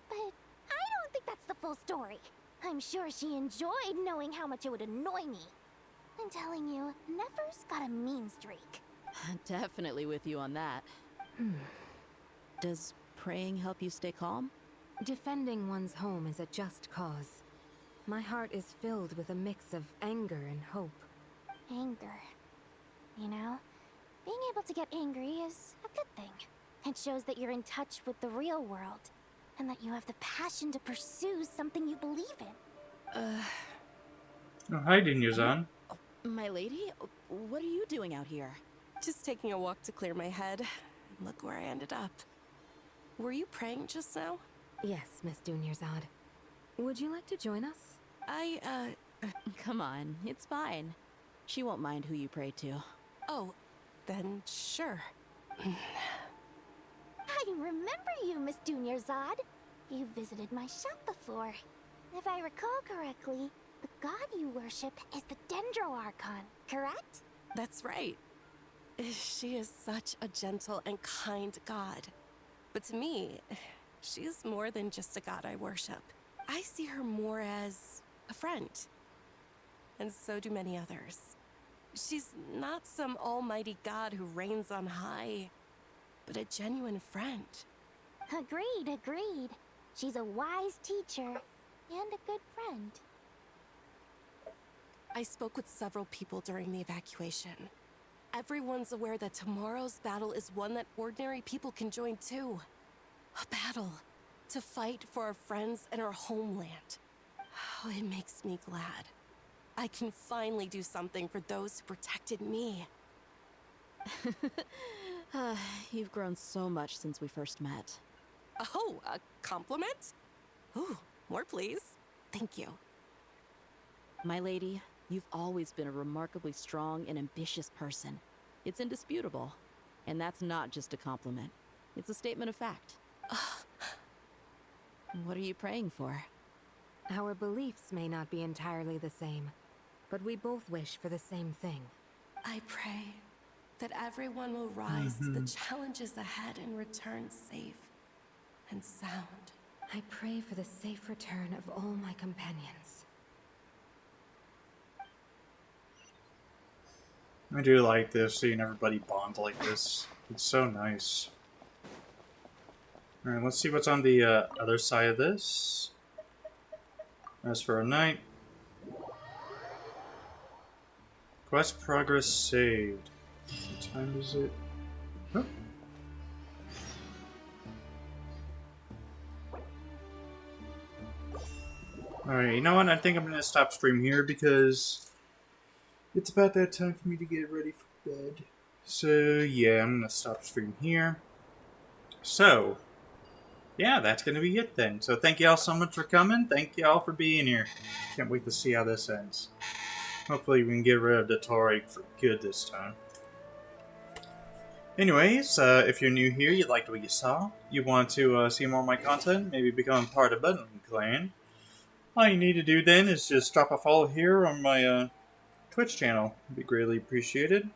but I don't think that's the full story. I'm sure she enjoyed knowing how much it would annoy me. I'm telling you, Nefer's got a mean streak. Definitely with you on that. Does praying help you stay calm? Defending one's home is a just cause. My heart is filled with a mix of anger and hope. Anger. You know, being able to get angry is a good thing. It shows that you're in touch with the real world, and that you have the passion to pursue something you believe in. Oh, hi, Dinyazan. My lady? What are you doing out here? Just taking a walk to clear my head. And look where I ended up. Were you praying just now? Yes, Miss Dunyarzad. Would you like to join us? Come on, it's fine. She won't mind who you pray to. Oh, then sure. I remember you, Miss Dunyarzad. You visited my shop before. If I recall correctly, the god you worship is the Dendro Archon, correct? That's right. She is such a gentle and kind god. But to me, she's more than just a god I worship. I see her more as a friend. and so do many others. She's not some almighty god who reigns on high, but a genuine friend. Agreed, agreed. She's a wise teacher and a good friend. I spoke with several people during the evacuation. Everyone's aware that tomorrow's battle is one that ordinary people can join too. A battle to fight for our friends and our homeland. Oh, it makes me glad. I can finally do something for those who protected me. You've grown so much since we first met. Oh, a compliment? Ooh, more please. Thank you. My lady, you've always been a remarkably strong and ambitious person. It's indisputable. And that's not just a compliment. It's a statement of fact. What are you praying for? Our beliefs may not be entirely the same, but we both wish for the same thing. I pray that everyone will rise to the challenges ahead and return safe and sound. I pray for the safe return of all my companions. I do like this, seeing everybody bond like this. It's so nice. Alright, let's see what's on the other side of this. As for a night. Quest progress saved. What time is it? Oh. Alright, you know what? I think I'm gonna stop stream here because it's about that time for me to get ready for bed. So, yeah, I'm gonna stop stream here. So, yeah, that's gonna be it then. So, thank y'all so much for coming. Thank y'all for being here. Can't wait to see how this ends. Hopefully, we can get rid of the Tori for good this time. Anyways, if you're new here, you liked what you saw, you want to see more of my content, maybe become part of Button Clan, all you need to do then is just drop a follow here on my Twitch channel. It'd be greatly appreciated.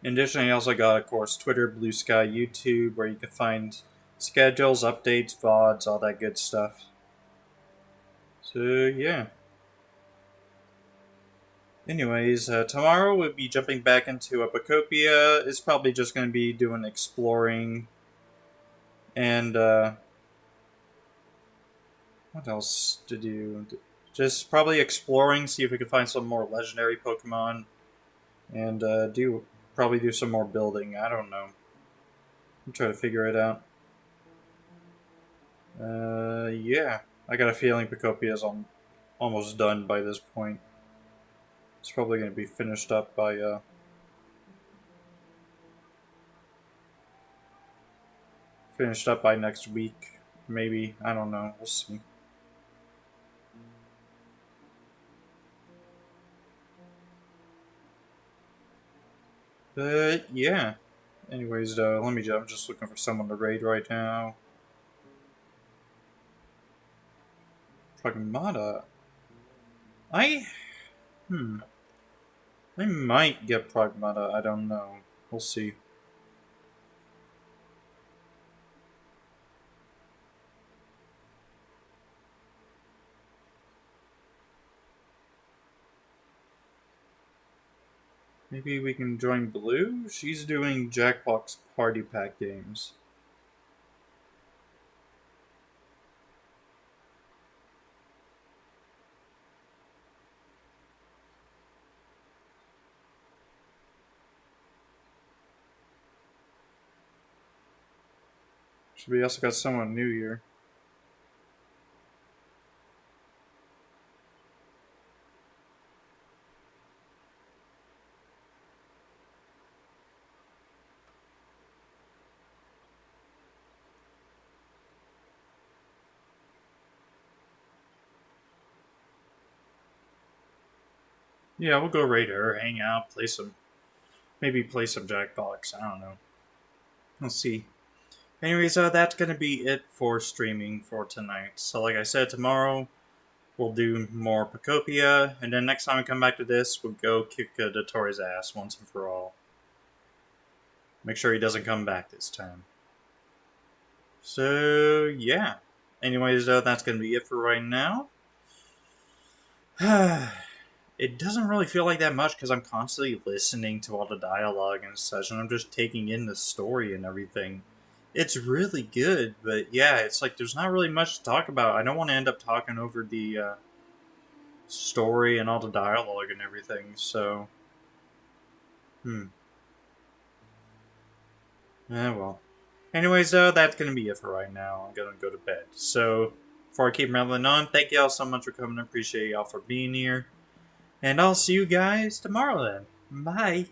In addition, I also got, of course, Twitter, Blue Sky, YouTube, where you can find schedules, updates, VODs, all that good stuff. So, yeah. Anyways, tomorrow we'll be jumping back into Epicopia. It's probably just going to be doing exploring. And, what else to do? Just probably exploring, see if we can find some more legendary Pokemon. And, probably do some more building. I don't know. I'm trying to figure it out. Yeah. I got a feeling Epicopia is almost done by this point. It's probably going to be finished up by, next week. Maybe. I don't know. We'll see. But, yeah. Anyways, let me I'm just looking for someone to raid right now. Pragmata. I might get Pragmata, I don't know. We'll see. Maybe we can join Blue? She's doing Jackbox Party Pack games. So we also got someone new here. Yeah, we'll go raid her, hang out, maybe play some Jackbox, I don't know. We'll see. Anyways, that's going to be it for streaming for tonight. So like I said, tomorrow we'll do more Epicopia, and then next time we come back to this, we'll go kick Dotori's ass once and for all. Make sure he doesn't come back this time. So, yeah. Anyways, that's going to be it for right now. It doesn't really feel like that much because I'm constantly listening to all the dialogue and such, and I'm just taking in the story and everything. It's really good, but yeah, it's like there's not really much to talk about. I don't want to end up talking over the story and all the dialogue and everything, so... well. Anyways, though, that's going to be it for right now. I'm going to go to bed. So, before I keep rambling on, thank y'all so much for coming. I appreciate y'all for being here. And I'll see you guys tomorrow then. Bye.